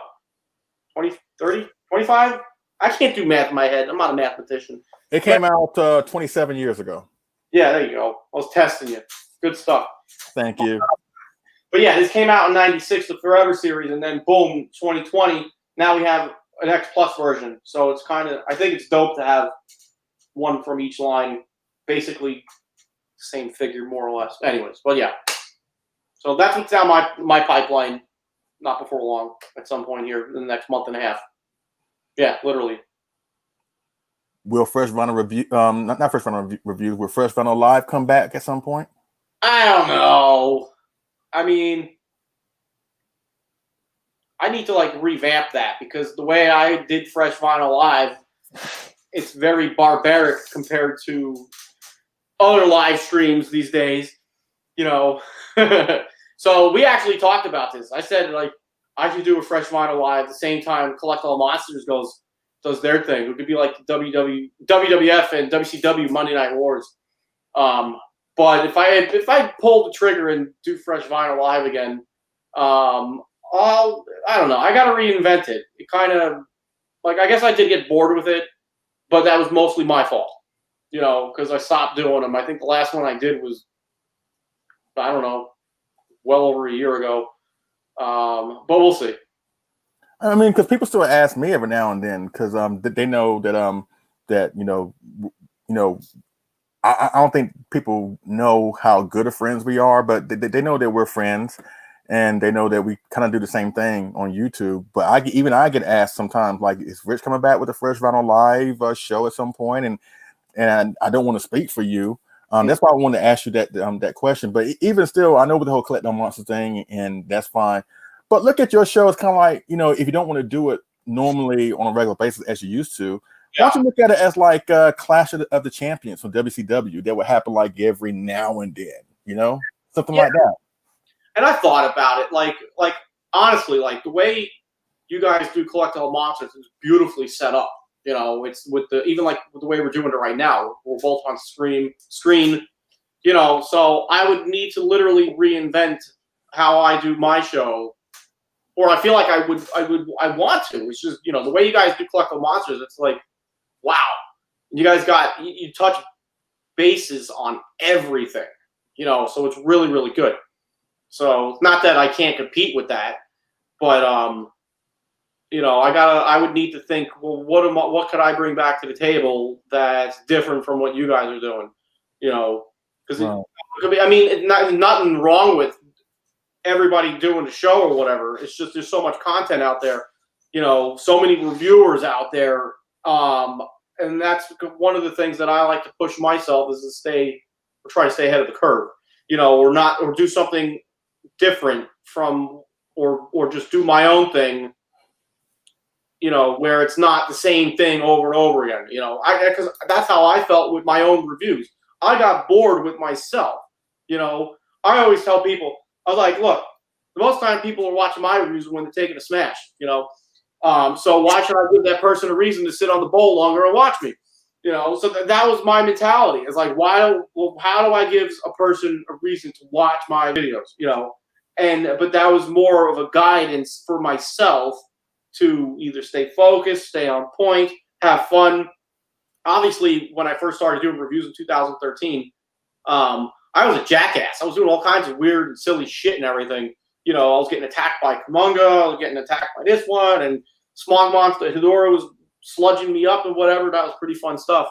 20, 30, 25? I can't do math in my head. I'm not a mathematician. It came out 27 years ago. Yeah, there you go. I was testing you. Good stuff. Thank you. But yeah, this came out in 96, the Forever series, and then boom, 2020, now we have an X Plus version. So it's I think it's dope to have one from each line, basically same figure, more or less. Anyways, but yeah. So that's what's down my pipeline, not before long, at some point here in the next month and a half. Yeah, literally. Will Fresh Vinyl review, not Fresh Vinyl reviews, will Fresh Vinyl Live come back at some point? I don't know. I mean, I need to revamp that because the way I did Fresh Vinyl Live, it's very barbaric compared to other live streams these days, So we actually talked about this. I said I should do a Fresh Vinyl Live at the same time Collect All Monsters does their thing. It could be like the WWF and WCW Monday Night Wars. But if I pull the trigger and do Fresh Vinyl Live again, I don't know. I got to reinvent it. It kind of I guess I did get bored with it, but that was mostly my fault, because I stopped doing them. I think the last one I did was, I don't know, well over a year ago. But we'll see. I mean, because people still ask me every now and then because they know that I don't think people know how good of friends we are, but they know that we're friends, and they know that we kind of do the same thing on YouTube. But I get asked sometimes, is Rich coming back with a Fresh Vinyl Live show at some point? And I don't want to speak for you. That's why I wanted to ask you that question. But even still, I know with the whole Collect All Monsters thing, and that's fine. But look at your show. It's kind of like, if you don't want to do it normally on a regular basis as you used to, why don't you look at it as Clash of the Champions from WCW that would happen every now and then, something like that. And I thought about it, honestly, the way you guys do Collect All Monsters is beautifully set up. It's with the way we're doing it right now. We're both on screen. So I would need to literally reinvent how I do my show, or I feel like I want to. It's just the way you guys do Collect All Monsters. It's wow, you guys you touch bases on everything. So it's really, really good. So it's not that I can't compete with that, but I would need to think, well, what could I bring back to the table that's different from what you guys are doing? Because it could be. I mean, nothing wrong with everybody doing the show or whatever. It's just there's so much content out there. So many reviewers out there, and that's one of the things that I like to push myself is to try to stay ahead of the curve. Or do something different from or just do my own thing, you know, where it's not the same thing over and over again. You know, because that's how I felt with my own reviews. I got bored with myself. You know, I always tell people, I was like, look, the most time people are watching my reviews when they're taking a smash. You know, so why should I give that person a reason to sit on the bowl longer and watch me? You know, so that was my mentality. It's like, how do I give a person a reason to watch my videos? You know, but that was more of a guidance for myself to either stay focused, stay on point, have fun. Obviously, when I first started doing reviews in 2013, I was a jackass. I was doing all kinds of weird and silly shit and everything. You know, I was getting attacked by Kamunga, I was getting attacked by this one, and Smog Monster Hidora was sludging me up and whatever. That was pretty fun stuff.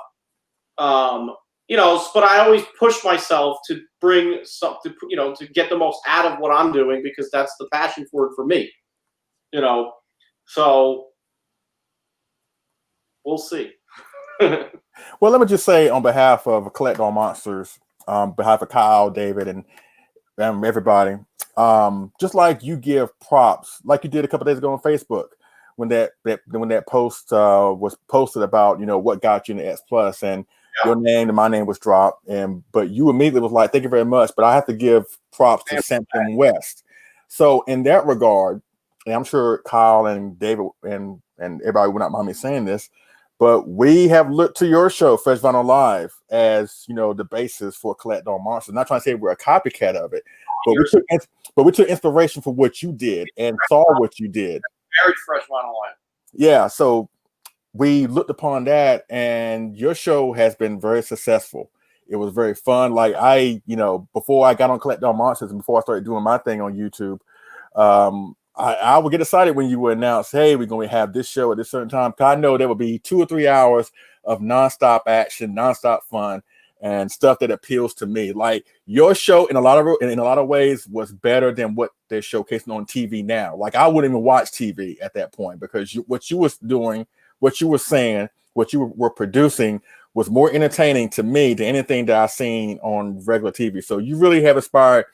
You know, but I always push myself to bring something, you know, to get the most out of what I'm doing, because that's the passion for it for me. You know, so we'll see. Well, let me just say on behalf of Collect All Monsters, behalf of Kyle, David, and everybody, just like you give props, like you did a couple days ago on Facebook, when that post was posted about, you know, what got you in the S Plus, and your name and my name was dropped, but you immediately was like, thank you very much, but I have to give props to Sampson West. So in that regard, and I'm sure Kyle and David and everybody would not mind me saying this, but we have looked to your show, Fresh Vinyl Live, as, you know, the basis for Collect All Monsters. Not trying to say we're a copycat of it, but we took inspiration for what you did and saw what you did. Very Fresh Vinyl Live. Yeah, so we looked upon that, and your show has been very successful. It was very fun. Like you know, before I got on Collect All Monsters and before I started doing my thing on YouTube, I would get excited when you would announce, hey, we're going to have this show at this certain time. Cause I know there would be 2 or 3 hours of nonstop action, nonstop fun, and stuff that appeals to me. Like your show in a lot of ways was better than what they're showcasing on TV now. Like I wouldn't even watch TV at that point, because what you was doing, what you were saying, what you were producing was more entertaining to me than anything that I've seen on regular TV. So you really have inspired,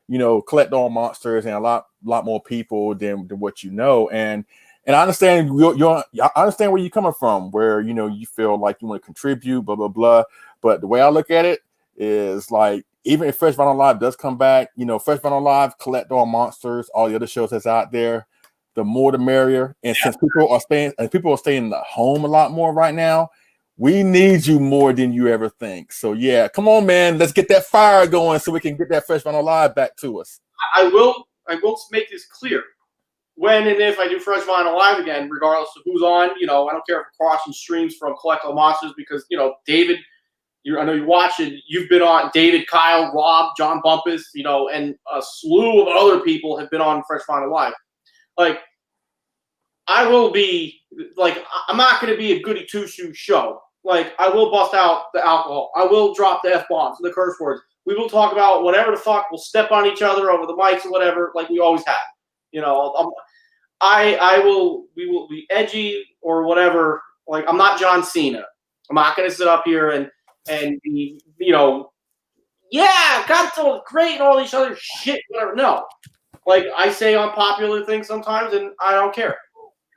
you know, Collect All Monsters and a lot more people than what you know. And I understand I understand where you're coming from, where, you know, you feel like you want to contribute, blah, blah, blah. But the way I look at it is like, even if Fresh Vinyl Live does come back, you know, Fresh Vinyl Live, Collect All Monsters, all the other shows that's out there, the more the merrier. And since people are staying in the home a lot more right now, we need you more than you ever think. So yeah, come on, man, let's get that fire going so we can get that Fresh Vinyl Live back to us. I will make this clear. When and if I do Fresh Vinyl Live again, regardless of who's on, you know, I don't care if I'm crossing streams from Collect All Monsters, because, you know, David, I know you watch it. You've been on. David, Kyle, Rob, John Bumpus, you know, and a slew of other people have been on Fresh Vinyl Live. Like, I will be, like, I'm not going to be a goody two-shoe show. Like, I will bust out the alcohol. I will drop the F-bombs, the curse words. We will talk about whatever the fuck. We'll step on each other over the mics or whatever, like we always have. You know, we will be edgy or whatever. Like, I'm not John Cena. I'm not going to sit up here and be, you know, yeah, God's so great and all these other shit, whatever. No. Like, I say unpopular things sometimes, and I don't care.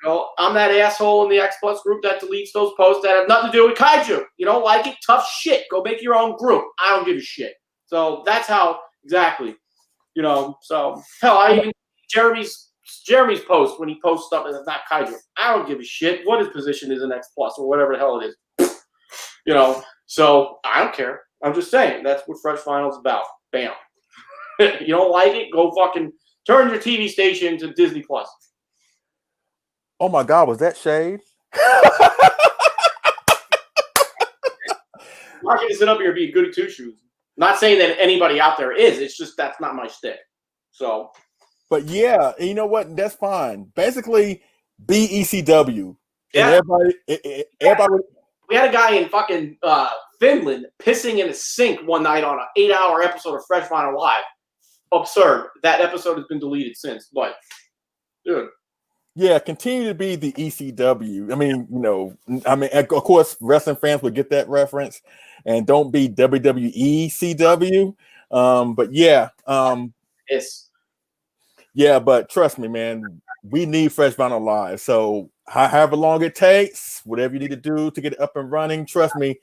You know, I'm that asshole in the X Plus group that deletes those posts that have nothing to do with Kaiju. You don't like it? Tough shit. Go make your own group. I don't give a shit. So that's how, exactly, you know, so hell, I even Jeremy's post when he posts stuff that's not Kaiju. I don't give a shit what his position is in X Plus or whatever the hell it is. You know, so I don't care. I'm just saying that's what Fresh Vinyl's about. Bam. You don't like it? Go fucking turn your TV station to Disney Plus. Oh my God, was that shade? I'm not gonna sit up here and be goody two shoes. Not saying that anybody out there is. It's just that's not my stick. So, but yeah, you know what? That's fine. Basically, BECW. Yeah. Everybody. We had a guy in fucking Finland pissing in a sink one night on an 8-hour episode of Fresh Vinyl Live. Absurd. That episode has been deleted since. But, dude. Yeah, continue to be the ECW. I mean, you know, of course, wrestling fans would get that reference, and don't be WWE CW. But yeah, Yes. Yeah, but trust me, man, we need Fresh Vinyl live. So however long it takes, whatever you need to do to get it up and running, trust me,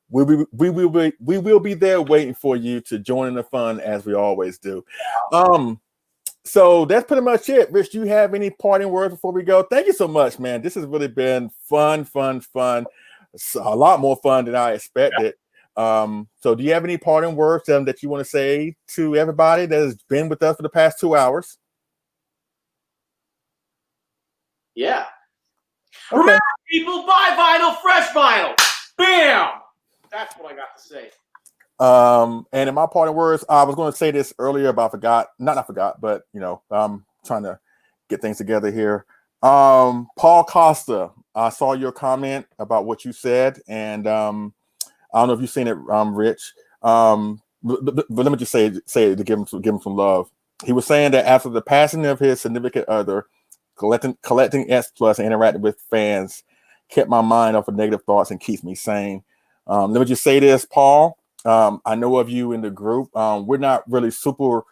we will be there waiting for you to join in the fun as we always do. So that's pretty much it. Rich, do you have any parting words before we go? Thank you so much, man. This has really been fun. It's a lot more fun than I expected. So do you have any parting words that you want to say to everybody that has been with us for the past 2 hours? Yeah. Okay. Remember, people, buy vinyl, fresh vinyl. Bam! That's what I got to say. And in my parting words, I was going to say this earlier, but I forgot. Not I forgot, but I'm trying to get things together here. Paul Costa, I saw your comment about what you said, and I don't know if you've seen it, Rich. But let me just say it to give him some love. He was saying that after the passing of his significant other, collecting S Plus and interacting with fans kept my mind off of negative thoughts and keeps me sane. Let me just say this, Paul. I know of you in the group. We're not really super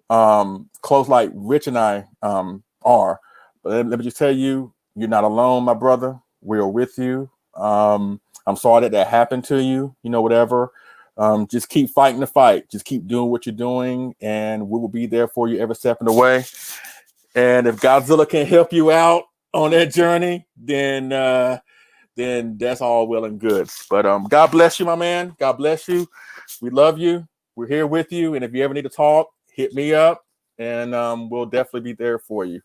close like Rich and I are. But let me just tell you, you're not alone, my brother. We are with you. I'm sorry that happened to you. Whatever. Just keep fighting the fight. Just keep doing what you're doing, and we will be there for you every step of the way. And if Godzilla can help you out on that journey, then that's all well and good. But God bless you, my man. God bless you. We love you. We're here with you. And if you ever need to talk, hit me up, and we'll definitely be there for you.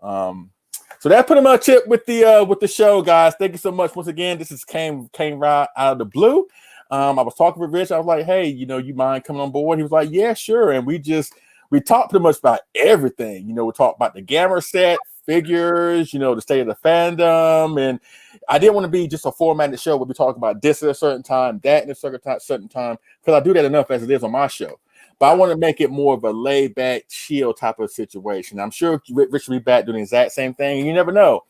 So that's pretty much it with the show, guys. Thank you so much once again. This came right out of the blue. I was talking with Rich. I was like, hey, you mind coming on board? He was like, yeah, sure. And we talked pretty much about everything. We talked about the Gamma set, figures, the state of the fandom. And I didn't want to be just a formatted show where we talk about this at a certain time, that in a certain time, because I do that enough as it is on my show. But I want to make it more of a laid back, chill type of situation. I'm sure Rich will be back doing the exact same thing. And you never know.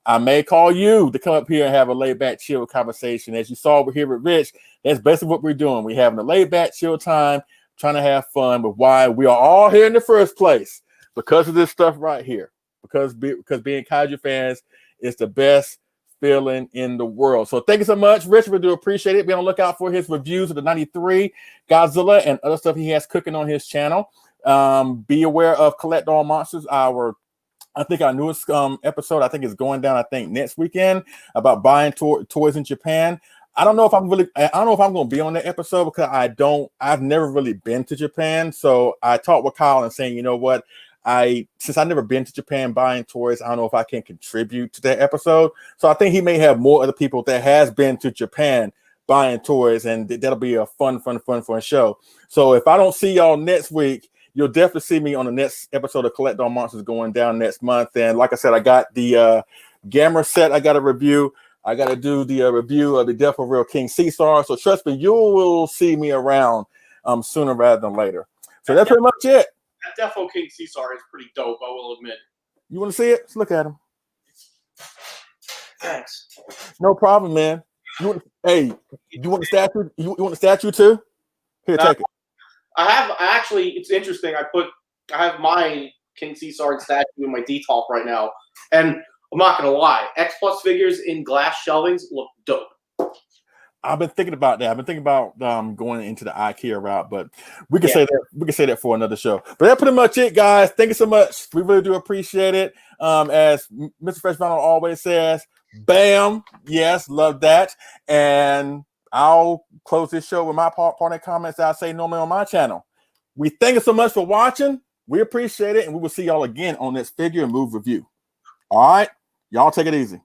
I may call you to come up here and have a laid back, chill conversation. As you saw over here with Rich, that's basically what we're doing. We're having a laid back, chill time, trying to have fun with why we are all here in the first place, because of this stuff right here. Because being Kaiju fans is the best feeling in the world. So thank you so much, Rich. We do appreciate it. Be on the lookout for his reviews of the 93 Godzilla and other stuff he has cooking on his channel. Be aware of Collect All Monsters, I think our newest episode, I think is going down, next weekend, about buying toys in Japan. I don't know if I'm going to be on that episode because I've never really been to Japan. So I talked with Kyle and saying, you know what, since I've never been to Japan buying toys, I don't know if I can contribute to that episode. So I think he may have more other people that has been to Japan buying toys, and that'll be a fun show. So if I don't see y'all next week, you'll definitely see me on the next episode of Collect All Monsters going down next month. And like I said, I got the Gamma set I got to review. I got to do the review of the Death of Real King Caesar. So trust me, you will see me around sooner rather than later. So that's pretty much it. That Defo King Caesar is pretty dope, I will admit. You want to see it? Let's look at him. Thanks. No problem, man. You want the statue? You want the statue too? Here, take it. It's interesting. I have my King Caesar statue in my D-top right now. And I'm not going to lie. X Plus figures in glass shelvings look dope. I've been thinking about that. I've been thinking about going into the IKEA route, but we can say that. We can say that for another show. But that's pretty much it, guys. Thank you so much. We really do appreciate it. As Mr. Fresh Vinyl always says, bam. Yes, love that. And I'll close this show with my parting comments I say normally on my channel. We thank you so much for watching. We appreciate it, and we will see y'all again on this Figure and Move review. All right, y'all take it easy.